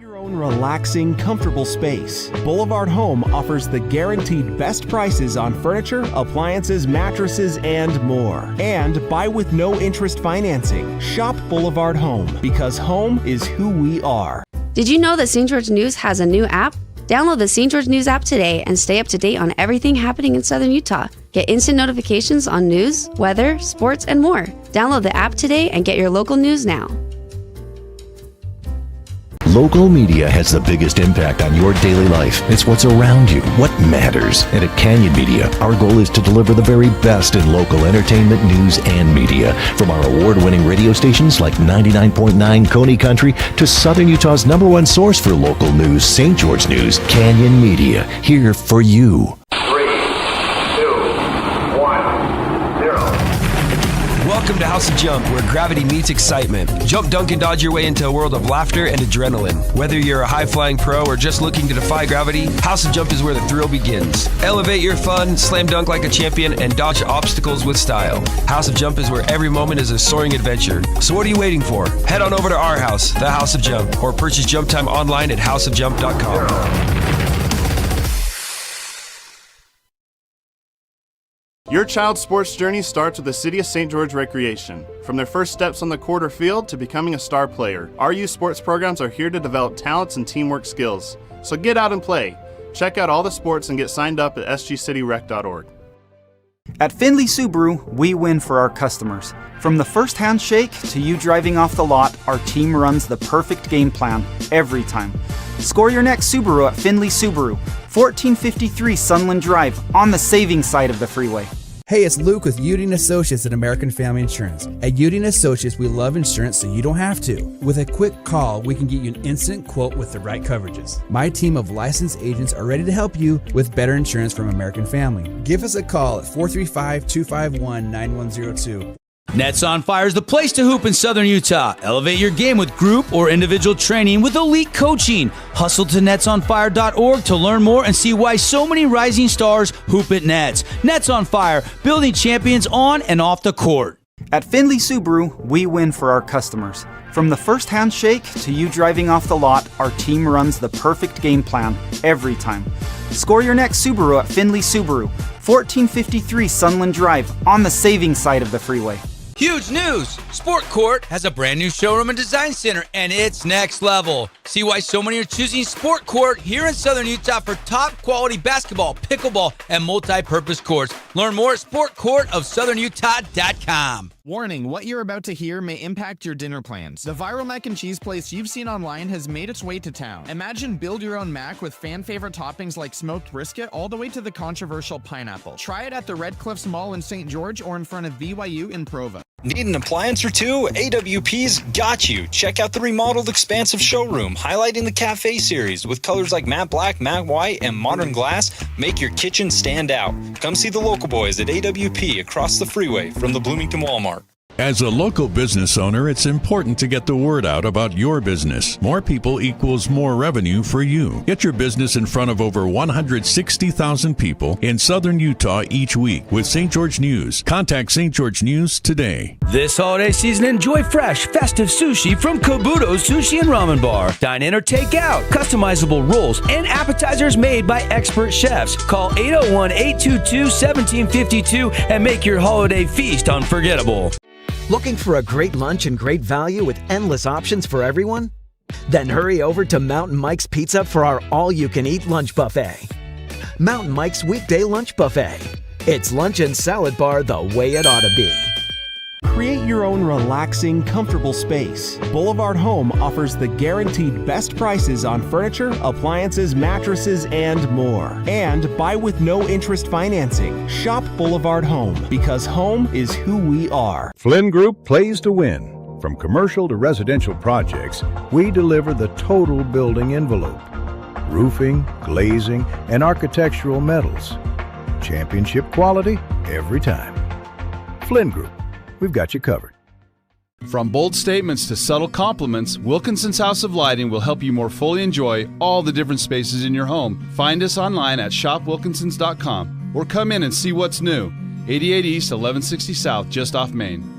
S19: Your own relaxing, comfortable space. Boulevard Home offers the guaranteed best prices on furniture, appliances, mattresses, and more. And buy with no interest financing. Shop Boulevard Home, because home is who we are.
S20: Did you know that St. George News has a new app? Download the St. George News app today and stay up to date on everything happening in Southern Utah. Get instant notifications on news, weather, sports, and more. Download the app today and get your local news now.
S21: Local media has the biggest impact on your daily life. It's what's around you, what matters. And at Canyon Media, our goal is to deliver the very best in local entertainment, news, and media. From our award-winning radio stations like 99.9 Coney Country to Southern Utah's #1 source for local news, St. George News, Canyon Media, here for
S7: Welcome to House of Jump, where gravity meets excitement. Jump, dunk, and dodge your way into a world of laughter and adrenaline. Whether you're a high-flying pro or just looking to defy gravity, House of Jump is where the thrill begins. Elevate your fun, slam dunk like a champion, and dodge obstacles with style. House of Jump is where every moment is a soaring adventure. So what are you waiting for? Head on over to our house, the House of Jump, or purchase Jump Time online at houseofjump.com.
S8: Your child's sports journey starts with the City of St. George Recreation. From their first steps on the court or field to becoming a star player, our youth sports programs are here to develop talents and teamwork skills. So get out and play. Check out all the sports and get signed up at sgcityrec.org.
S15: At Findlay Subaru, we win for our customers. From the first handshake to you driving off the lot, our team runs the perfect game plan every time. Score your next Subaru at Findlay Subaru, 1453 Sunland Drive, on the saving side of the freeway.
S22: Hey, it's Luke with Udine Associates at American Family Insurance. At Udine Associates, we love insurance so you don't have to. With a quick call, we can get you an instant quote with the right coverages. My team of licensed agents are ready to help you with better insurance from American Family. Give us a call at 435-251-9102.
S13: Nets on Fire is the place to hoop in Southern Utah. Elevate your game with group or individual training with elite coaching. Hustle to netsonfire.org to learn more and see why so many rising stars hoop at Nets. Nets on Fire, building champions on and off the court.
S15: At Findlay Subaru, we win for our customers. From the first handshake to you driving off the lot, our team runs the perfect game plan every time. Score your next Subaru at Findlay Subaru, 1453 Sunland Drive, on the saving side of the freeway.
S13: Huge news! Sport Court has a brand new showroom and design center, and it's next level. See why so many are choosing Sport Court here in Southern Utah for top quality basketball, pickleball, and multi-purpose courts. Learn more at sportcourtofsouthernutah.com.
S23: Warning, what you're about to hear may impact your dinner plans. The viral mac and cheese place you've seen online has made its way to town. Imagine build your own mac with fan favorite toppings like smoked brisket all the way to the controversial pineapple. Try it at the Red Cliffs Mall in St. George or in front of BYU in Provo.
S14: Need an appliance or two? AWP's got you. Check out the remodeled expansive showroom, highlighting the cafe series with colors like matte black, matte white, and modern glass. Make your kitchen stand out. Come see the local boys at AWP across the freeway from the Bloomington Walmart.
S25: As a local business owner, it's important to get the word out about your business. More people equals more revenue for you. Get your business in front of over 160,000 people in Southern Utah each week with St. George News. Contact St. George News today.
S13: This holiday season, enjoy fresh, festive sushi from Kabuto's Sushi and Ramen Bar. Dine in or take out. Customizable rolls and appetizers made by expert chefs. Call 801-822-1752 and make your holiday feast unforgettable.
S4: Looking for a great lunch and great value with endless options for everyone? Then hurry over to Mountain Mike's Pizza for our all-you-can-eat lunch buffet. Mountain Mike's Weekday Lunch Buffet. It's lunch and salad bar the way it ought to be.
S19: Create your own relaxing, comfortable space. Boulevard Home offers the guaranteed best prices on furniture, appliances, mattresses, and more. And buy with no interest financing. Shop Boulevard Home, because home is who we are.
S24: Flynn Group plays to win. From commercial to residential projects, we deliver the total building envelope. Roofing, glazing, and architectural metals. Championship quality every time. Flynn Group. We've got you covered.
S26: From bold statements to subtle compliments, Wilkinson's House of Lighting will help you more fully enjoy all the different spaces in your home. Find us online at shopwilkinsons.com or come in and see what's new. 88 East, 1160 South, just off Main.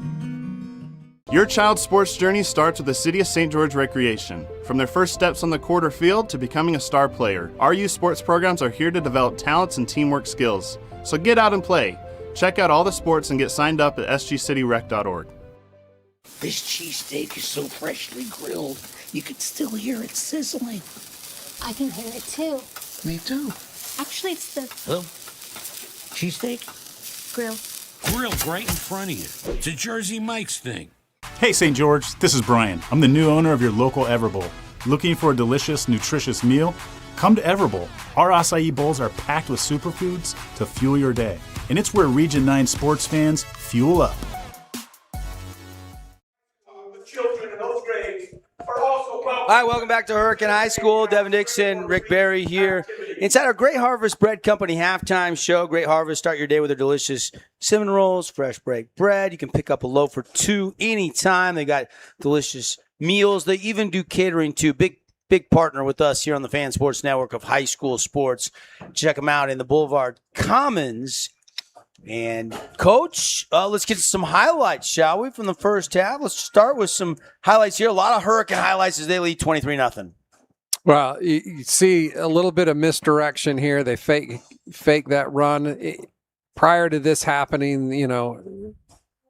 S8: Your child's sports journey starts with the City of St. George Recreation. From their first steps on the court or field to becoming a star player, our youth sports programs are here to develop talents and teamwork skills. So get out and play. Check out all the sports and get signed up at sgcityrec.org.
S27: This cheesesteak is so freshly grilled, you can still hear it sizzling.
S28: I can hear it too.
S27: Me too.
S28: Actually, it's the
S27: Hello? Cheesesteak?
S28: grill.
S29: Grilled right in front of you. It's a Jersey Mike's thing.
S30: Hey St. George, this is Brian. I'm the new owner of your local Everbowl. Looking for a delicious, nutritious meal? Come to Everbowl. Our acai bowls are packed with superfoods to fuel your day. And it's where Region 9 sports fans fuel up.
S2: All right, welcome back to Hurricane High School. Devin Dixon, Rick Barry here Inside our Great Harvest Bread Company halftime show, Great Harvest, start your day with their delicious cinnamon rolls, fresh baked bread. You can pick up a loaf for $2 anytime. They got delicious meals. They even do catering too. Big partner with us here on the Fan Sports Network of high school sports. Check them out in the Boulevard Commons. And, Coach, let's get some highlights, shall we, from the first half? Let's start with some highlights here. A lot of Hurricane highlights as they lead 23-0.
S3: Well, you see a little bit of misdirection here. They fake that run. Prior to this happening, the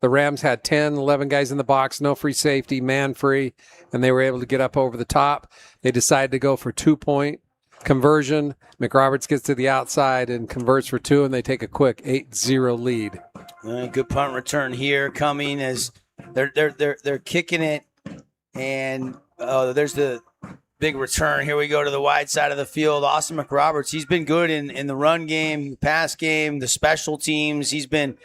S3: Rams had 10, 11 guys in the box, no free safety, man free, and they were able to get up over the top. They decided to go for 2-point conversion. McRoberts gets to the outside and converts for 2, and they take a quick 8-0 lead.
S2: Good punt return here coming as they're kicking it, and there's the big return. Here we go to the wide side of the field. Austin McRoberts, he's been good in the run game, the pass game, the special teams. He's been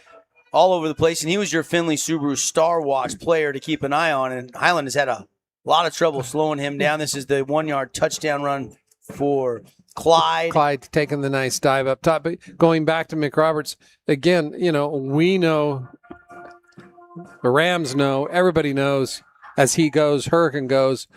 S2: all over the place, and he was your Findlay Subaru Star Watch player to keep an eye on, and Highland has had a lot of trouble slowing him down. This is the 1-yard touchdown run for Clyde.
S3: Clyde taking the nice dive up top. But going back to McRoberts, again, we know, the Rams know, everybody knows as he goes, Hurricane goes.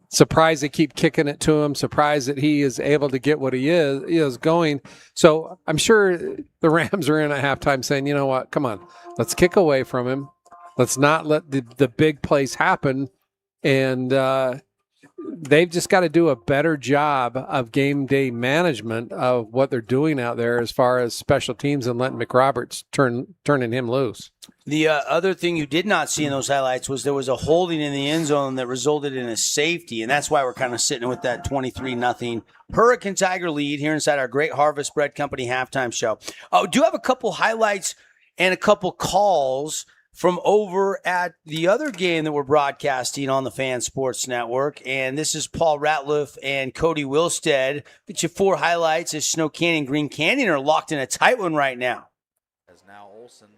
S3: Surprised they keep kicking it to him. Surprised that he is able to get what he is going. So I'm sure the Rams are in at halftime saying, you know what, come on, let's kick away from him. Let's not let the big plays happen. And they've just got to do a better job of game day management of what they're doing out there as far as special teams and letting McRoberts turning him loose.
S2: The other thing you did not see in those highlights was there was a holding in the end zone that resulted in a safety, and that's why we're kind of sitting with that 23-0 Hurricane Tiger lead here inside our Great Harvest Bread Company halftime show. Do have a couple highlights and a couple calls from over at the other game that we're broadcasting on the Fan Sports Network, and this is Paul Ratliff and Cody Wilstead. Get you 4 highlights as Snow Canyon, Green Canyon are locked in a tight one right now.
S1: As now Olsen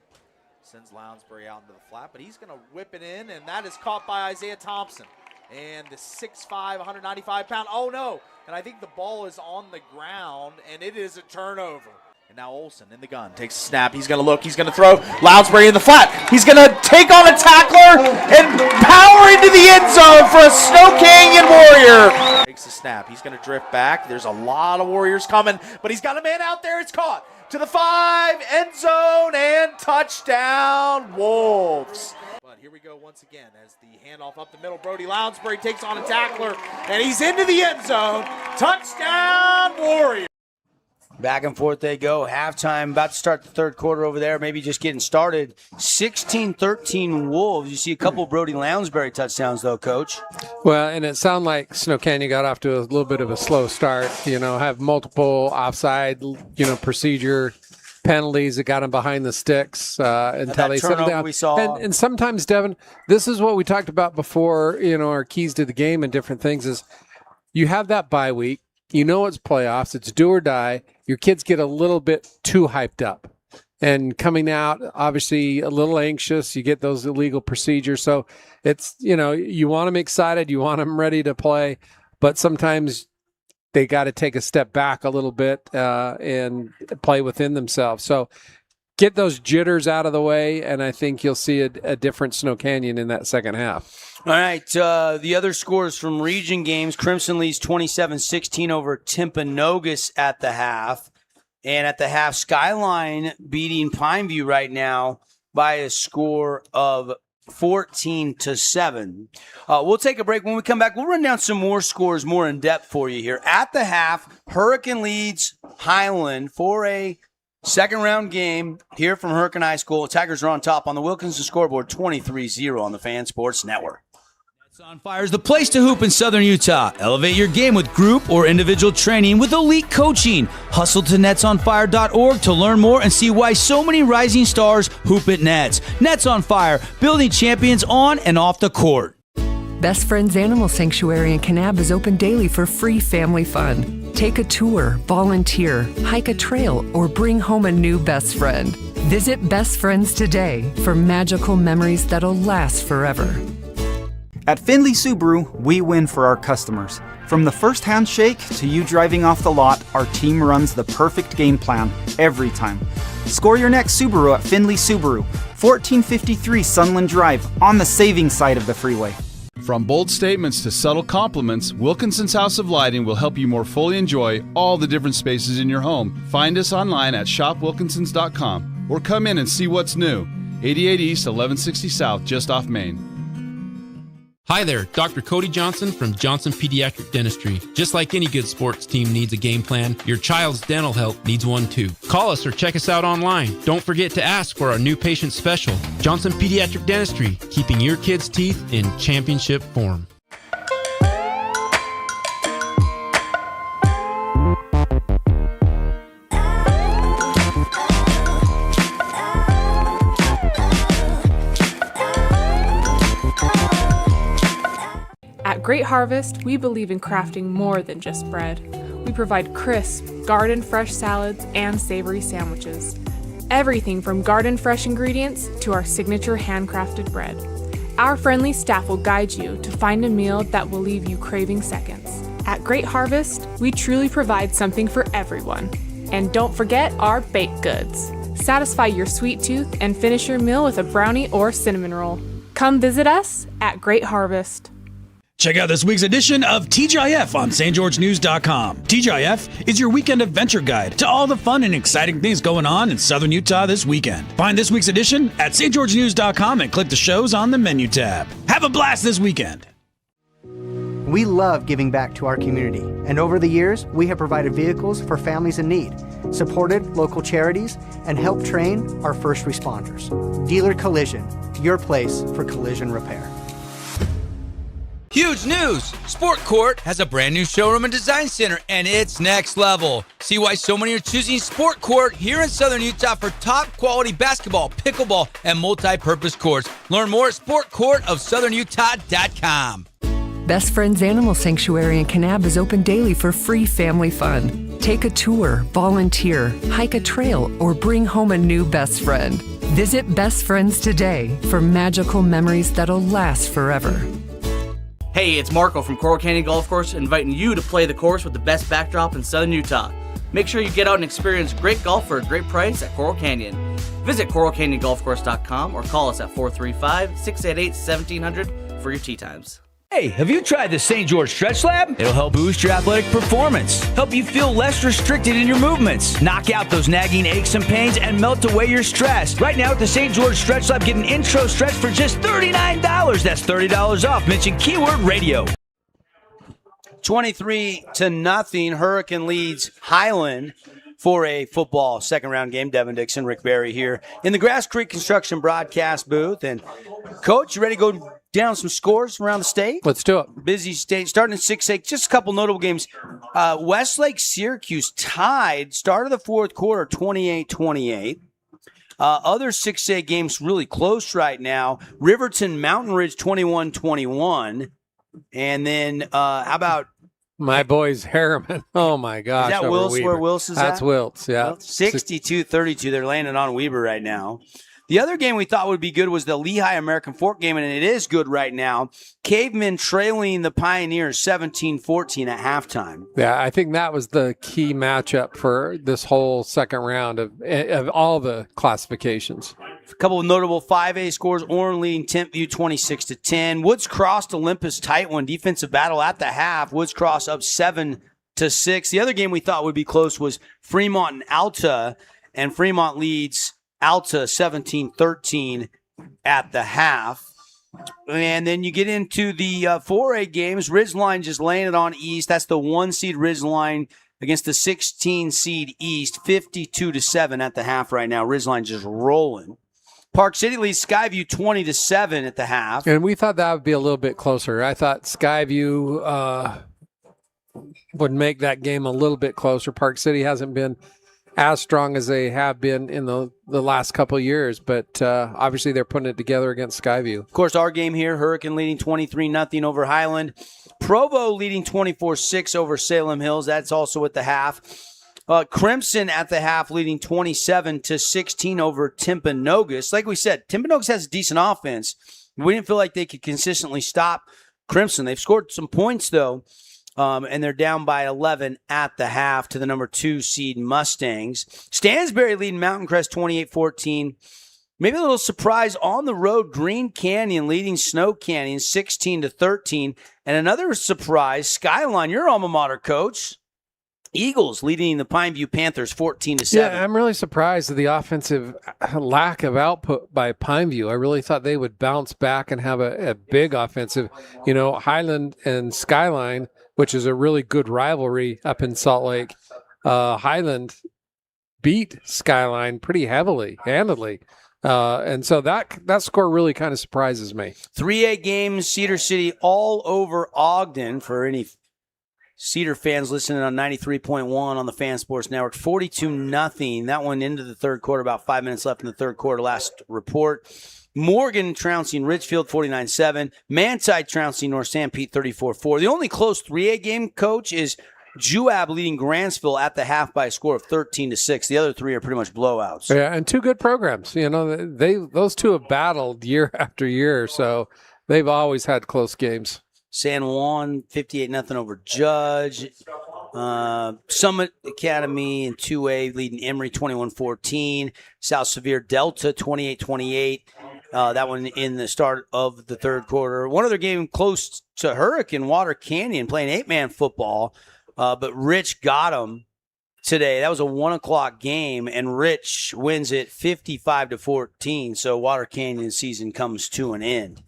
S1: sends Lounsbury out into the flat, but he's going to whip it in, and that is caught by Isaiah Thompson. And the 6'5", 195-pound, oh no, and I think the ball is on the ground, and it is a turnover. And now Olsen in the gun, takes a snap, he's going to look, he's going to throw, Lounsbury in the flat, he's going to take on a tackler and power into the end zone for a Snow Canyon Warrior. Takes a snap, he's going to drift back, there's a lot of Warriors coming, but he's got a man out there, it's caught. To the 5, end zone, and touchdown, Wolves. But here we go once again as the handoff up the middle. Brody Lounsbury takes on a tackler, and he's into the end zone. Touchdown, Warriors.
S2: Back and forth they go. Halftime, about to start the third quarter over there, maybe just getting started. 16-13 Wolves. You see a couple Brody Lounsbury touchdowns, though, Coach.
S3: Well, and it sounded like Snow Canyon got off to a little bit of a slow start. Have multiple offside, procedure penalties that got them behind the sticks until they settled down.
S2: We saw.
S3: And sometimes, Devin, this is what we talked about before, our keys to the game and different things is you have that bye week. It's playoffs. It's do or die. Your kids get a little bit too hyped up. And coming out, obviously, a little anxious. You get those illegal procedures. So it's, you want them excited. You want them ready to play. But sometimes they got to take a step back a little bit and play within themselves. So get those jitters out of the way, and I think you'll see a different Snow Canyon in that second half.
S2: All right, the other scores from region games, Crimson leads 27-16 over Timpanogos at the half. And at the half, Skyline beating Pineview right now by a score of 14-7. We'll take a break. When we come back, we'll run down some more scores more in depth for you here. At the half, Hurricane leads Highland for a second-round game here from Hurricane High School. Tigers are on top on the Wilkinson scoreboard, 23-0 on the Fan Sports Network.
S13: Nets on Fire is the place to hoop in Southern Utah. Elevate your game with group or individual training with elite coaching. Hustle to netsonfire.org to learn more and see why so many rising stars hoop at Nets. Nets on Fire, building champions on and off the court.
S5: Best Friends Animal Sanctuary in Kanab is open daily for free family fun. Take a tour, volunteer, hike a trail, or bring home a new best friend. Visit Best Friends today for magical memories that'll last forever.
S15: At Findlay Subaru, we win for our customers. From the first handshake to you driving off the lot, our team runs the perfect game plan every time. Score your next Subaru at Findlay Subaru, 1453 Sunland Drive, on the saving side of the freeway.
S26: From bold statements to subtle compliments, Wilkinson's House of Lighting will help you more fully enjoy all the different spaces in your home. Find us online at shopwilkinsons.com or come in and see what's new. 88 East, 1160 South, just off Main.
S6: Hi there, Dr. Cody Johnson from Johnson Pediatric Dentistry. Just like any good sports team needs a game plan, your child's dental health needs one too. Call us or check us out online. Don't forget to ask for our new patient special. Johnson Pediatric Dentistry, keeping your kids' teeth in championship form.
S9: At Great Harvest, we believe in crafting more than just bread. We provide crisp, garden-fresh salads and savory sandwiches. Everything from garden-fresh ingredients to our signature handcrafted bread. Our friendly staff will guide you to find a meal that will leave you craving seconds. At Great Harvest, we truly provide something for everyone. And don't forget our baked goods. Satisfy your sweet tooth and finish your meal with a brownie or cinnamon roll. Come visit us at Great Harvest.
S10: Check out this week's edition of TGIF on stgeorgenews.com. TGIF is your weekend adventure guide to all the fun and exciting things going on in Southern Utah this weekend. Find this week's edition at stgeorgenews.com and click the shows on the menu tab. Have a blast this weekend.
S11: We love giving back to our community, and over the years, we have provided vehicles for families in need, supported local charities, and helped train our first responders. Dealer Collision, your place for collision repair.
S13: Huge news! Sport Court has a brand new showroom and design center, and it's next level. See why so many are choosing Sport Court here in Southern Utah for top quality basketball, pickleball, and multi-purpose courts. Learn more at sportcourtofsouthernutah.com.
S5: Best Friends Animal Sanctuary in Kanab is open daily for free family fun. Take a tour, volunteer, hike a trail, or bring home a new best friend. Visit Best Friends today for magical memories that'll last forever.
S12: Hey, it's Marco from Coral Canyon Golf Course, inviting you to play the course with the best backdrop in Southern Utah. Make sure you get out and experience great golf for a great price at Coral Canyon. Visit coralcanyongolfcourse.com or call us at 435-688-1700 for your tee times.
S13: Hey, have you tried the St. George Stretch Lab? It'll help boost your athletic performance, help you feel less restricted in your movements, knock out those nagging aches and pains, and melt away your stress. Right now at the St. George Stretch Lab, get an intro stretch for just $39. That's $30 off. Mention keyword radio.
S2: 23-0, Hurricane leads Highland for a football second-round game. Devin Dixon, Rick Barry here in the Grass Creek Construction broadcast booth. And, Coach, you ready to go down some scores around the state?
S3: Let's do it.
S2: Busy state, starting at 6A. Just a couple notable games. Westlake Syracuse tied, start of the fourth quarter, 28-28. Other 6A games really close right now. Riverton Mountain Ridge, 21-21. And then how about
S3: my boys Harriman? Oh, my gosh.
S2: Is that Wills, where Wills is
S3: That's
S2: at?
S3: Wilts, yeah.
S2: 62-32. They're landing on Weber right now. The other game we thought would be good was the Lehigh American Fork game, and it is good right now. Cavemen trailing the Pioneers 17-14 at halftime.
S3: Yeah, I think that was the key matchup for this whole second round of all the classifications.
S2: A couple of notable 5A scores. Orrin leading Tentview 26-10. Woods Cross Olympus tight one. Defensive battle at the half. Woods Cross up 7-6. The other game we thought would be close was Fremont and Alta, and Fremont leads Alta 17-13 at the half. And then you get into the 4A games. Ridgeline just laying it on East. That's the 1-seed Ridgeline against the 16-seed East, 52-7 at the half right now. Ridgeline just rolling. Park City leads Skyview 20-7 at the half.
S3: And we thought that would be a little bit closer. I thought Skyview would make that game a little bit closer. Park City hasn't been as strong as they have been in the last couple of years, but obviously they're putting it together against Skyview.
S2: Of course, our game here, Hurricane leading 23-0 over Highland. Provo leading 24-6 over Salem Hills. That's also at the half. Crimson at the half leading 27-16 over Timpanogos. Like we said, Timpanogos has a decent offense, We didn't feel like they could consistently stop Crimson. They've scored some points, though, and they're down by 11 at the half to the number 2 seed Mustangs. Stansbury leading Mountain Crest 28-14. Maybe a little surprise on the road, Green Canyon leading Snow Canyon 16-13. And another surprise, Skyline, your alma mater, Coach. Eagles leading the Pineview Panthers 14-7.
S3: Yeah, I'm really surprised at the offensive lack of output by Pineview. I really thought they would bounce back and have a big offensive. Highland and Skyline, which is a really good rivalry up in Salt Lake. Highland beat Skyline pretty handedly. And so that score really kind of surprises me.
S2: 3A games, Cedar City all over Ogden for any Cedar fans listening on 93.1 on the Fan Sports Network. 42-0. That one into the third quarter, about 5 minutes left in the third quarter, last report. Morgan trouncing Richfield 49-7. Manti trouncing North San Pete 34-4. The only close 3A game, Coach, is Juab leading Grantsville at the half by a score of 13-6. The other three are pretty much blowouts.
S3: Yeah, and two good programs. Those two have battled year after year, so they've always had close games.
S2: San Juan 58-0 over Judge. Summit Academy in 2A leading Emory 21-14. South Sevier Delta 28-28. That one in the start of the third quarter. One other game close to Hurricane, Water Canyon, playing 8-man football. But Rich got them today. That was a 1 o'clock game, and Rich wins it 55-14. So Water Canyon season comes to an end.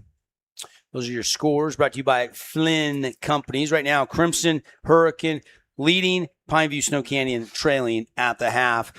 S2: Those are your scores brought to you by Flynn Companies. Right now, Crimson, Hurricane leading, Pineview, Snow Canyon trailing at the half.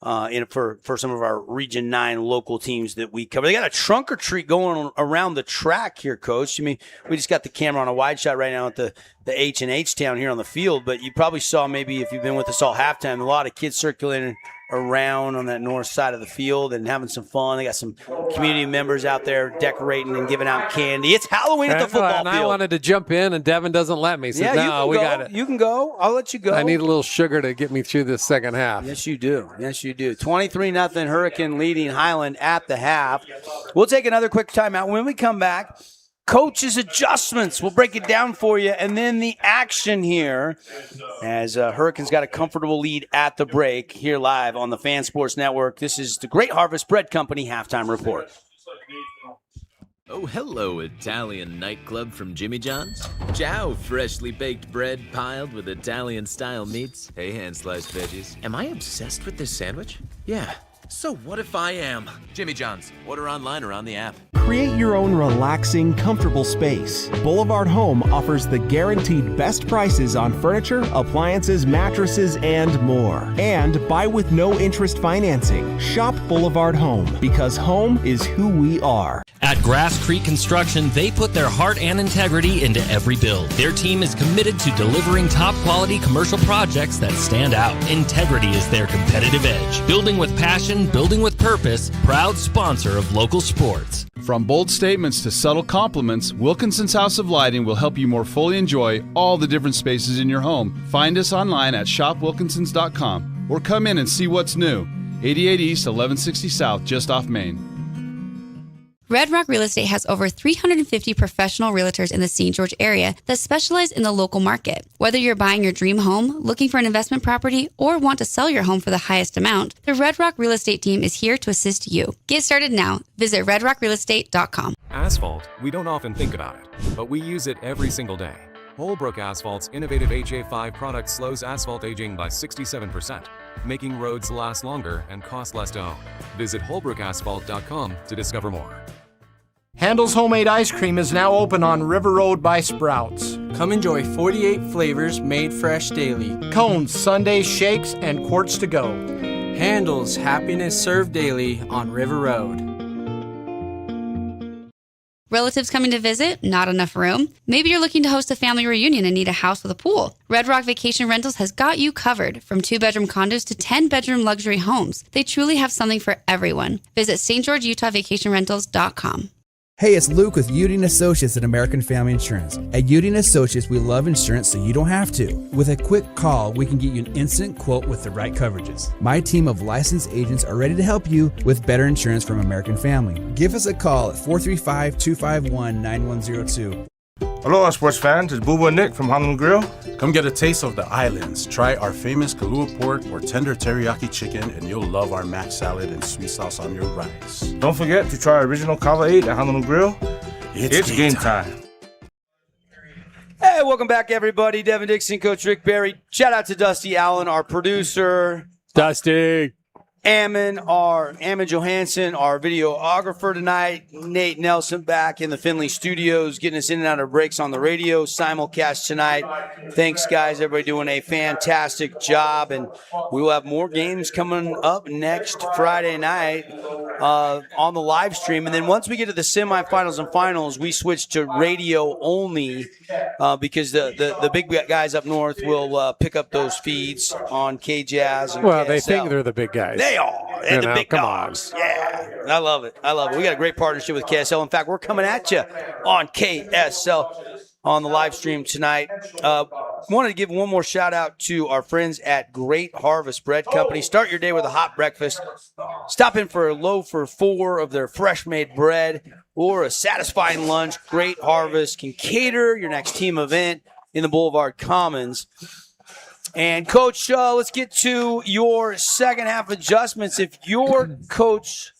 S2: For some of our Region 9 local teams that we cover. They got a trunk or treat going around the track here, Coach. I mean, we just got the camera on a wide shot right now at the H&H town here on the field, but you probably saw, maybe if you've been with us all halftime, a lot of kids circulating around on that north side of the field and having some fun. They got some community members out there decorating and giving out candy. It's Halloween at the football field.
S3: I wanted to jump in, and Devin doesn't let me. So we got it.
S2: You can go. I'll let you go.
S3: I need a little sugar to get me through this second half.
S2: Yes, you do. 23-0 Hurricane leading Highland at the half. We'll take another quick timeout. When we come back, coach's adjustments. We'll break it down for you. And then the action here as Hurricanes got a comfortable lead at the break here live on the Fan Sports Network. This is the Great Harvest Bread Company halftime report.
S7: Oh, hello, Italian nightclub from Jimmy John's. Ciao, freshly baked bread piled with Italian-style meats. Hey, hand-sliced veggies. Am I obsessed with this sandwich? Yeah. So what if I am? Jimmy John's. Order online or on the app.
S19: Create your own relaxing, comfortable space. Boulevard Home offers the guaranteed best prices on furniture, appliances, mattresses, and more. And buy with no interest financing. Shop Boulevard Home, because home is who we are.
S14: At Grass Creek Construction, they put their heart and integrity into every build. Their team is committed to delivering top-quality commercial projects that stand out. Integrity is their competitive edge. Building with passion, building with purpose, proud sponsor of local sports.
S26: From bold statements to subtle compliments, Wilkinson's House of Lighting will help you more fully enjoy all the different spaces in your home. Find us online at shopwilkinsons.com or come in and see what's new. 88 East, 1160 South, just off Main.
S16: Red Rock Real Estate has over 350 professional realtors in the St. George area that specialize in the local market. Whether you're buying your dream home, looking for an investment property, or want to sell your home for the highest amount, the Red Rock Real Estate team is here to assist you. Get started now. Visit redrockrealestate.com.
S17: Asphalt, we don't often think about it, but we use it every single day. Holbrook Asphalt's innovative HA5 product slows asphalt aging by 67%, making roads last longer and cost less to own. Visit holbrookasphalt.com to discover more.
S18: Handel's Homemade Ice Cream is now open on River Road by Sprouts.
S20: Come enjoy 48 flavors made fresh daily.
S18: Cones, sundaes, shakes, and quarts to go.
S20: Handel's Happiness served daily on River Road.
S16: Relatives coming to visit? Not enough room? Maybe you're looking to host a family reunion and need a house with a pool. Red Rock Vacation Rentals has got you covered. From 2-bedroom condos to 10-bedroom luxury homes, they truly have something for everyone. Visit stgeorgeutahvacationrentals.com.
S4: Hey, it's Luke with Udine Associates at American Family Insurance. At Udine Associates, we love insurance so you don't have to. With a quick call, we can get you an instant quote with the right coverages. My team of licensed agents are ready to help you with better insurance from American Family. Give us a call at 435-251-9102.
S8: Aloha, sports fans. It's Boo and Nick from Highland Grill. Come get a taste of the islands. Try our famous Kahlua pork or tender teriyaki chicken, and you'll love our mac salad and sweet sauce on your rice. Don't forget to try our original Kava 8 at Highland Grill. It's game time.
S2: Hey, welcome back, everybody. Devin Dixon, Coach Rick Barry. Shout out to Dusty Allen, our producer.
S3: Dusty.
S2: Ammon Johansson, our videographer tonight. Nate Nelson back in the Findlay studios, getting us in and out of breaks on the radio. Simulcast tonight. Thanks, guys. Everybody doing a fantastic job. And we will have more games coming up next Friday night on the live stream. And then once we get to the semifinals and finals, we switch to radio only because the big guys up north will pick up those feeds on KJazz and KSL.
S3: They think they're the big guys.
S2: They are. They're the big dogs. Yeah. I love it. We got a great partnership with KSL. In fact, we're coming at you on KSL on the live stream tonight. Wanted to give one more shout out to our friends at Great Harvest Bread Company. Start your day with a hot breakfast. Stop in for a loaf or 4 of their fresh made bread or a satisfying lunch. Great Harvest can cater your next team event in the Boulevard Commons. And, Coach, let's get to your second half adjustments. If you're Coach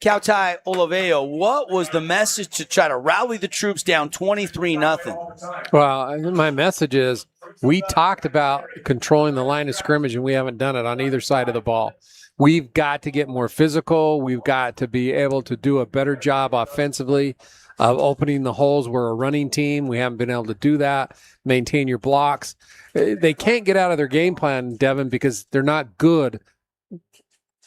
S2: Kautai Oliveo, what was the message to try to rally the troops down 23-0?
S3: Well, my message is we talked about controlling the line of scrimmage, and we haven't done it on either side of the ball. We've got to get more physical. We've got to be able to do a better job offensively of opening the holes. We're a running team. We haven't been able to do that. Maintain your blocks. They can't get out of their game plan, Devin, because they're not good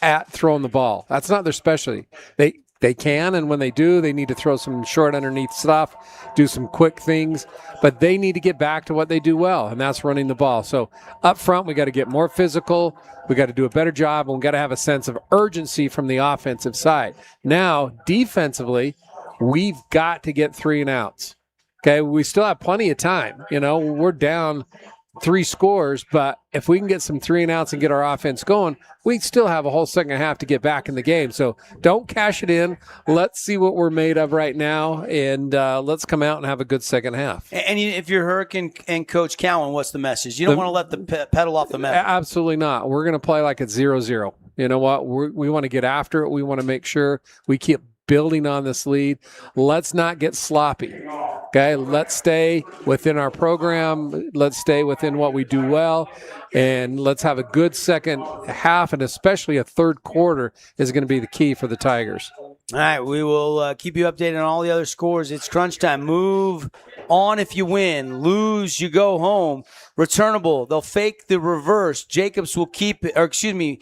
S3: at throwing the ball. That's not their specialty. They can, and when they do, they need to throw some short underneath stuff, do some quick things, but they need to get back to what they do well, and that's running the ball. So up front, we got to get more physical. We got to do a better job, and we got to have a sense of urgency from the offensive side. Now, defensively, we've got to get 3 and outs. Okay, we still have plenty of time. We're down 3 scores, but if we can get some 3 and outs and get our offense going, we still have a whole second half to get back in the game. So don't cash it in. Let's see what we're made of right now, and let's come out and have a good second half.
S2: And if you're Hurricane and Coach Cowan, what's the message? You don't want to let the pedal off the metal.
S3: Absolutely not. We're going to play like it's 0-0. You know what? We want to get after it. We want to make sure we keep building on this lead. Let's not get sloppy. Okay, let's stay within our program. Let's stay within what we do well, and let's have a good second half, and especially a third quarter is going to be the key for the Tigers.
S2: All right, we will keep you updated on all the other scores. It's crunch time. Move on if you win. Lose, you go home. Returnable, they'll fake the reverse. Jacobs will keep it, or excuse me,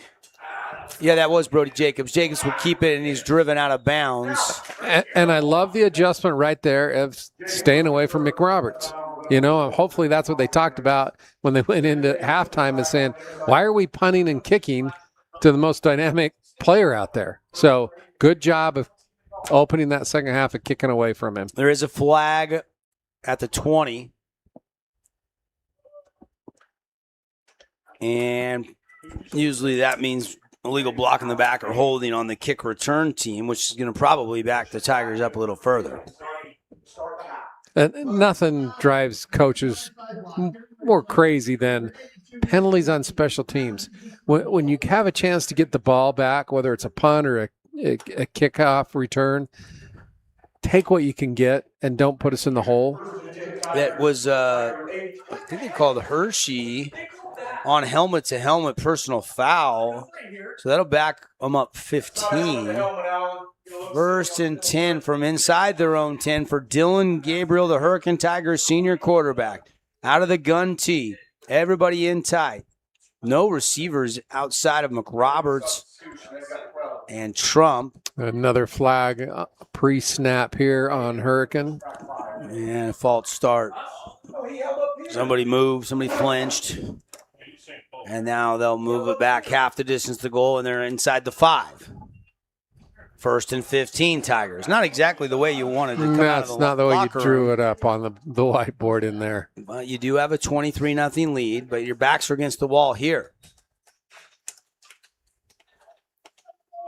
S2: yeah, that was Brody Jacobs. Jacobs will keep it, and he's driven out of bounds.
S3: And I love the adjustment right there of staying away from McRoberts. Hopefully that's what they talked about when they went into halftime, is saying, why are we punting and kicking to the most dynamic player out there? So good job of opening that second half and kicking away from him.
S2: There is a flag at the 20. And usually that means illegal block in the back or holding on the kick return team, which is going to probably back the Tigers up a little further.
S3: And nothing drives coaches more crazy than penalties on special teams. When you have a chance to get the ball back, whether it's a punt or a kickoff return, take what you can get and don't put us in the hole.
S2: That was, I think they called Hershey on helmet-to-helmet personal foul. So that'll back them up 15. 1st and 10 from inside their own 10 for Dylan Gabriel, the Hurricane Tigers senior quarterback. Out of the gun tee. Everybody in tight. No receivers outside of McRoberts and Trump.
S3: Another flag pre-snap here on Hurricane.
S2: And a false start. Somebody moved. Somebody flinched. And now they'll move it back half the distance to goal, and they're inside the 5. First and 15, Tigers. Not exactly the way you wanted to come out of the
S3: That's not the way you
S2: locker
S3: drew
S2: room.
S3: it up on the whiteboard in there.
S2: Well, you do have a 23-0 lead, but your backs are against the wall here.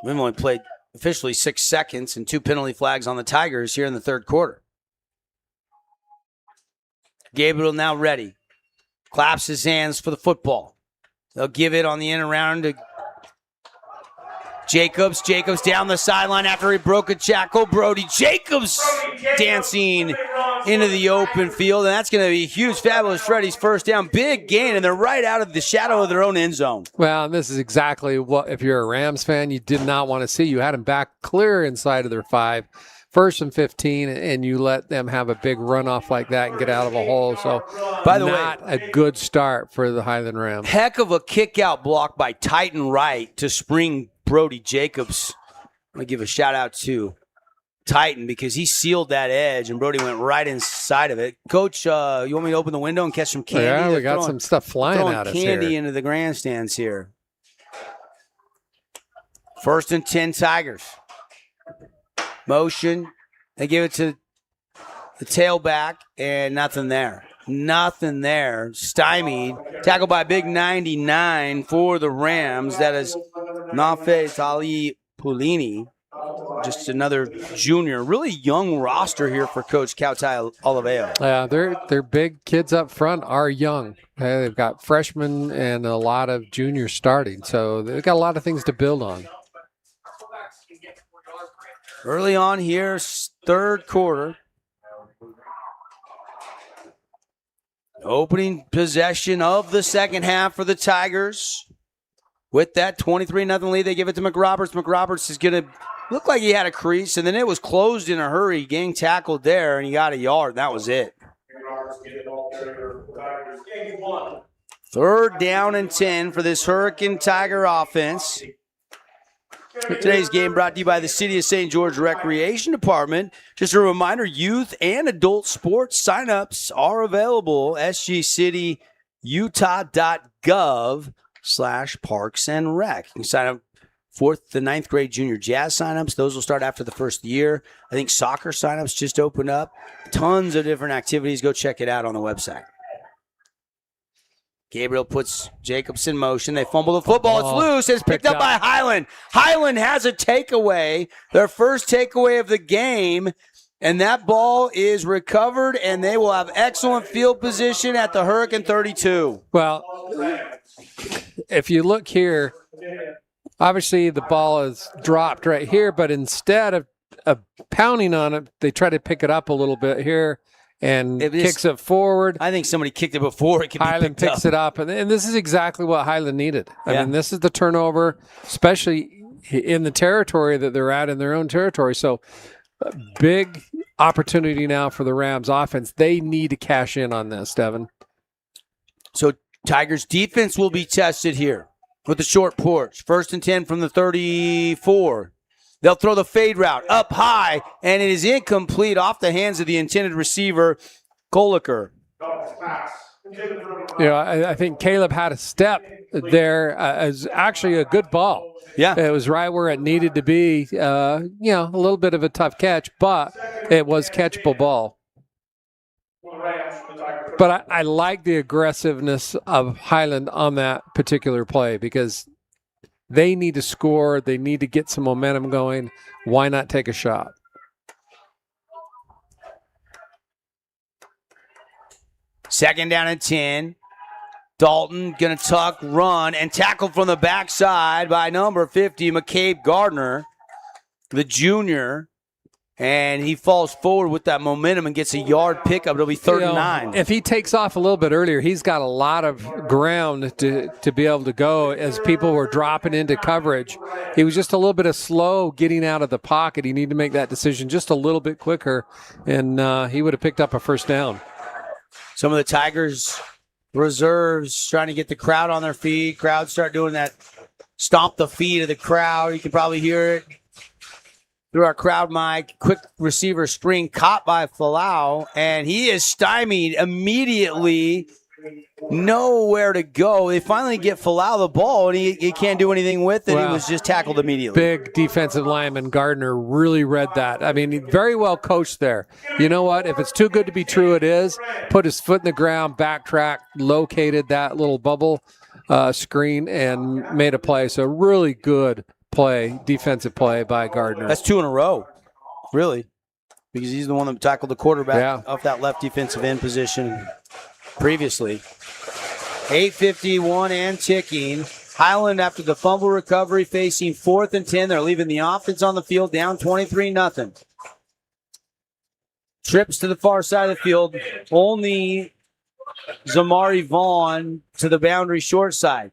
S2: We've only played officially 6 seconds and 2 penalty flags on the Tigers here in the third quarter. Gabriel now ready. Claps his hands for the football. They'll give it on the in and around to Jacobs. Jacobs down the sideline after he broke a tackle. Brody Jacobs dancing into the open field, and that's going to be huge. Fabulous Freddy's first down. Big gain, and they're right out of the shadow of their own end zone.
S3: Well, this is exactly what, if you're a Rams fan, you did not want to see. You had them back clear inside of their 5. First and 15, and you let them have a big runoff like that and get out of a hole. So,
S2: by the
S3: not a good start for the Highland Rams.
S2: Heck of a kick-out block by Titan Wright to spring Brody Jacobs. I'm going to give a shout-out to Titan because he sealed that edge, and Brody went right inside of it. Coach, you want me to open the window and catch some candy?
S3: Yeah, we got some stuff flying at us here.
S2: Candy into the grandstands here. First and 10, Tigers. Motion. They give it to the tailback, and nothing there. Nothing there. Stymied. Tackled by big 99 for the Rams. That is Nafe Tali Pulini. Just another junior. Really young roster here for Coach Kautai Oliveo.
S3: Yeah, their big kids up front are young. They've got freshmen and a lot of juniors starting, so they've got a lot of things to build on.
S2: Early on here, third quarter. Opening possession of the second half for the Tigers. With that 23-0 lead, they give it to McRoberts. McRoberts is going to look like he had a crease, and then it was closed in a hurry. Gang tackled there, and he got a yard. That was it. Third down and 10 for this Hurricane Tiger offense. Today's game brought to you by the City of St. George Recreation Department. Just a reminder, youth and adult sports signups are available. sgcityutah.gov/parks and rec. You can sign up 4th to 9th grade junior jazz signups. Those will start after the first year. I think soccer signups just opened up. Tons of different activities. Go check it out on the website. Gabriel puts Jacobs in motion. They fumble the football. It's loose. It's picked up by Highland. Highland has a takeaway, their first takeaway of the game, and that ball is recovered, and they will have excellent field position at the Hurricane 32.
S3: Well, if you look here, obviously the ball is dropped right here, but instead of pounding on it, they try to pick it up a little bit here. And kicks it forward.
S2: I think somebody kicked it before it could
S3: Highland
S2: be picked
S3: picks it up, and this is exactly what Highland needed. I
S2: Yeah.
S3: mean, this is the turnover, especially in the territory that they're at in their own territory. So, big opportunity now for the Rams offense. They need to cash in on this, Devin.
S2: So, Tigers defense will be tested here with the short porch. First and 10 from the 34. They'll throw the fade route up high, and it is incomplete off the hands of the intended receiver, Koliker.
S3: I think Caleb had a step there as actually a good ball.
S2: Yeah.
S3: It was right where it needed to be. A little bit of a tough catch, but it was catchable ball. But I like the aggressiveness of Highland on that particular play because they need to score. They need to get some momentum going. Why not take a shot?
S2: Second down and 10. Dalton going to tuck, run, and tackled from the backside by number 50, McCabe Gardner, the junior. And he falls forward with that momentum and gets a yard pickup. It'll be 39.
S3: If he takes off a little bit earlier, he's got a lot of ground to be able to go as people were dropping into coverage. He was just a little bit of slow getting out of the pocket. He needed to make that decision just a little bit quicker, and he would have picked up a first down.
S2: Some of the Tigers reserves trying to get the crowd on their feet. Crowd start doing that stomp the feet of the crowd. You can probably hear it through our crowd mic. Quick receiver screen caught by Falau, and he is stymied immediately nowhere to go. They finally get Falau the ball, and he can't do anything with it.
S3: Well,
S2: he was just tackled immediately.
S3: Big defensive lineman Gardner really read that. I mean, very well coached there. You know what? If it's too good to be true, it is. Put his foot in the ground, backtrack, located that little bubble screen, and made a play. So really good play, defensive play by Gardner.
S2: That's 2 in a row, really, because he's the one that tackled the quarterback off that left defensive end position previously. 8:51 and ticking. Highland, after the fumble recovery, facing 4th and 10. They're leaving the offense on the field down 23-0. Trips to the far side of the field. Only Zamari Vaughn to the boundary short side.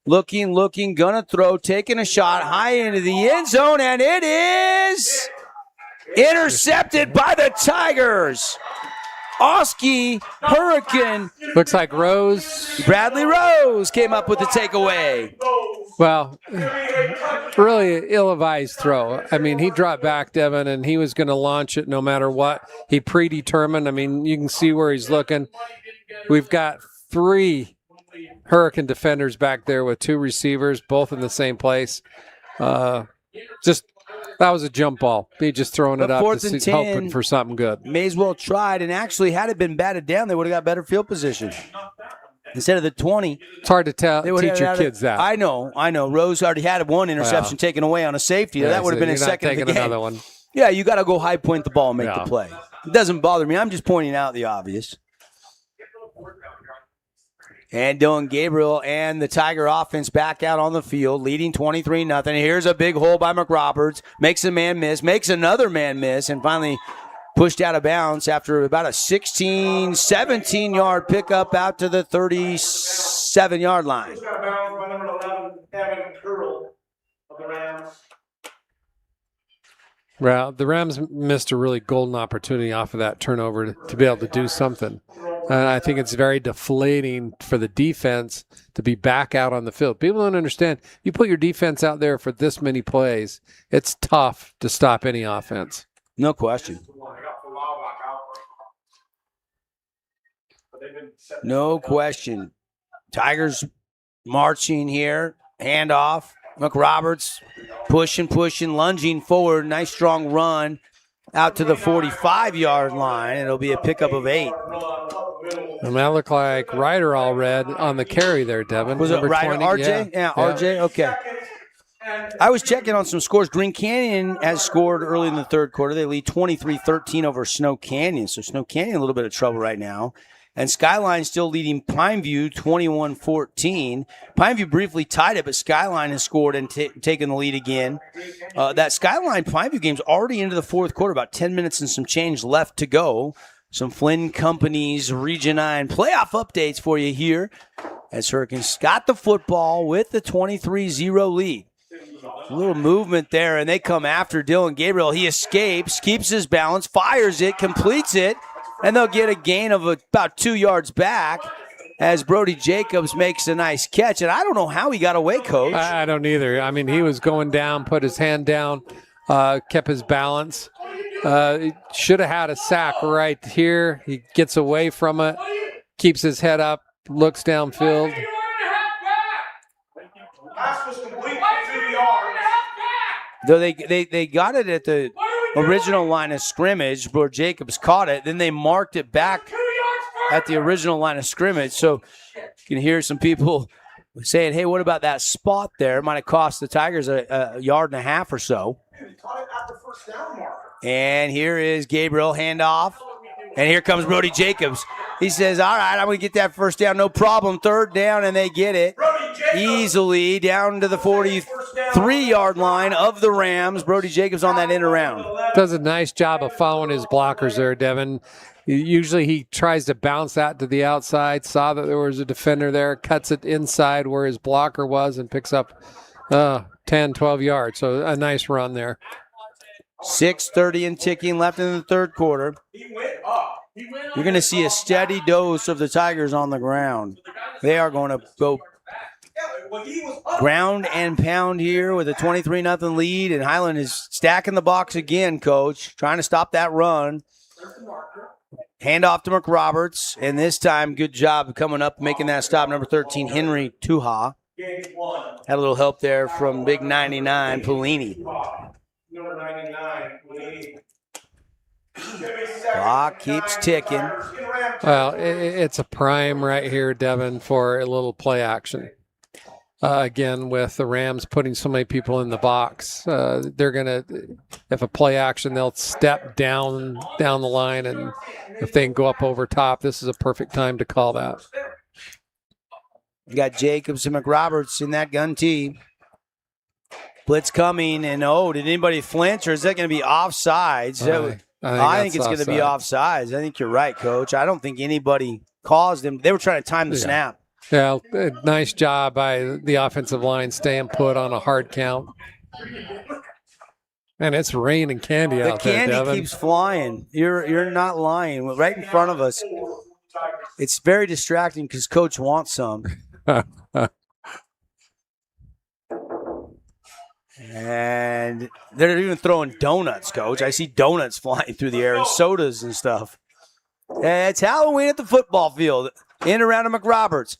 S2: Looking, gonna throw, taking a shot high into the end zone, and it is intercepted by the Tigers. Oski Hurricane.
S3: Looks like Rose.
S2: Bradley Rose came up with the takeaway.
S3: Well, really ill-advised throw. I mean, he dropped back, Devin, and he was going to launch it no matter what. He predetermined. I mean, you can see where he's looking. We've got 3 Hurricane defenders back there with 2 receivers, both in the same place. That was a jump ball. He just throwing it up, just hoping for something good.
S2: May as well tried, and actually, had it been batted down, they would have got better field position. Instead of the 20.
S3: It's hard to teach your kids that.
S2: I know. Rose already had one interception taken away on a safety.
S3: Yeah,
S2: that would have been his second of the game.
S3: Another one.
S2: Yeah, you got to go high point the ball and make the play. It doesn't bother me. I'm just pointing out the obvious. And Dylan Gabriel and the Tiger offense back out on the field, leading 23-0. Here's a big hole by McRoberts. Makes a man miss, makes another man miss, and finally pushed out of bounds after about a 17-yard pickup out to the 37-yard line.
S3: Well, the Rams missed a really golden opportunity off of that turnover to be able to do something. And I think it's very deflating for the defense to be back out on the field. People don't understand. You put your defense out there for this many plays, it's tough to stop any offense.
S2: No question. No question. Tigers marching here. Handoff. McRoberts pushing, lunging forward. Nice strong run out to the 45-yard line. It'll be a pickup of 8.
S3: And that looked like Ryder all red on the carry there, Devin.
S2: Was it Ryder?
S3: 20?
S2: RJ? Yeah, RJ? Okay. I was checking on some scores. Green Canyon has scored early in the third quarter. They lead 23-13 over Snow Canyon. So Snow Canyon a little bit of trouble right now. And Skyline still leading Pineview 21-14. Pineview briefly tied it, but Skyline has scored and taken the lead again. That Skyline-Pineview game's already into the fourth quarter, about 10 minutes and some change left to go. Some Flynn Company's Region 9 playoff updates for you here as Hurricanes got the football with the 23-0 lead. A little movement there, and they come after Dylan Gabriel. He escapes, keeps his balance, fires it, completes it, and they'll get a gain of about 2 yards back as Brody Jacobs makes a nice catch. And I don't know how he got away, Coach.
S3: I don't either. I mean, he was going down, put his hand down, kept his balance. He should have had a sack right here. He gets away from it, keeps his head up, looks downfield.
S2: Though they got it at the original line of scrimmage where Jacobs caught it. Then they marked it back at the original line of scrimmage. So you can hear some people saying, hey, what about that spot there? It might have cost the Tigers a yard and a half or so. And here is Gabriel, handoff. And here comes Brody Jacobs. He says, all right, I'm going to get that first down, no problem. Third down, and they get it easily down to the 43-yard line of the Rams. Brody Jacobs on that end around.
S3: Does a nice job of following his blockers there, Devin. Usually he tries to bounce that to the outside, saw that there was a defender there, cuts it inside where his blocker was, and picks up 10, 12 yards. So a nice run there.
S2: 6:30 and ticking left in the third quarter. You're going to see a steady dose of the Tigers on the ground. They are going to go ground and pound here with a 23-0 lead, and Highland is stacking the box again, Coach, trying to stop that run. Handoff to McRoberts, and this time, good job coming up, making that stop. Number 13, Henry Tuha. Had a little help there from big 99, Pelini. Clock keeps ticking.
S3: Well, it's a prime right here, Devin, for a little play action. Again, with the Rams putting so many people in the box, they're going to, if a play action, they'll step down the line, and if they can go up over top, this is a perfect time to call that.
S2: You got Jacobs and McRoberts in that gun tee. Blitz coming, and did anybody flinch, or is that going to be offsides? I think it's going to be offsides. I think you're right, Coach. I don't think anybody caused them. They were trying to time the snap.
S3: Yeah, nice job by the offensive line staying put on a hard count. And it's rain and candy out there, Devin.
S2: The candy keeps flying. You're not lying. Right in front of us. It's very distracting because Coach wants some. And they're even throwing donuts, Coach. I see donuts flying through the air and sodas and stuff. It's Halloween at the football field. In around to McRoberts.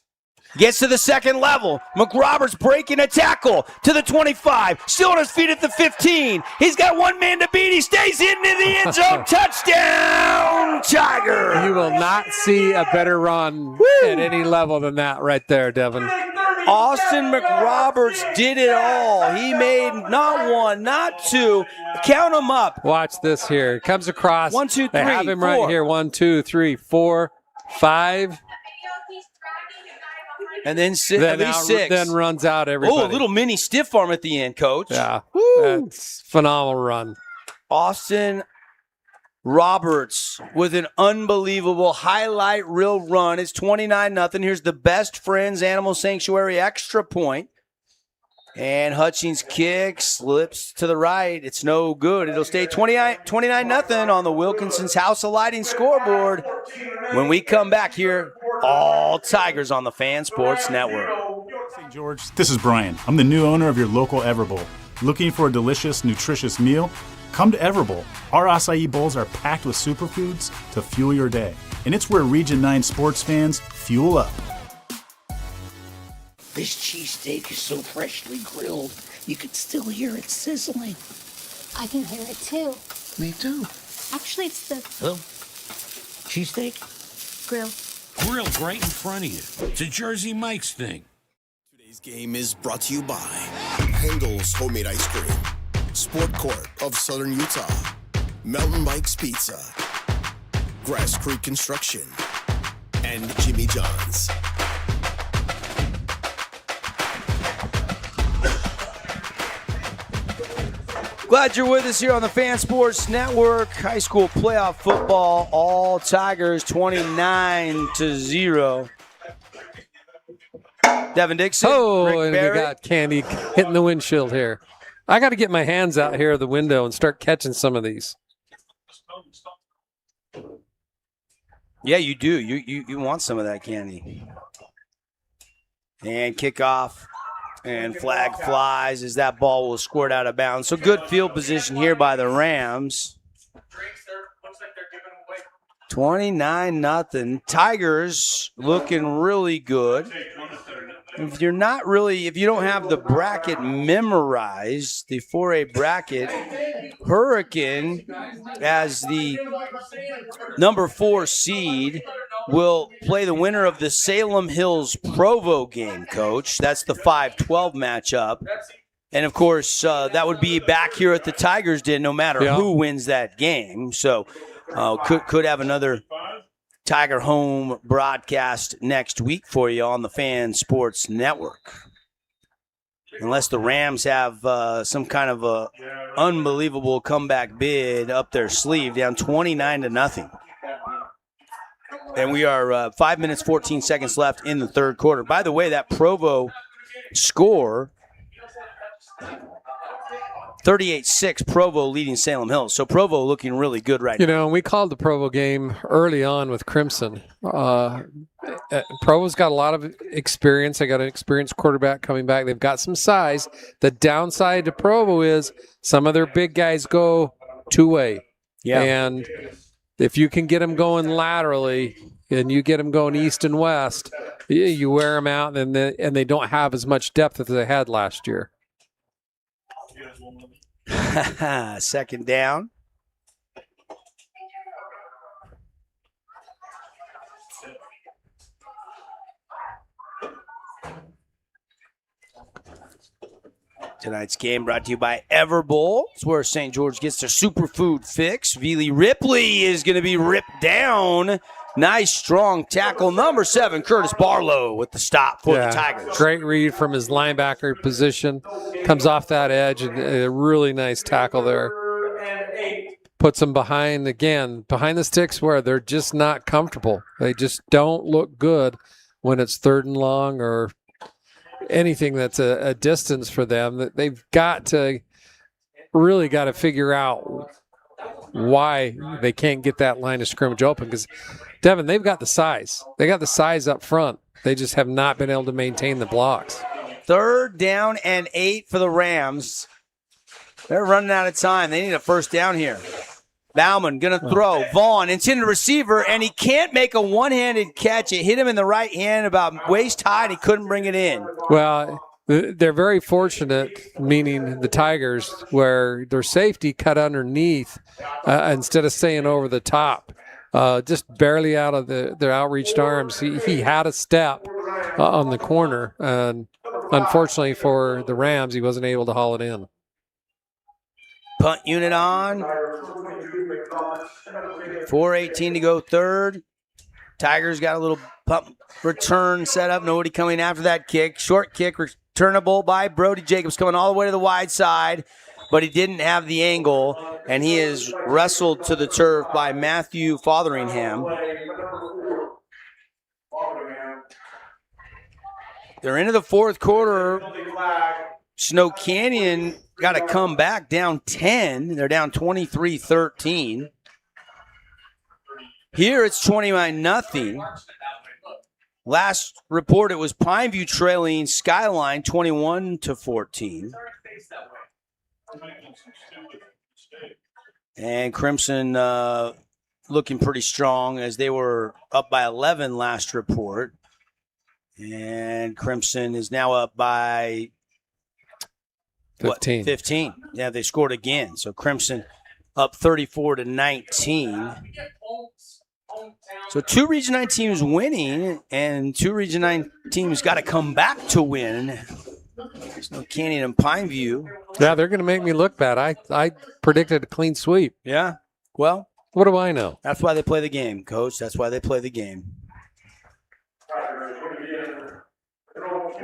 S2: Gets to the second level. McRoberts breaking a tackle to the 25. Still on his feet at the 15. He's got one man to beat. He stays into the end zone. Touchdown, Tiger.
S3: You will not see a better run at any level than that right there, Devin.
S2: Austin McRoberts did it all. He made not one, not two. Count them up.
S3: Watch this here. Comes across.
S2: 1, 2, 3,
S3: They have him
S2: 4.
S3: right here. 1, 2, 3, 4, 5.
S2: And then at least 6.
S3: Then runs out everybody.
S2: Oh, a little mini stiff arm at the end, Coach.
S3: Yeah.
S2: Woo.
S3: That's phenomenal run.
S2: Austin Roberts with an unbelievable highlight reel run. It's 29-0. Here's the Best Friends Animal Sanctuary extra point. And Hutchings kicks, slips to the right. It's no good. It'll stay 29-0 on the Wilkinson's House of Lighting scoreboard. When we come back here, all Tigers on the Fan Sports Network.
S1: St. George, this is Brian. I'm the new owner of your local Everbowl. Looking for a delicious, nutritious meal? Come to Everbowl. Our acai bowls are packed with superfoods to fuel your day. And it's where Region 9 sports fans fuel up.
S21: This cheesesteak is so freshly grilled, you can still hear it sizzling.
S22: I can hear it too.
S21: Me too.
S22: Actually, it's the
S21: Oh, cheesesteak?
S22: grill.
S21: Grilled right in front of you. It's a Jersey Mike's thing.
S23: Today's game is brought to you by Handel's Homemade Ice Cream, Sport Court of Southern Utah, Mountain Mike's Pizza, Grass Creek Construction, and Jimmy John's.
S2: Glad you're with us here on the Fan Sports Network. High school playoff football, all Tigers 29-0. Devin Dixon.
S3: Oh,
S2: Rick
S3: and
S2: Barrett.
S3: we got candy hitting the windshield here. I got to get my hands out here of the window and start catching some of these.
S2: Yeah, you do. You want some of that candy. And kickoff. And flag flies as that ball will squirt out of bounds. So good field position here by the Rams. 29-0. Tigers looking really good. If you don't have the bracket memorized, the 4A bracket, Hurricane as the number 4 seed will play the winner of the Salem Hills Provo game, Coach. That's the 5-12 matchup. And, of course, that would be back here at the Tigers Den no matter who wins that game. So could have another Tiger home broadcast next week for you on the Fan Sports Network. Unless the Rams have some kind of a unbelievable comeback bid up their sleeve, down 29-0. And we are 5 minutes, 14 seconds left in the third quarter. By the way, that Provo score, 38-6, Provo leading Salem Hills. So Provo looking really good right now.
S3: You know, we called the Provo game early on with Crimson. Provo's got a lot of experience. They got an experienced quarterback coming back. They've got some size. The downside to Provo is some of their big guys go two-way.
S2: Yeah.
S3: And if you can get them going laterally and you get them going east and west, you wear them out, and they don't have as much depth as they had last year.
S2: Second down. Tonight's game brought to you by Everbowl. It's where St. George gets their superfood fix. Vili Ripley is going to be ripped down. Nice, strong tackle. Number 7, Curtis Barlow with the stop for the Tigers.
S3: Great read from his linebacker position. Comes off that edge, and a really nice tackle there. Puts them behind the sticks where they're just not comfortable. They just don't look good when it's 3rd and long or anything that's a distance for them. They've got to figure out why they can't get that line of scrimmage open, because Devin, they've got the size. They got the size up front. They just have not been able to maintain the blocks.
S2: 3rd down and 8 for the Rams. They're running out of time. They need a first down here. Bauman going to throw. Vaughn intended receiver, and he can't make a one-handed catch. It hit him in the right hand about waist high, and he couldn't bring it in.
S3: Well, they're very fortunate, meaning the Tigers, where their safety cut underneath instead of staying over the top. Just barely out of their outreached arms. He had a step on the corner, and unfortunately for the Rams, he wasn't able to haul it in.
S2: Punt unit on. 4:18 to go, 3rd. Tigers got a little pump return set up. Nobody coming after that kick. Short kick, returnable by Brody Jacobs, coming all the way to the wide side, but he didn't have the angle, and he is wrestled to the turf by Matthew Fotheringham. They're into the 4th quarter. Snow Canyon got to come back down 10. They're down 23-13. Here it's 29-0. Last report it was Pineview trailing Skyline 21-14. And Crimson looking pretty strong as they were up by 11 last report. And Crimson is now up by
S3: 15.
S2: 15. Yeah, they scored again. So Crimson up 34-19. So 2 Region 9 teams winning, and 2 Region 9 teams got to come back to win. Snow Canyon and Pineview.
S3: Yeah, they're going to make me look bad. I predicted a clean sweep.
S2: Yeah, well.
S3: What do I know?
S2: That's why they play the game, Coach. That's why they play the game.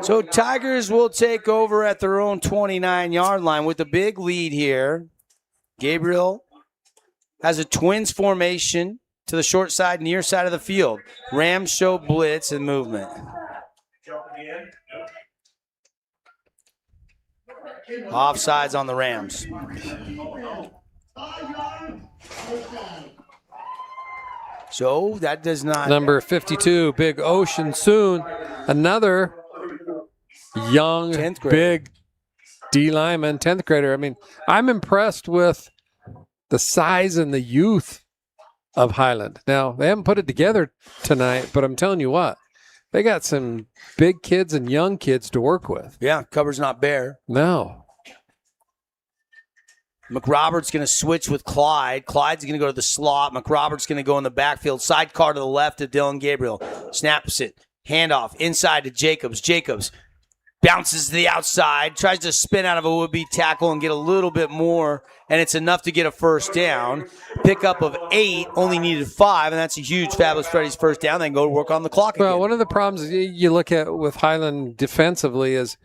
S2: So Tigers will take over at their own 29-yard line with a big lead here. Gabriel has a twins formation to the short side, near side of the field. Rams show blitz and movement. Offsides on the Rams. So that does not.
S3: Number 52, Big Ocean Soon. Another young, big D lineman, 10th grader. I mean, I'm impressed with the size and the youth of Highland. Now, they haven't put it together tonight, but I'm telling you what, they got some big kids and young kids to work with.
S2: Yeah, cover's not bare.
S3: No.
S2: McRobert's going to switch with Clyde. Clyde's going to go to the slot. McRobert's going to go in the backfield. Sidecar to the left of Dylan Gabriel. Snaps it. Handoff inside to Jacobs. Jacobs bounces to the outside. Tries to spin out of a would-be tackle and get a little bit more, and it's enough to get a first down. Pickup of 8, only needed 5, and that's a huge Fabulous Freddy's first down. Then go to work on the clock again.
S3: Well, one of the problems you look at with Highland defensively is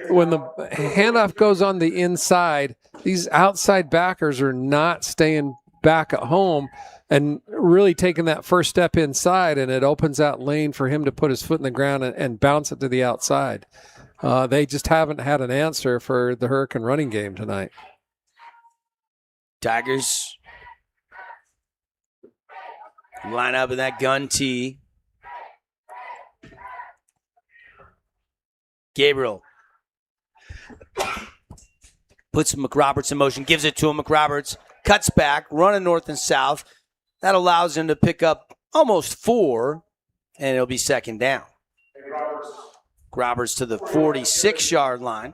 S3: when the handoff goes on the inside, these outside backers are not staying back at home and really taking that first step inside, and it opens that lane for him to put his foot in the ground and bounce it to the outside. They just haven't had an answer for the Hurricane running game tonight.
S2: Tigers line up in that gun tee. Gabriel puts McRoberts in motion, gives it to him. McRoberts cuts back, running north and south. That allows him to pick up almost 4, and it'll be second down. Roberts to the 46-yard line.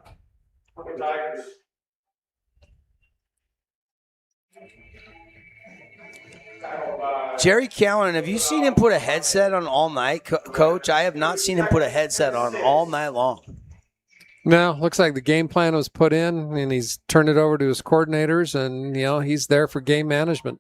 S2: Jerry Callen, have you seen him put a headset on all night, Coach? I have not seen him put a headset on all night long.
S3: No, looks like the game plan was put in, and he's turned it over to his coordinators, and, he's there for game management.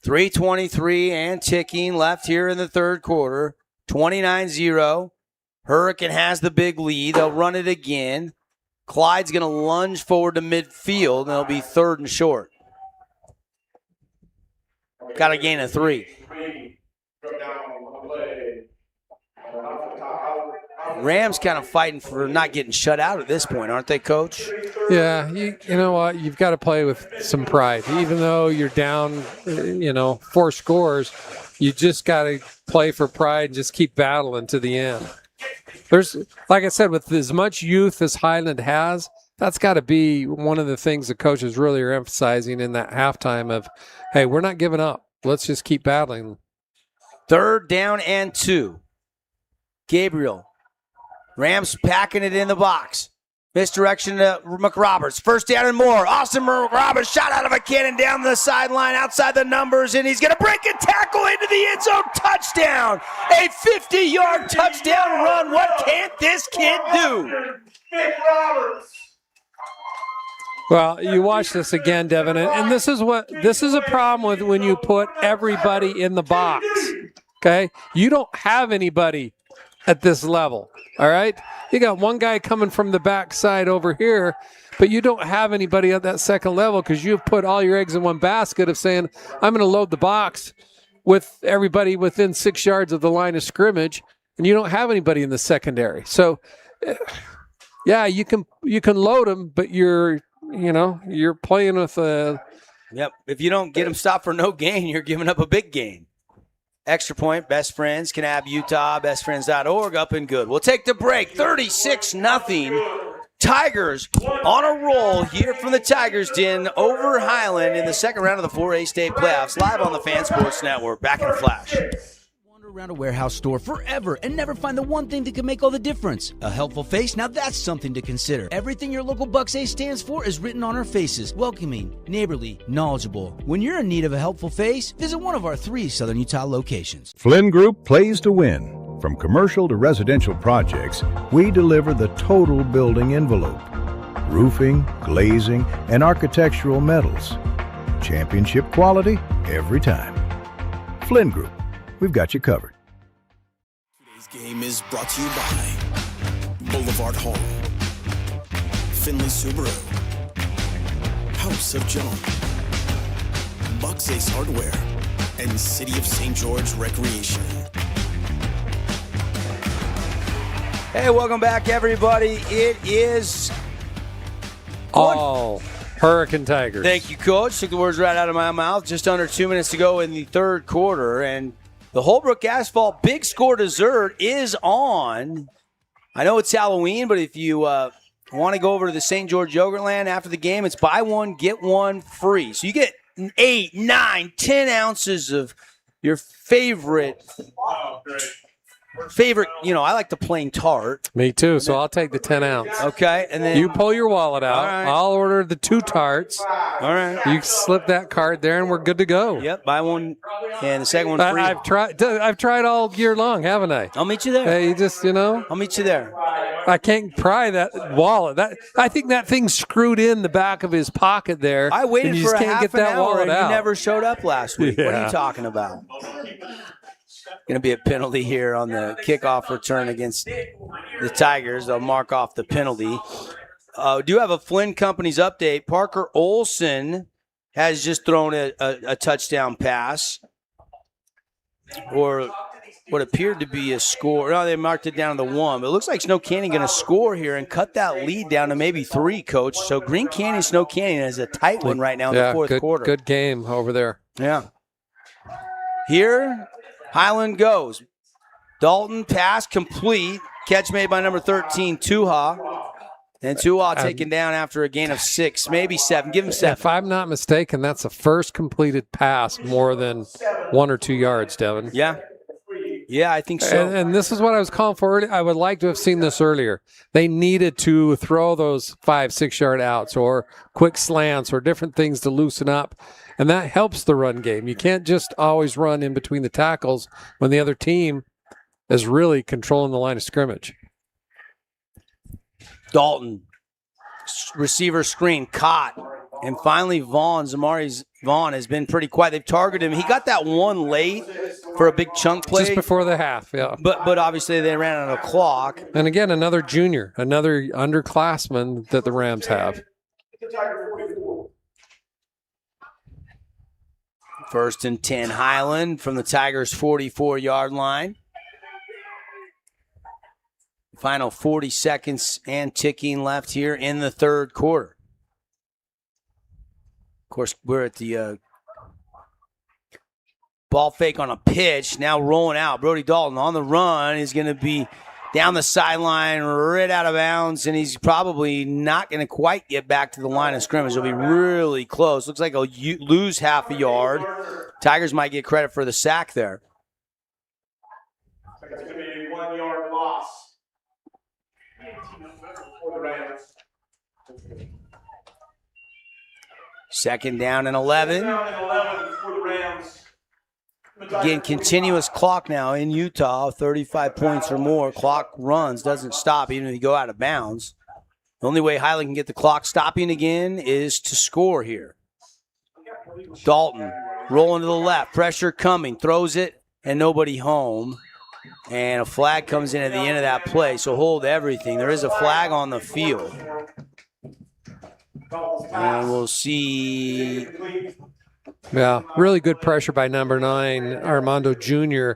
S2: .323 and ticking left here in the third quarter. 29-0. Hurricane has the big lead. They'll run it again. Clyde's going to lunge forward to midfield, and it'll be 3rd and short. Got a gain of 3. Rams kind of fighting for not getting shut out at this point, aren't they, Coach?
S3: Yeah, you know what? You've got to play with some pride. Even though you're down, 4 scores, you just got to play for pride and just keep battling to the end. There's, like I said, with as much youth as Highland has, that's got to be one of the things the coaches really are emphasizing in that halftime of, hey, we're not giving up. Let's just keep battling.
S2: 3rd down and 2. Gabriel. Rams packing it in the box. Misdirection to McRoberts. 1st down and more. Austin McRoberts shot out of a cannon down the sideline outside the numbers, and he's going to break a tackle into the end zone. Touchdown. A 50-yard touchdown run. What can't this kid do?
S3: Well, you watch this again, Devin, and this is a problem with when you put everybody in the box. Okay? You don't have anybody at this level. All right? You got one guy coming from the backside over here, but you don't have anybody at that second level because you've put all your eggs in one basket of saying, I'm going to load the box with everybody within 6 yards of the line of scrimmage, and you don't have anybody in the secondary. So, yeah, you can load them, but you're playing with a...
S2: Yep. If you don't get them stopped for no gain, you're giving up a big gain. Extra point, Best Friends, Kanab, Utah, bestfriends.org, up and good. We'll take the break. 36-0. Tigers on a roll here from the Tigers Den over Highland in the second round of the 4A state playoffs, live on the Fan Sports Network. Back in a flash.
S13: Around a warehouse store forever and never find the one thing that can make all the difference. A helpful face? Now that's something to consider. Everything your local Bucks A stands for is written on our faces. Welcoming, neighborly, knowledgeable. When you're in need of a helpful face, visit one of our 3 Southern Utah locations.
S6: Flynn Group plays to win. From commercial to residential projects, we deliver the total building envelope. Roofing, glazing, and architectural metals. Championship quality every time. Flynn Group. We've got you covered.
S23: Today's game is brought to you by Boulevard Home, Finley Subaru, House of John, Bucks Ace Hardware, and City of St. George Recreation.
S2: Hey, welcome back, everybody. It is
S3: all Hurricane Tigers.
S2: Thank you, Coach. Took the words right out of my mouth. Just under 2 minutes to go in the third quarter, and the Holbrook Asphalt Big Score Dessert is on. I know it's Halloween, but if you want to go over to the St. George Yogurtland after the game, it's buy one, get one free. So you get 8, 9, 10 ounces of your favorite, I like the plain tart.
S3: Me too, so I'll take the 10 ounce.
S2: Okay, and then
S3: you pull your wallet out.
S2: Right.
S3: I'll order the 2 tarts.
S2: All right.
S3: You slip that card there, and we're good to go.
S2: Yep, buy one, and the second one free.
S3: I've tried all year long, haven't I?
S2: I'll meet you there.
S3: Hey, I'll
S2: meet you there.
S3: I can't pry that wallet. I think that thing's screwed in the back of his pocket there.
S2: I waited
S3: and you
S2: for
S3: just
S2: a
S3: can't
S2: half
S3: get that
S2: an hour,
S3: wallet
S2: and
S3: out.
S2: you never showed up last week. What are you talking about? Going to be a penalty here on the kickoff return against the Tigers. They'll mark off the penalty. Do have a Flynn Companies update. Parker Olson has just thrown a touchdown pass, or what appeared to be a score. No, they marked it down to the 1. But it looks like Snow Canyon going to score here and cut that lead down to maybe 3, Coach. So Green Canyon, Snow Canyon is a tight one right now in the fourth quarter.
S3: Good game over there.
S2: Yeah. Here, Highland goes. Dalton pass complete. Catch made by number 13, Tuha. And Tua taken down after a gain of 6, maybe 7. Give him 7.
S3: If I'm not mistaken, that's the first completed pass more than 1 or 2 yards, Devin.
S2: Yeah. Yeah, I think so.
S3: And this is what I was calling for earlier. I would like to have seen this earlier. They needed to throw those 5-6 yard outs or quick slants or different things to loosen up. And that helps the run game. You can't just always run in between the tackles when the other team is really controlling the line of scrimmage.
S2: Dalton, receiver screen, caught. And finally, Zamari Vaughn has been pretty quiet. They've targeted him. He got that one late for a big chunk play.
S3: Just before the half, yeah.
S2: But obviously they ran out of clock.
S3: And again, another junior, another underclassman that the Rams have.
S2: 1st and 10, Highland from the Tigers' 44-yard line. Final 40 seconds and ticking left here in the third quarter. Of course, we're at the ball fake on a pitch. Now rolling out. Brody Dalton on the run is going to be down the sideline, right out of bounds, and he's probably not going to quite get back to the line of scrimmage. He'll be really close. Looks like he'll lose half a yard. Tigers might get credit for the sack there.
S9: It's going to be a 1 yard loss.
S2: Second down and 11. Again, continuous clock now in Utah, 35 points or more. Clock runs, doesn't stop even if you go out of bounds. The only way Highland can get the clock stopping again is to score here. Dalton rolling to the left, pressure coming, throws it, and nobody home. And a flag comes in at the end of that play, so hold everything. There is a flag on the field. And we'll see.
S3: Yeah, really good pressure by number 9, Armando Jr.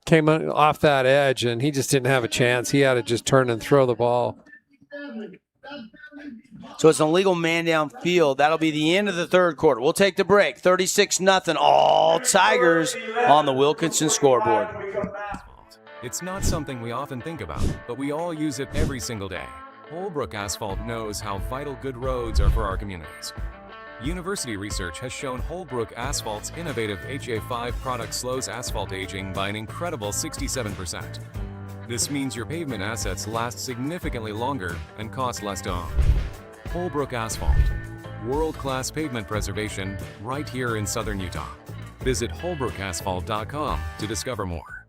S3: Came off that edge, and he just didn't have a chance. He had to just turn and throw the ball.
S2: So it's an illegal man downfield. That'll be the end of the third quarter. We'll take the break. 36-0, all Tigers on the Wilkinson scoreboard.
S17: It's not something we often think about, but we all use it every single day. Holbrook Asphalt knows how vital good roads are for our communities. University research has shown Holbrook Asphalt's innovative HA5 product slows asphalt aging by an incredible 67%. This means your pavement assets last significantly longer and cost less to own. Holbrook Asphalt, world-class pavement preservation right here in southern Utah. Visit holbrookasphalt.com to discover more.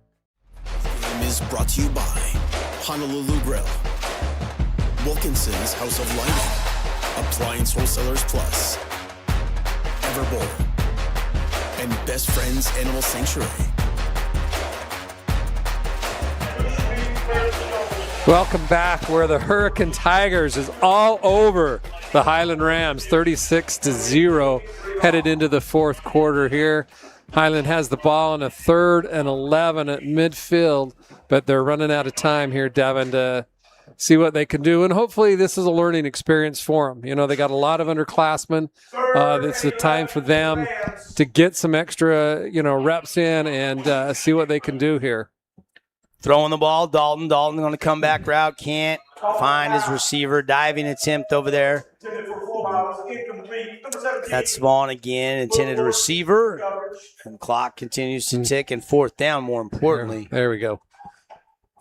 S23: Game is brought to you by Honolulu Grill, Wilkinson's House of Lighting, Appliance Wholesalers Plus, Everbowl, and Best Friends Animal Sanctuary.
S3: Welcome back, where the Hurricane Tigers is all over the Highland Rams, 36-0, headed into the fourth quarter here. Highland has the ball on a 3rd and 11 at midfield, but they're running out of time here, Devin, to see what they can do. And hopefully this is a learning experience for them. You know, they got a lot of underclassmen. It's a time for them to get some extra, reps in and see what they can do here.
S2: Throwing the ball, Dalton going to come back route, can't find his receiver. Diving attempt over there. That's Vaughn again, intended receiver. And clock continues to tick, and 4th down, more importantly.
S3: There we go.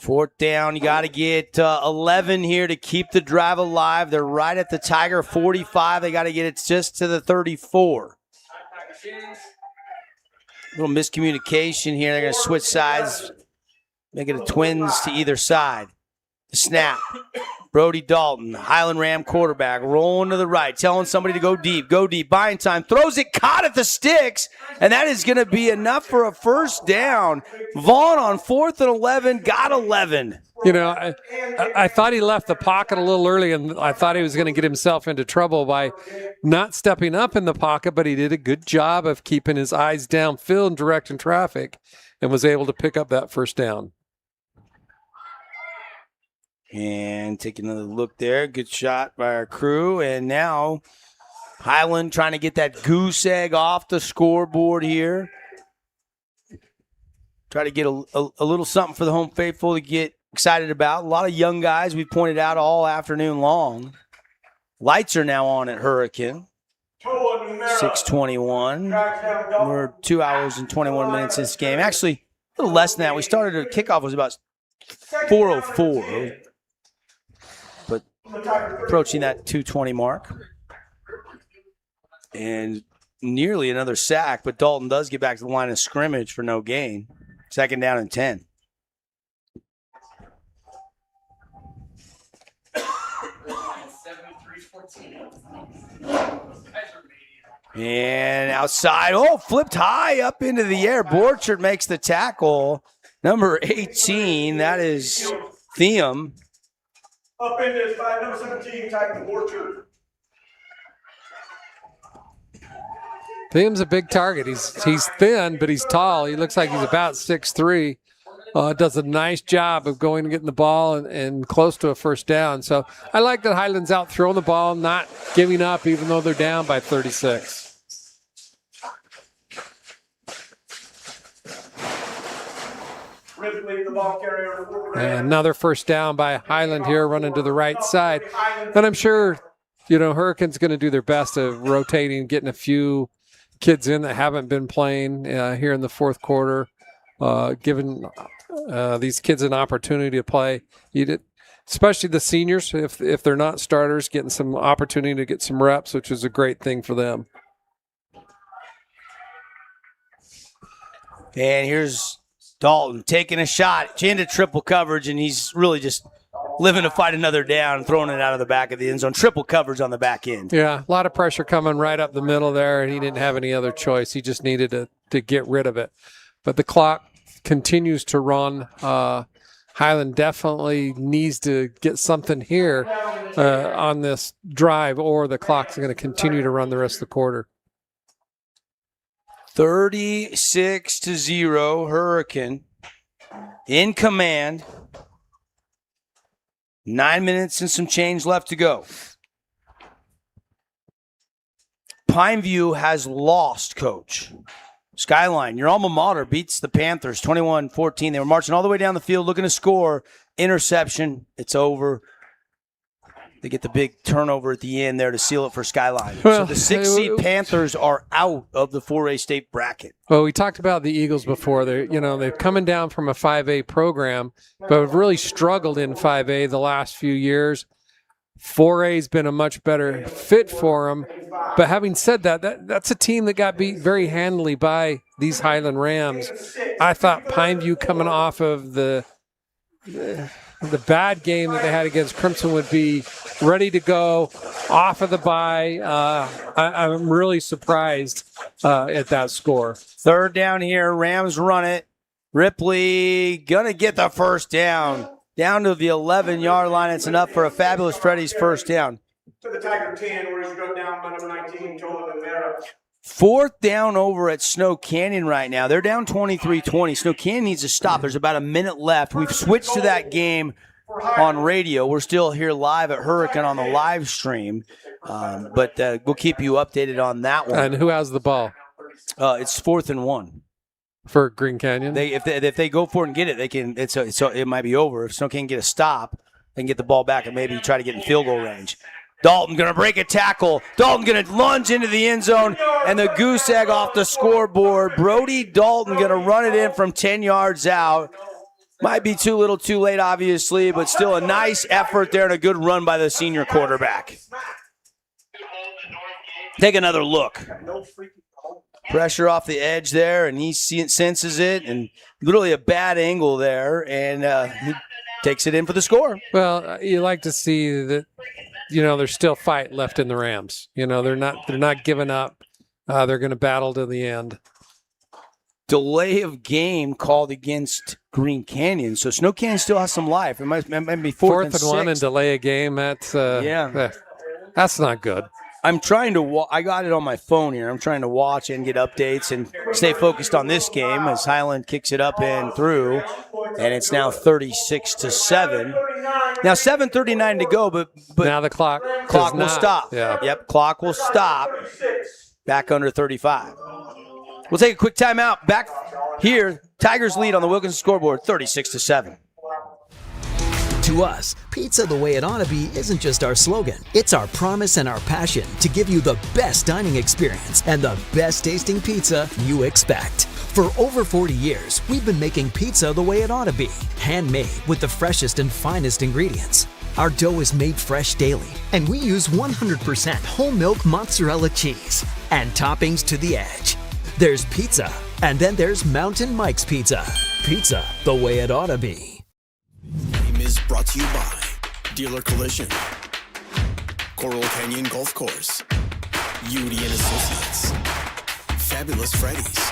S2: 4th down, you got to get 11 here to keep the drive alive. They're right at the Tiger 45. They got to get it just to the 34. Little miscommunication here. They're going to switch sides. Make it a Twins to either side. The snap. Brody Dalton, Highland Ram quarterback, rolling to the right, telling somebody to go deep, buying time, throws it, caught at the sticks, and that is going to be enough for a first down. Vaughn on 4th and 11, got 11.
S3: I thought he left the pocket a little early, and I thought he was going to get himself into trouble by not stepping up in the pocket, but he did a good job of keeping his eyes downfield and directing traffic and was able to pick up that first down.
S2: And take another look there. Good shot by our crew. And now Highland trying to get that goose egg off the scoreboard here. Try to get a little something for the home faithful to get excited about. A lot of young guys we pointed out all afternoon long. Lights are now on at Hurricane. 6:21. We're 2 hours and 21 minutes this game. Actually, a little less than that. We started at kickoff was about 4:04, but approaching that 2:20 mark. And nearly another sack, but Dalton does get back to the line of scrimmage for no gain. 2nd down and 10. And outside, flipped high up into the air. Borchard makes the tackle. Number 18, that is Theum.
S9: Up in this number 17, tackling Borchard.
S3: Theum's a big target. He's thin, but he's tall. He looks like he's about 6'3". Does a nice job of going and getting the ball and close to a first down. So I like that Highland's out throwing the ball, not giving up, even though they're down by 36. And another first down by Highland here, running to the right side. And I'm sure, Hurricane's going to do their best of rotating, getting a few kids in that haven't been playing here in the fourth quarter, giving these kids an opportunity to play. Especially the seniors, if they're not starters, getting some opportunity to get some reps, which is a great thing for them.
S2: And here's Dalton taking a shot into triple coverage, and he's really just living to fight another down, throwing it out of the back of the end zone. Triple coverage on the back end.
S3: Yeah, a lot of pressure coming right up the middle there, and he didn't have any other choice. He just needed to get rid of it. But the clock continues to run. Highland definitely needs to get something here on this drive, or the clock's going to continue to run the rest of the quarter.
S2: 36-0, Hurricane in command. 9 minutes and some change left to go. Pineview has lost, Coach. Skyline, your alma mater, beats the Panthers 21-14. They were marching all the way down the field looking to score. Interception. It's over. They get the big turnover at the end there to seal it for Skyline. So the 6-seed Panthers are out of the 4A state bracket.
S3: Well, we talked about the Eagles before. They're coming down from a 5A program, but have really struggled in 5A the last few years. 4A's been a much better fit for them. But having said that's a team that got beat very handily by these Highland Rams. I thought Pineview, coming off of the bad game that they had against Crimson, would be ready to go off of the bye. I'm really surprised at that score.
S2: 3rd down here. Rams run it. Ripley going to get the first down. Down to the 11-yard line. It's enough for a fabulous Freddy's first down.
S9: To the Tiger 10, where he's going down by number 19, Joel Rivera.
S2: 4th down over at Snow Canyon right now. They're down 23-20. Snow Canyon needs to stop. There's about a minute left. We've switched to that game on radio. We're still here live at Hurricane on the live stream, but we'll keep you updated on that one.
S3: And who has the ball?
S2: It's 4th and 1
S3: for Green Canyon.
S2: If they go for it and get it, they can. It might be over. If Snow Canyon get a stop, they can get the ball back and maybe try to get in field goal range. Dalton going to break a tackle. Dalton going to lunge into the end zone, and the goose egg off the scoreboard. Brody Dalton going to run it in from 10 yards out. Might be too little too late, obviously, but still a nice effort there and a good run by the senior quarterback. Take another look. Pressure off the edge there, and he senses it, and literally a bad angle there, and he takes it in for the score.
S3: Well, you like to see that. There's still fight left in the Rams. They're not giving up. They're going to battle to the end.
S2: Delay of game called against Green Canyon, so Snow Canyon still has some life. It might be 4th and 1
S3: and delay a game. That's that's not good.
S2: I'm trying to. I got it on my phone here. I'm trying to watch and get updates and stay focused on this game as Highland kicks it up and through, and it's now 36-7. Now 7:39 to go, but
S3: now the clock
S2: will stop.
S3: Yeah.
S2: Yep, clock will stop. Back under 35. We'll take a quick timeout. Back here, Tigers lead on the Wilkinson scoreboard, 36-7.
S5: To us, pizza the way it ought to be isn't just our slogan. It's our promise and our passion to give you the best dining experience and the best tasting pizza you expect. For over 40 years, we've been making pizza the way it ought to be, handmade with the freshest and finest ingredients. Our dough is made fresh daily, and we use 100% whole milk mozzarella cheese and toppings to the edge. There's pizza, and then there's Mountain Mike's Pizza. Pizza the way it ought to be.
S23: Game is brought to you by Dealer Collision, Coral Canyon Golf Course, UD and Associates, Fabulous Freddy's,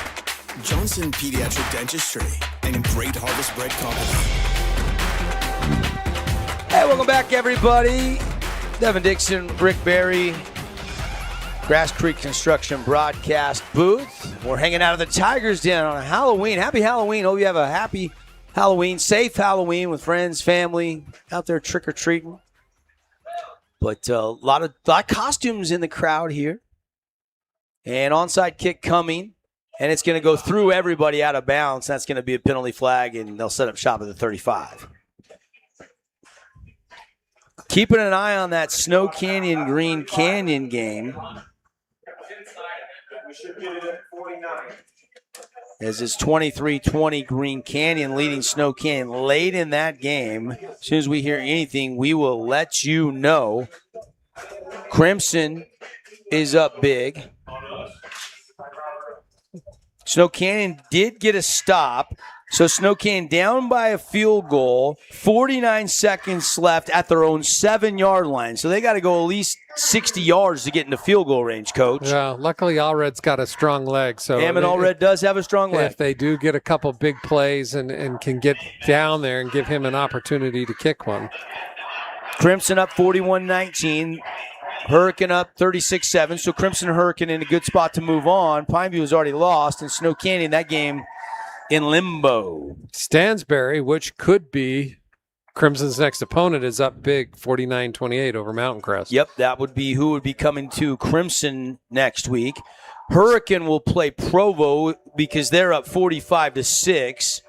S23: Johnson Pediatric Dentistry, and Great Harvest Bread Company.
S2: Hey, welcome back, everybody. Devin Dixon, Rick Barry, Grass Creek Construction broadcast booth. We're hanging out at the Tigers Den on Halloween. Happy Halloween. Hope you have a happy Halloween, safe Halloween with friends, family, out there trick-or-treating. But a lot of costumes in the crowd here. And onside kick coming. And it's going to go through everybody out of bounds. That's going to be a penalty flag, and they'll set up shop at the 35. Keeping an eye on that Snow Canyon, Green Canyon game. As it's 23-20 Green Canyon leading Snow Canyon late in that game. As soon as we hear anything, we will let you know. Crimson is up big. Snow Canyon did get a stop. So Snow Canyon down by a field goal, 49 seconds left at their own 7-yard line. So they got to go at least 60 yards to get into field goal range, Coach.
S3: Yeah, luckily Allred's got a strong leg. So
S2: Hammond Allred does have a strong leg.
S3: If they do get a couple big plays and can get down there and give him an opportunity to kick one.
S2: Crimson up 41-19. Hurricane up 36-7. So Crimson and Hurricane in a good spot to move on. Pineview has already lost, and Snow Canyon, that game in limbo.
S3: Stansbury, which could be Crimson's next opponent, is up big, 49-28 over Mountain Crest.
S2: Yep, that would be who would be coming to Crimson next week. Hurricane will play Provo because they're up 45-6.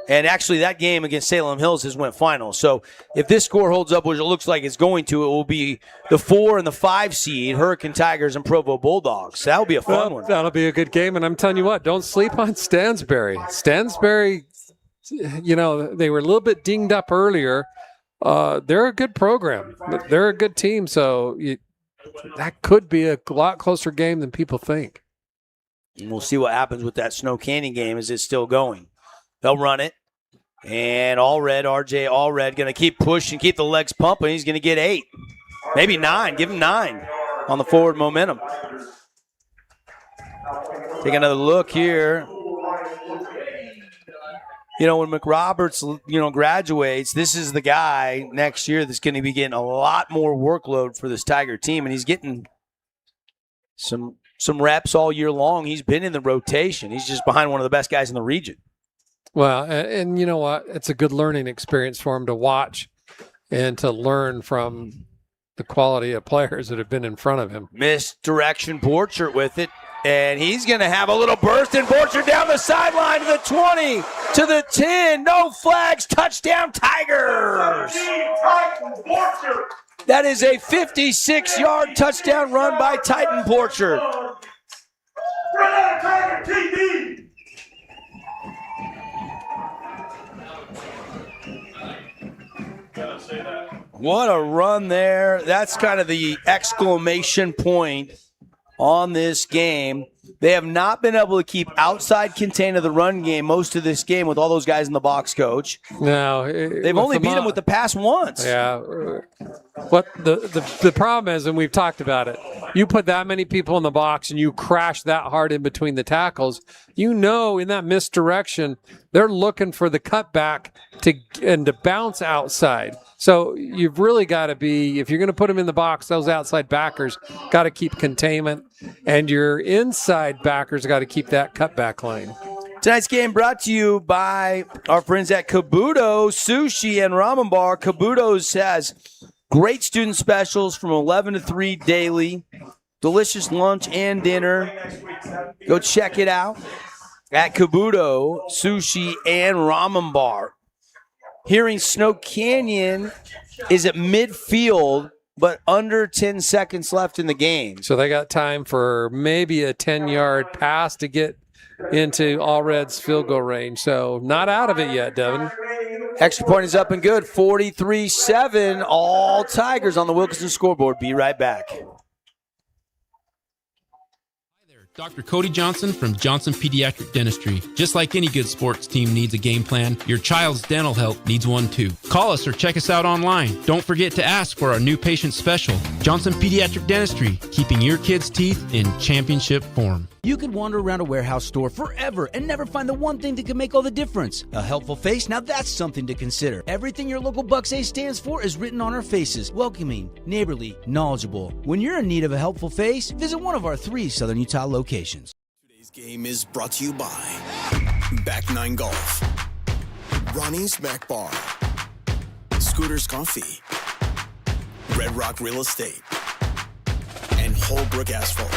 S2: And actually, that game against Salem Hills has went final. So if this score holds up, which it looks like it's going to, it will be the 4 and the 5 seed, Hurricane Tigers and Provo Bulldogs. That'll be a fun one.
S3: That'll be a good game. And I'm telling you what, don't sleep on Stansbury. Stansbury, you know, they were a little bit dinged up earlier. They're a good program. They're a good team. So that could be a lot closer game than people think.
S2: And we'll see what happens with that Snow Canyon game as it's still going. They'll run it. And RJ Allred, going to keep pushing, keep the legs pumping. He's going to get 8, maybe 9. Give him 9 on the forward momentum. Take another look here. You know, when McRoberts, graduates, this is the guy next year that's going to be getting a lot more workload for this Tiger team, and he's getting some reps all year long. He's been in the rotation. He's just behind one of the best guys in the region.
S3: Well, and you know what? It's a good learning experience for him to watch and to learn from the quality of players that have been in front of him.
S2: Misdirection, Borchert with it, and he's going to have a little burst, and Borchert down the sideline to the 20, to the 10, no flags, touchdown Tigers! That is a 56-yard touchdown run by Titan Borchert.
S9: Tiger TV!
S2: What a run there. That's kind of the exclamation point on this game. They have not been able to keep outside contain of the run game most of this game with all those guys in the box, Coach.
S3: No,
S2: they've only beat them with the pass once.
S3: Yeah. What the problem is, and we've talked about it, you put that many people in the box and you crash that hard in between the tackles, you know in that misdirection, they're looking for the cutback to bounce outside. So you've really got to be, if you're going to put them in the box, those outside backers got to keep containment, and your inside backers got to keep that cutback lane.
S2: Tonight's game brought to you by our friends at Kabuto Sushi and Ramen Bar. Kabuto's has great student specials from 11 to 3 daily. Delicious lunch and dinner. Go check it out at Kabuto Sushi and Ramen Bar. hearing Snow Canyon is at midfield, but under 10 seconds left in the game.
S3: So they got time for maybe a 10-yard pass to get into All Red's field goal range. So not out of it yet, Devin.
S2: Extra point is up and good. 43-7. All Tigers on the Wilkinson scoreboard. Be right back.
S14: Dr. Cody Johnson from Johnson Pediatric Dentistry. Just like any good sports team needs a game plan, your child's dental health needs one too. Call us or check us out online. Don't forget to ask for our new patient special. Johnson Pediatric Dentistry, keeping your kids' teeth in championship form.
S13: You could wander around a warehouse store forever and never find the one thing that could make all the difference. A helpful face? Now that's something to consider. Everything your local Bucks A stands for is written on our faces. Welcoming, neighborly, knowledgeable. When you're in need of a helpful face, visit one of our 3 Southern Utah locations.
S23: Today's game is brought to you by Back 9 Golf, Ronnie's Mac Bar, Scooter's Coffee, Red Rock Real Estate, and Holbrook Asphalt.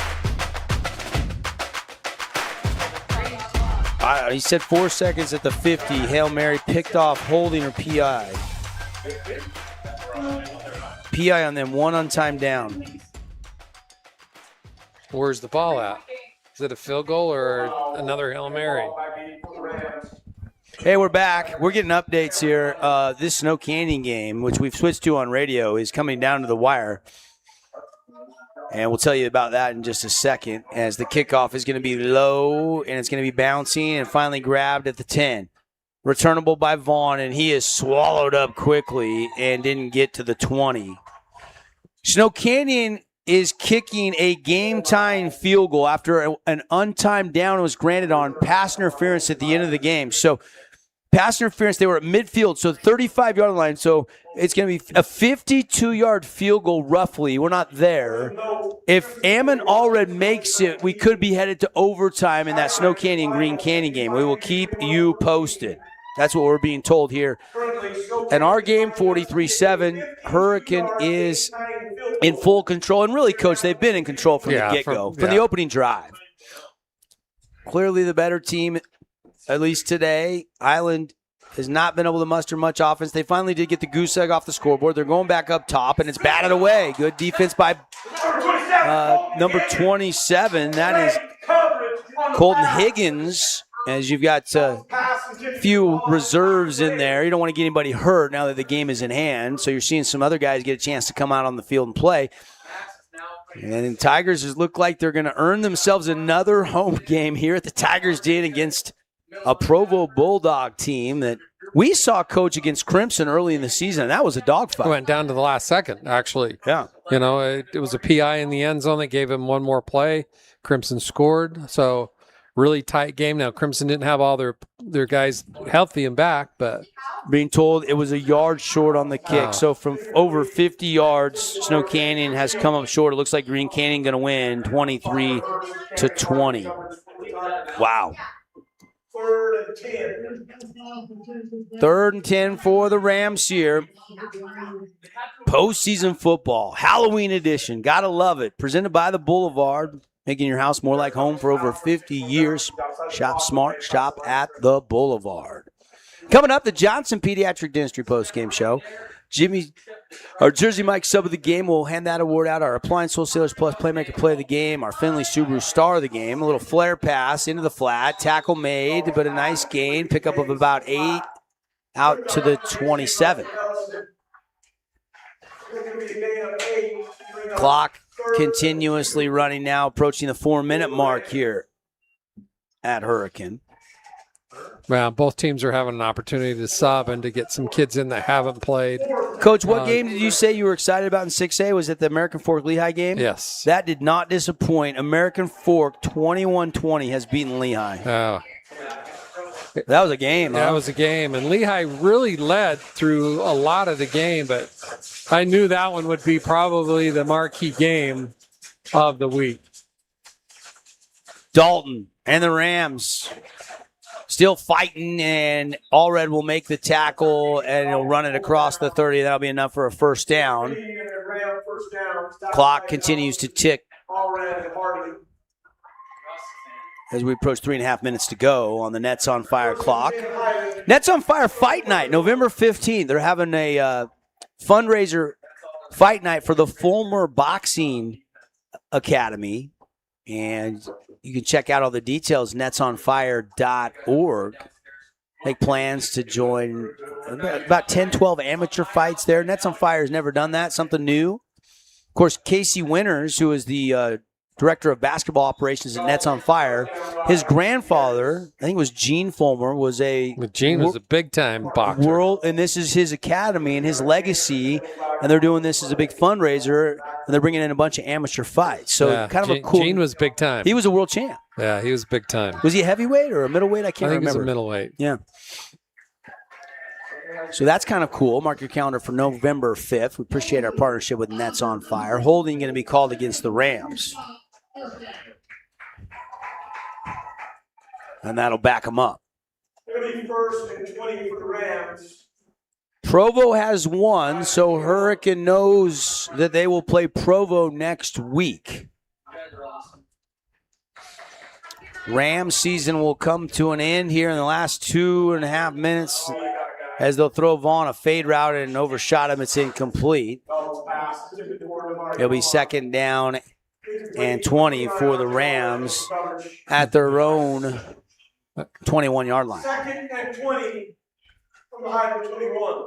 S2: He said 4 seconds at the 50. Hail Mary picked off holding or PI. PI on them, 1 untimed down.
S3: Where's the ball at? Is it a field goal or another Hail Mary?
S2: Hey, we're back. We're getting updates here. This Snow Canyon game, which we've switched to on radio, is coming down to the wire. And we'll tell you about that in just a second, as the kickoff is going to be low and it's going to be bouncing and finally grabbed at the 10. Returnable by Vaughn, and he is swallowed up quickly and didn't get to the 20. Snow Canyon is kicking a game-tying field goal after an untimed down was granted on pass interference at the end of the game. So pass interference, they were at midfield, so 35-yard line. So it's going to be a 52-yard field goal roughly. We're not there. If Ammon Allred makes it, we could be headed to overtime in that Snow Canyon Green Canyon game. We will keep you posted. That's what we're being told here. In our game, 43-7, Hurricane is in full control. And really, Coach, they've been in control from the get-go, from the opening drive. Clearly the better team, at least today. Highland has not been able to muster much offense. They finally did get the goose egg off the scoreboard. They're going back up top, and it's batted away. Good defense by number 27. That is Colton Higgins, as you've got a few reserves in there. You don't want to get anybody hurt now that the game is in hand, so you're seeing some other guys get a chance to come out on the field and play. And the Tigers look like they're going to earn themselves another home game here at the Tigers Den against a Provo Bulldog team that we saw coach against Crimson early in the season, and that was a dogfight.
S3: It went down to the last second, actually.
S2: Yeah.
S3: You know, it was a PI in the end zone that gave him one more play. Crimson scored, so really tight game. Now, Crimson didn't have all their guys healthy and back, but
S2: being told it was a yard short on the kick. So from over 50 yards, Snow Canyon has come up short. It looks like Green Canyon going to win 23-20. Wow. 3rd and 10 for the Rams here. Postseason football, Halloween edition. Gotta love it. Presented by the Boulevard, making your house more like home for over 50 years. Shop smart, shop at the Boulevard. Coming up, the Johnson Pediatric Dentistry postgame show. Our Jersey Mike sub of the game, will hand that award out. Our Appliance Wholesalers Plus Playmaker Play of the game. Our Finley Subaru Star of the game. A little flare pass into the flat. Tackle made, but a nice gain. Pickup of about 8 out to the 27. Clock continuously running now, approaching the 4-minute mark here at Hurricane.
S3: Well, both teams are having an opportunity to sub and to get some kids in that haven't played.
S2: Coach, what game did you say you were excited about in 6A? Was it the American Fork Lehigh game?
S3: Yes.
S2: That did not disappoint. American Fork 21-20 has beaten Lehigh.
S3: Oh.
S2: That was a game.
S3: That was a game, and Lehigh really led through a lot of the game, but I knew that one would be probably the marquee game of the week.
S2: Dalton and the Rams still fighting, and Allred will make the tackle, and he'll run it across the 30. That'll be enough for a first down. Clock continues to tick as we approach 3.5 minutes to go on the Nets on Fire clock. Nets on Fire Fight Night, November 15th. They're having a fundraiser fight night for the Fulmer Boxing Academy. And you can check out all the details, netsonfire.org. Make plans to join about 10, 12 amateur fights there. Nets on Fire has never done that, something new. Of course, Casey Winters, who is the director of basketball operations at Nets on Fire, his grandfather, I think it was Gene Fulmer, was a
S3: big-time boxer.
S2: And this is his academy and his legacy, and they're doing this as a big fundraiser, and they're bringing in a bunch of amateur fights. So kind of a cool.
S3: Gene was big time.
S2: He was a world champ.
S3: Yeah, he was big time.
S2: Was he a heavyweight or a middleweight? I can't remember.
S3: I think he was a middleweight.
S2: Yeah. So that's kind of cool. Mark your calendar for November 5th. We appreciate our partnership with Nets on Fire. Holding going to be called against the Rams. And that'll back them up.
S9: It'll be 1st and 20 for the Rams.
S2: Provo has won, so Hurricane knows that they will play Provo next week. Rams season will come to an end here in the last 2.5 minutes as they'll throw Vaughn a fade route and overshot him. It's incomplete. It'll be 2nd down and 20 for the Rams at their own 21-yard line.
S9: 2nd and 20 from the Highland 21.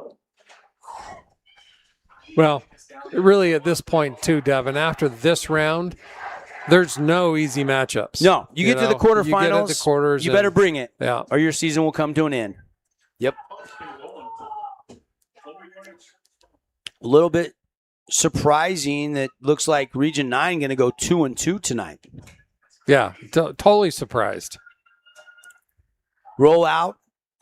S3: Well, really at this point too, Devin, after this round, there's no easy matchups.
S2: No, you get to the quarterfinals,
S3: you get at the quarters,
S2: you better bring it,
S3: yeah,
S2: or your season will come to an end. Yep. A little bit surprising that looks like Region 9 going to go 2-2 tonight.
S3: Yeah, totally surprised.
S2: Roll out.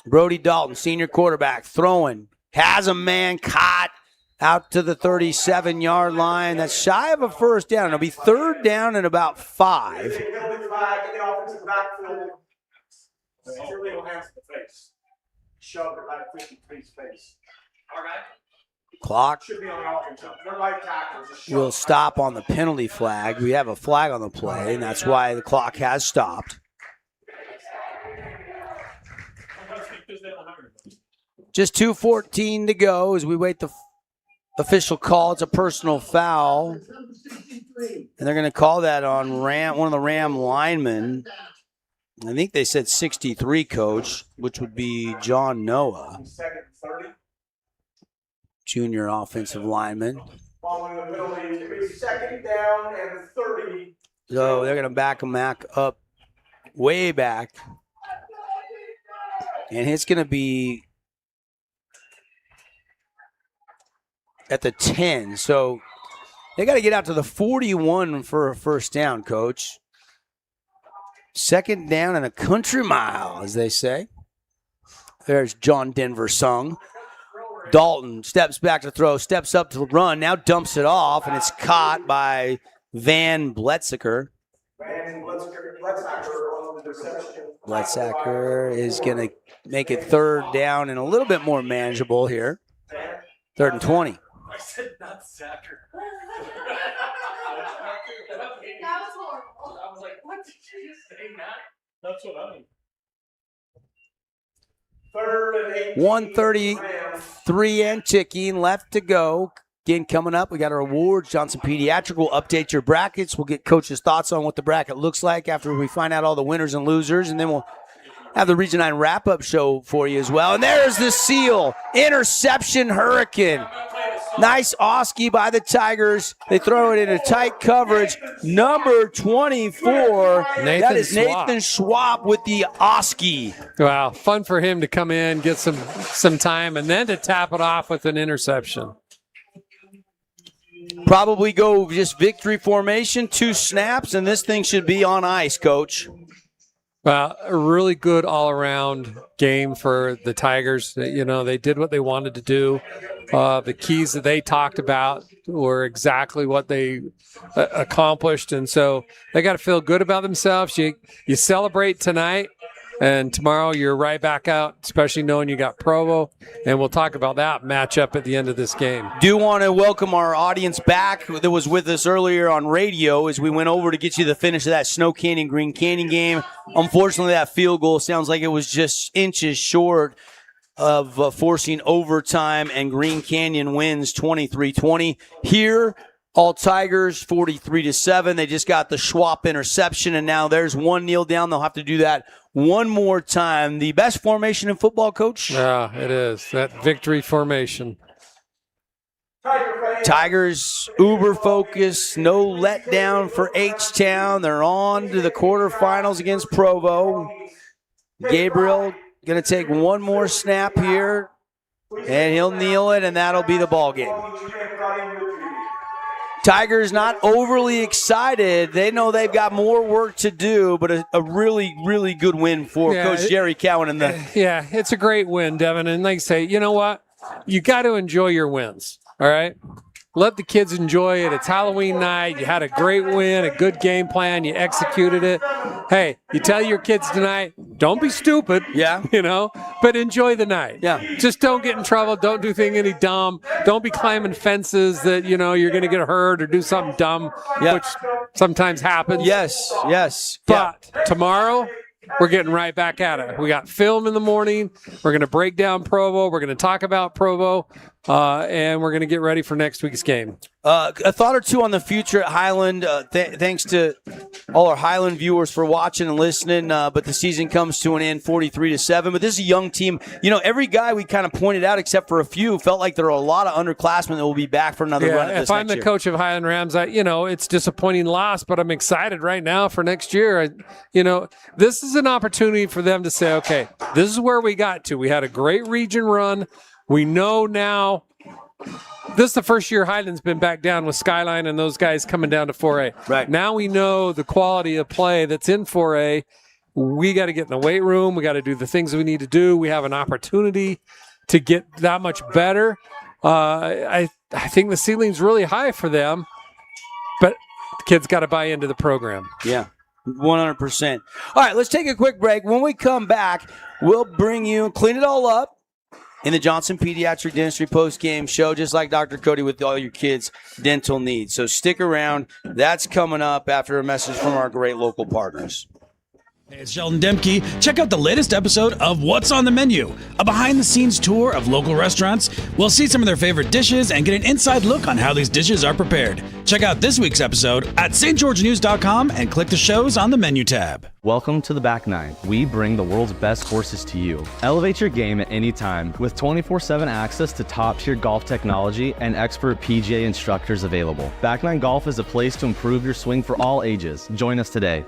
S2: Brody Dalton, senior quarterback, throwing. Has a man caught out to the 37-yard line. That's shy of a 1st down. It'll be 3rd down and about 5. Clock will stop on the penalty flag. We have a flag on the play, and that's why the clock has stopped. Just 2:14 to go as we wait the official call. It's a personal foul. And they're going to call that on one of the Ram linemen. I think they said 63, Coach, which would be John Noah, junior offensive lineman.
S9: Following the penalty, it'll be 2nd down and 30.
S2: So they're going to back him back up, way back. And it's going to be at the 10. So they got to get out to the 41 for a 1st down, Coach. 2nd down and a country mile, as they say. There's John Denver sung. Dalton steps back to throw, steps up to run, now dumps it off, and it's caught by Van Bletziker. Bletziker is going to make it 3rd down and a little bit more manageable here. 3rd and 20.
S10: I said not Sacker.
S22: That was horrible.
S10: I was like, what did you just say, Matt? That's what I mean.
S9: 3rd and 18.
S2: 1:33 and ticking left to go. Again, coming up, we got our awards. Johnson Pediatric will update your brackets. We'll get Coach's thoughts on what the bracket looks like after we find out all the winners and losers, and then we'll have the Region 9 wrap-up show for you as well. And there's the seal. Interception, Hurricane. Nice Oski by the Tigers. They throw it into tight coverage. Number 24. That is Nathan Schwab with the Oski.
S3: Wow, fun for him to come in, get some time, and then to tap it off with an interception.
S2: Probably go just victory formation, 2 snaps, and this thing should be on ice, Coach.
S3: Well, a really good all-around game for the Tigers. You know, they did what they wanted to do. The keys that they talked about were exactly what they accomplished, and so they got to feel good about themselves. You celebrate tonight, and tomorrow you're right back out, especially knowing you got Provo, and we'll talk about that matchup at the end of this game.
S2: Do want to welcome our audience back that was with us earlier on radio as we went over to get you the finish of that Snow Canyon Green Canyon game. Unfortunately, that field goal sounds like it was just inches short of forcing overtime, and Green Canyon wins 23-20. Here, all Tigers 43-7. They just got the Schwab interception, and now there's one kneel down. They'll have to do that one more time. The best formation in football, Coach?
S3: Yeah, it is. That victory formation.
S2: Tigers, uber focus, no letdown for H-Town. They're on to the quarterfinals against Provo. Gabriel going to take one more snap here, and he'll kneel it, and that'll be the ball game. Tigers not overly excited. They know they've got more work to do, but a really, really good win for Coach Jerry Cowan.
S3: Yeah, it's a great win, Devin. And like I say, you know what? You got to enjoy your wins, all right? Let the kids enjoy it. It's Halloween night. You had a great win, a good game plan. You executed it. Hey, you tell your kids tonight, don't be stupid.
S2: Yeah.
S3: But enjoy the night.
S2: Yeah.
S3: Just don't get in trouble. Don't do any dumb. Don't be climbing fences that, you're going to get hurt or do something dumb, which sometimes happens.
S2: Yes.
S3: But tomorrow, we're getting right back at it. We got film in the morning. We're going to break down Provo. We're going to talk about Provo. And we're going to get ready for next week's game.
S2: A thought or two on the future at Highland. Thanks to all our Highland viewers for watching and listening. But the season comes to an end 43-7. But this is a young team. Every guy we kind of pointed out, except for a few, felt like there are a lot of underclassmen that will be back for another run at this
S3: if I'm the coach of Highland Rams, it's disappointing loss, but I'm excited right now for next year. This is an opportunity for them to say, okay, this is where we got to. We had a great region run. We know now this is the first year Highland's been back down with Skyline and those guys coming down to 4A.
S2: Right.
S3: Now we know the quality of play that's in 4A. We got to get in the weight room. We got to do the things we need to do. We have an opportunity to get that much better. I think the ceiling's really high for them, but the kids got to buy into the program.
S2: Yeah. 100%. All right, let's take a quick break. When we come back, we'll bring you, clean it all up in the Johnson Pediatric Dentistry post-game show, just like Dr. Cody with all your kids' dental needs. So stick around. That's coming up after a message from our great local partners.
S7: Hey, it's Sheldon Demke. Check out the latest episode of What's on the Menu, a behind-the-scenes tour of local restaurants. We'll see some of their favorite dishes and get an inside look on how these dishes are prepared. Check out this week's episode at stgeorgenews.com and click the shows on the menu tab.
S11: Welcome to the Back Nine. We bring the world's best courses to you. Elevate your game at any time with 24/7 access to top-tier golf technology and expert PGA instructors available. Back Nine Golf is a place to improve your swing for all ages. Join us today.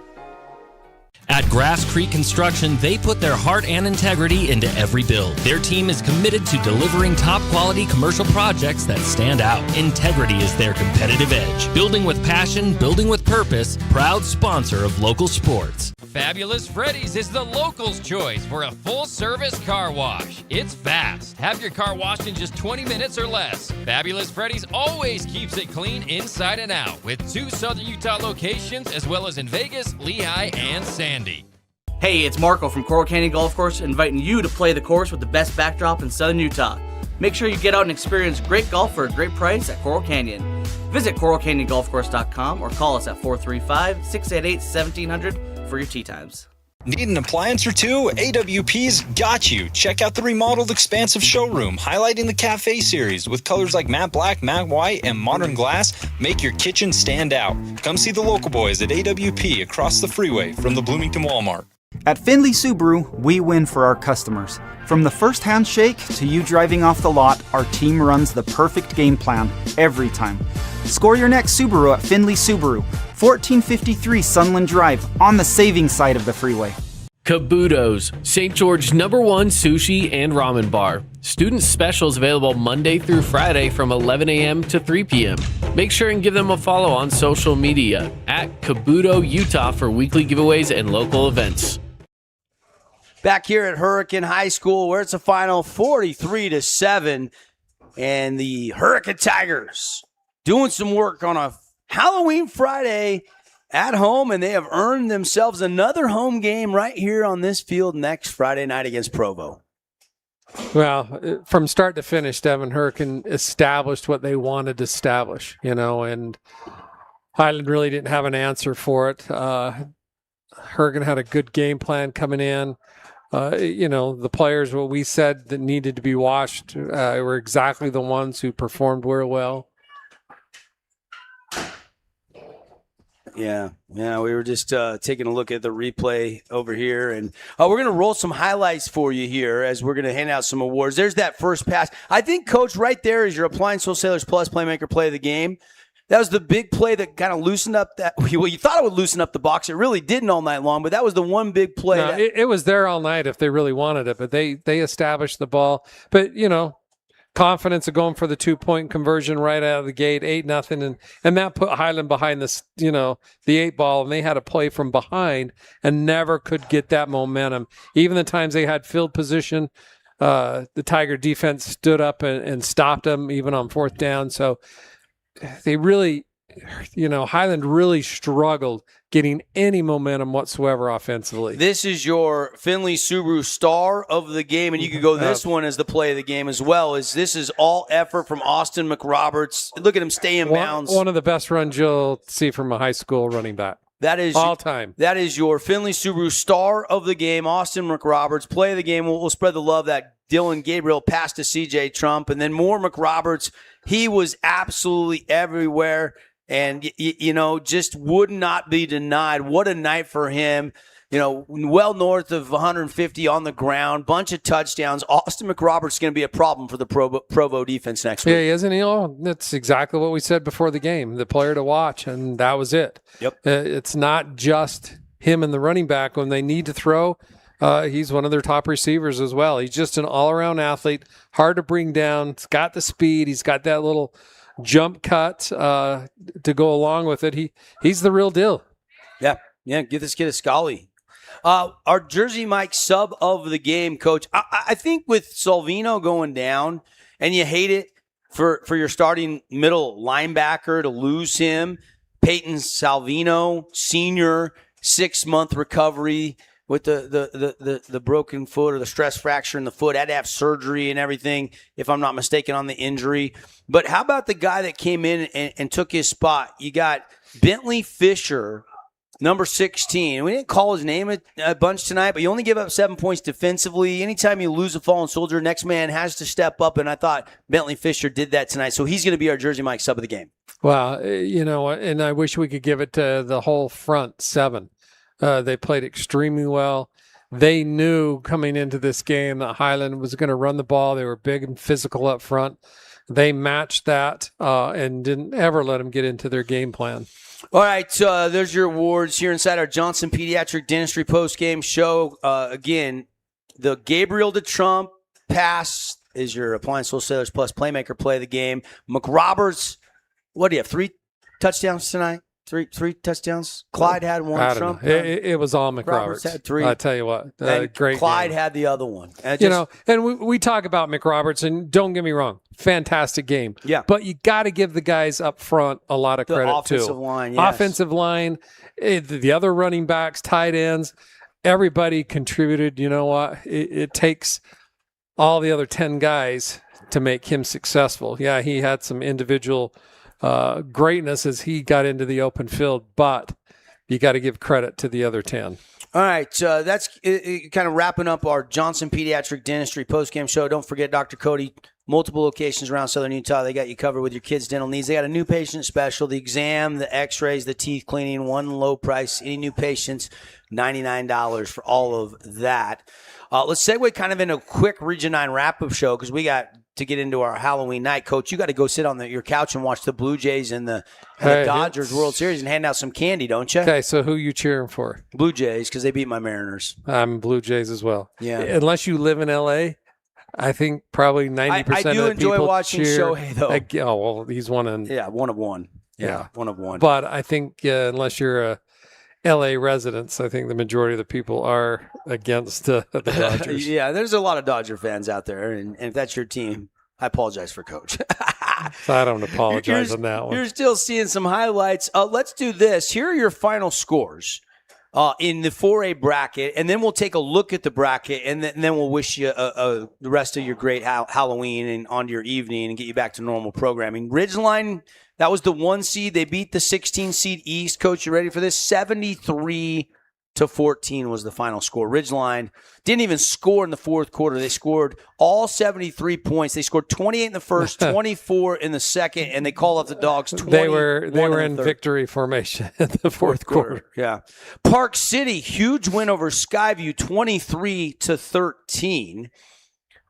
S14: At Grass Creek Construction, they put their heart and integrity into every build. Their team is committed to delivering top-quality commercial projects that stand out. Integrity is their competitive edge. Building with passion, building with purpose, proud sponsor of local sports.
S12: Fabulous Freddy's is the locals' choice for a full-service car wash. It's fast. Have your car washed in just 20 minutes or less. Fabulous Freddy's always keeps it clean inside and out, with 2 Southern Utah locations as well as in Vegas, Lehigh, and Sandy.
S15: Hey, it's Marco from Coral Canyon Golf Course, inviting you to play the course with the best backdrop in Southern Utah. Make sure you get out and experience great golf for a great price at Coral Canyon. Visit coralcanyongolfcourse.com or call us at 435-688-1700 for your tee times.
S24: Need an appliance or two? AWP's got you. Check out the remodeled expansive showroom, highlighting the cafe series with colors like matte black, matte white, and modern glass. Make your kitchen stand out. Come see the local boys at AWP across the freeway from the Bloomington Walmart.
S25: At Findlay Subaru, we win for our customers. From the first handshake to you driving off the lot, our team runs the perfect game plan every time. Score your next Subaru at Findlay Subaru, 1453 Sunland Drive, on the saving side of the freeway.
S27: Kabuto's, St. George's #1 sushi and ramen bar. Student specials available Monday through Friday from 11 a.m. to 3 p.m. Make sure and give them a follow on social media at Kabuto Utah for weekly giveaways and local events.
S2: Back here at Hurricane High School, where it's a final 43-7, and the Hurricane Tigers doing some work on a Halloween Friday at home, and they have earned themselves another home game right here on this field next Friday night against Provo.
S3: Well, from start to finish, Devin, Hurricane established what they wanted to establish, and Highland really didn't have an answer for it. Hurricane had a good game plan coming in. The players, what we said that needed to be watched, were exactly the ones who performed very well.
S2: Yeah, we were just taking a look at the replay over here, and we're going to roll some highlights for you here as we're going to hand out some awards. There's that first pass. I think, Coach, right there is your Appliance Wholesalers Plus Playmaker Play of the Game. That was the big play that kind of loosened up that. Well, you thought it would loosen up the box. It really didn't all night long, but that was the one big play.
S3: No, it was there all night if they really wanted it, but they established the ball. But, confidence of going for the 2-point conversion right out of the gate, 8-0, and that put Highland behind this, the 8 ball, and they had to play from behind and never could get that momentum. Even the times they had field position, the Tiger defense stood up and stopped them even on 4th down. So they really, Highland really struggled getting any momentum whatsoever offensively.
S2: This is your Findlay Subaru star of the game, and you could go this one as the play of the game as well. This is all effort from Austin McRoberts. Look at him stay in bounds.
S3: One of the best runs you'll see from a high school running back.
S2: That is
S3: all time.
S2: That is your Findlay Subaru star of the game, Austin McRoberts. Play of the game. We'll spread the love. That Dylan Gabriel pass to CJ Trump, and then more McRoberts. He was absolutely everywhere. And, just would not be denied. What a night for him. Well north of 150 on the ground, bunch of touchdowns. Austin McRoberts is going to be a problem for the Provo defense next week.
S3: Yeah, isn't he? That's exactly what we said before the game, the player to watch, and that was it.
S2: Yep.
S3: It's not just him and the running back. When they need to throw, he's one of their top receivers as well. He's just an all-around athlete, hard to bring down. He's got the speed. He's got that little jump cut to go along with it. He's the real deal.
S2: Yeah, give this kid a Scully. Our Jersey Mike sub of the game, Coach. I think with Salvino going down, and you hate it for your starting middle linebacker to lose him, Peyton Salvino, senior, 6-month recovery with the broken foot or the stress fracture in the foot, had to have surgery and everything, if I'm not mistaken, on the injury. But how about the guy that came in and took his spot? You got Bentley Fisher, number 16. We didn't call his name a bunch tonight, but you only give up 7 points defensively. Anytime you lose a fallen soldier, next man has to step up, and I thought Bentley Fisher did that tonight. So he's going to be our Jersey Mike sub of the game.
S3: Well, and I wish we could give it to the whole front 7. They played extremely well. They knew coming into this game that Highland was going to run the ball. They were big and physical up front. They matched that and didn't ever let them get into their game plan.
S2: All right, there's your awards here inside our Johnson Pediatric Dentistry post-game show. Again, the Gabriel to Trump pass is your Appliance Wholesalers Plus Playmaker play of the game. McRoberts, what do you have, 3 touchdowns tonight? Three touchdowns. Clyde had one.
S3: I don't know. It was all McRoberts.
S2: Had 3.
S3: I tell you what, great.
S2: Clyde
S3: game.
S2: had the other one.
S3: And we talk about McRoberts, and don't get me wrong, fantastic game.
S2: Yeah.
S3: But you got to give the guys up front a lot of credit too.
S2: Offensive line, yes.
S3: Offensive line, the other running backs, tight ends, everybody contributed. You know what? It takes all the other 10 guys to make him successful. Yeah, he had some individual greatness as he got into the open field, but you got to give credit to the other 10.
S2: All right, that's kind of wrapping up our Johnson Pediatric Dentistry postgame show. Don't forget Dr. Cody, multiple locations around Southern Utah. They got you covered with your kids' dental needs. They got a new patient special, the exam, the x-rays, the teeth cleaning, one low price. Any new patients, $99 for all of that. Let's segue kind of into a quick Region 9 wrap-up show because we got to get into our Halloween night. Coach, you got to go sit on your couch and watch the Blue Jays and the Dodgers World Series and hand out some candy, don't you?
S3: Okay, so who you cheering for?
S2: Blue Jays, because they beat my Mariners.
S3: I'm Blue Jays as well.
S2: Yeah.
S3: Unless you live in L.A., I think probably 90% of the people
S2: I do enjoy watching
S3: cheer.
S2: Shohei, though.
S3: Well, he's one of
S2: one of one.
S3: Yeah,
S2: one of one.
S3: But I think unless you're a L.A. residents, I think the majority of the people are against the Dodgers.
S2: Yeah, there's a lot of Dodger fans out there, and if that's your team, I apologize for Coach.
S3: So I don't apologize on that one.
S2: You're still seeing some highlights. Let's do this. Here are your final scores in the 4A bracket, and then we'll take a look at the bracket, and then we'll wish you the rest of your great Halloween and on to your evening and get you back to normal programming. Ridgeline, that was the 1 seed. They beat the 16 seed East. Coach, you ready for this? 73-40. 14 was the final score. Ridgeline didn't even score in the fourth quarter. They scored all 73 points. They scored 28 in the first, 24 in the second, and they called up the Dogs 20.
S3: They were in victory formation in the fourth quarter.
S2: Yeah. Park City, huge win over Skyview, 23-13. Of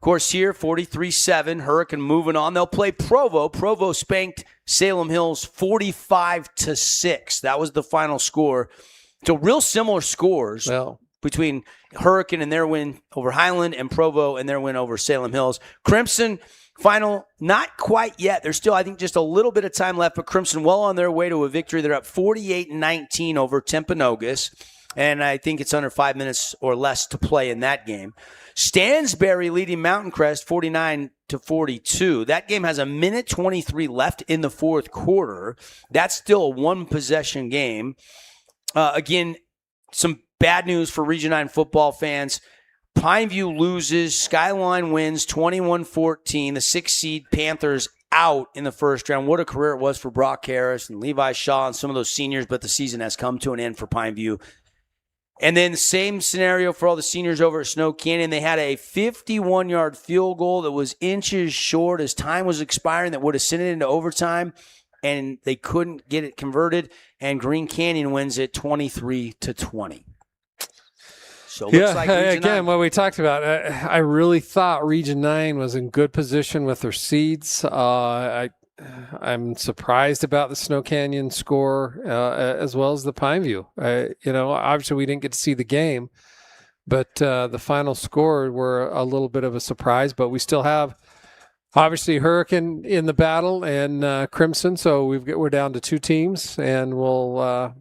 S2: course, here, 43-7. Hurricane moving on. They'll play Provo. Provo spanked Salem Hills 45-6. That was the final score. So real similar scores between Hurricane and their win over Highland and Provo and their win over Salem Hills. Crimson, final, not quite yet. There's still, I think, just a little bit of time left, but Crimson well on their way to a victory. They're up 48-19 over Timpanogos, and I think it's under 5 minutes or less to play in that game. Stansbury leading Mountain Crest 49-42. That game has a minute 23 left in the fourth quarter. That's still a one-possession game. Again, some bad news for Region 9 football fans. Pineview loses. Skyline wins 21-14. The 6th seed Panthers out in the first round. What a career it was for Brock Harris and Levi Shaw and some of those seniors, but the season has come to an end for Pineview. And then same scenario for all the seniors over at Snow Canyon. They had a 51-yard field goal that was inches short as time was expiring that would have sent it into overtime, and they couldn't get it converted, and Green Canyon wins it 23-20. So it looks like Region 9.
S3: What we talked about, I really thought Region 9 was in good position with their seeds. I'm surprised about the Snow Canyon score as well as the Pineview. Obviously we didn't get to see the game, but the final score were a little bit of a surprise, but we still have obviously Hurricane in the battle and Crimson, so we're down to 2 teams, and we'll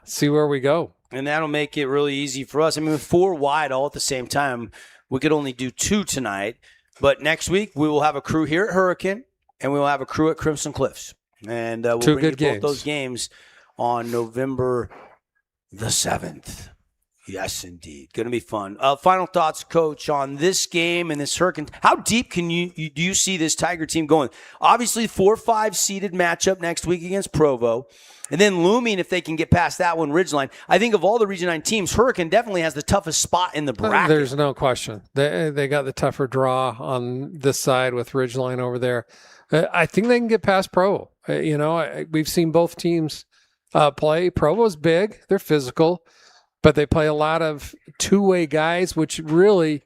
S3: see where we go.
S2: And that'll make it really easy for us. I mean, with 4 wide all at the same time, we could only do 2 tonight. But next week, we will have a crew here at Hurricane, and we will have a crew at Crimson Cliffs. And we'll bring you both those games on November the 7th. Yes, indeed. Going to be fun. Final thoughts, Coach, on this game and this Hurricane. How deep do you see this Tiger team going? Obviously, 4-5 seeded matchup next week against Provo. And then looming, if they can get past that one, Ridgeline. I think of all the Region 9 teams, Hurricane definitely has the toughest spot in the bracket.
S3: There's no question. They got the tougher draw on this side with Ridgeline over there. I think they can get past Provo. We've seen both teams play. Provo's big. They're physical. But they play a lot of two-way guys, which really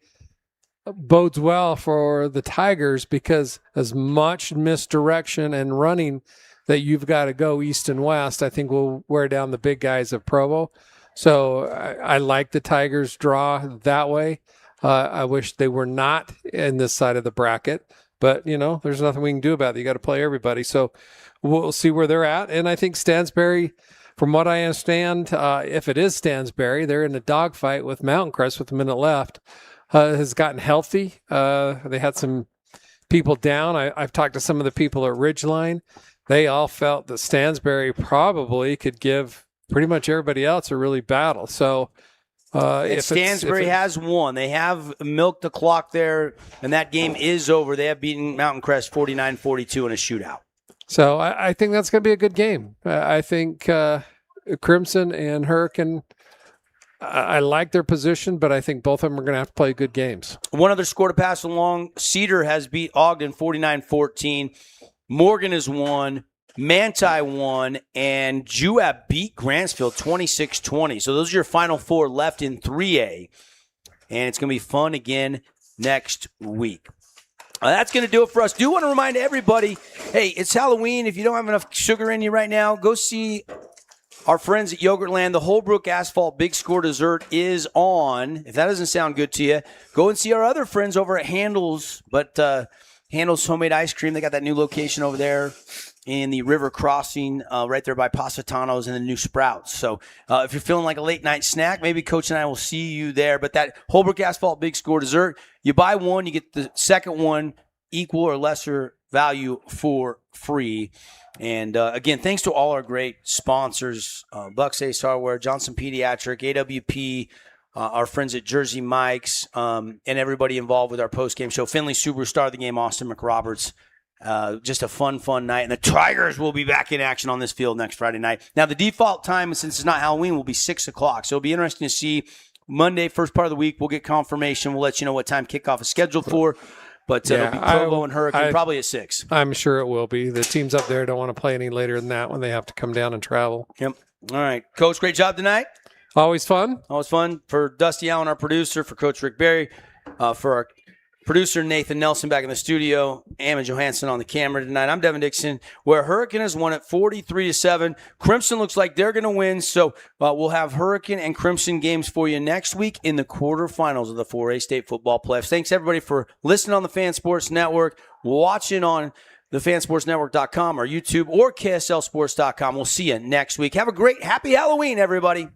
S3: bodes well for the Tigers because as much misdirection and running that you've got to go east and west, I think will wear down the big guys of Provo. So I like the Tigers draw that way. I wish they were not in this side of the bracket, but, there's nothing we can do about it. You got to play everybody. So we'll see where they're at. And I think Stansbury, from what I understand, if it is Stansbury, they're in a dogfight with Mountain Crest with a minute left, has gotten healthy. They had some people down. I've talked to some of the people at Ridgeline. They all felt that Stansbury probably could give pretty much everybody else a really battle. So
S2: if Stansbury has won, they have milked the clock there, and that game is over. They have beaten Mountain Crest 49-42 in a shootout.
S3: So I think that's going to be a good game. I think Crimson and Hurricane, I like their position, but I think both of them are going to have to play good games.
S2: One other score to pass along. Cedar has beat Ogden 49-14. Morgan has won. Manti won. And Juab beat Grantsville 26-20. So those are your final 4 left in 3A. And it's going to be fun again next week. That's going to do it for us. Do want to remind everybody, hey, it's Halloween. If you don't have enough sugar in you right now, go see our friends at Yogurtland. The Holbrook Asphalt Big Score Dessert is on. If that doesn't sound good to you, go and see our other friends over at Handel's. But Handel's Homemade Ice Cream, they got that new location over there in the river crossing right there by Positano's and the new Sprouts. So if you're feeling like a late night snack, maybe Coach and I will see you there. But that Holbrook Asphalt Big Score Dessert, you buy one, you get the second one equal or lesser value for free. And again, thanks to all our great sponsors, Bucks Ace Hardware, Johnson Pediatric, AWP, our friends at Jersey Mike's, and everybody involved with our post-game show. Finley Subaru, star of the game, Austin McRoberts. Just a fun night. And the Tigers will be back in action on this field next Friday night. Now, the default time, since it's not Halloween, will be 6 o'clock. So it'll be interesting to see Monday, first part of the week. We'll get confirmation. We'll let you know what time kickoff is scheduled for. But it'll be Provo and Hurricane probably at 6.
S3: I'm sure it will be. The teams up there don't want to play any later than that when they have to come down and travel.
S2: Yep. All right. Coach, great job tonight.
S3: Always fun.
S2: Always fun. For Dusty Allen, our producer, for Coach Rick Berry, for our producer Nathan Nelson back in the studio, Ammon Johansson on the camera tonight. I'm Devin Dixon, where Hurricane has won it 43-7. Crimson looks like they're going to win, so we'll have Hurricane and Crimson games for you next week in the quarterfinals of the 4A State Football Playoffs. Thanks, everybody, for listening on the Fan Sports Network, watching on thefansportsnetwork.com or YouTube or KSLsports.com. We'll see you next week. Have a great, happy Halloween, everybody.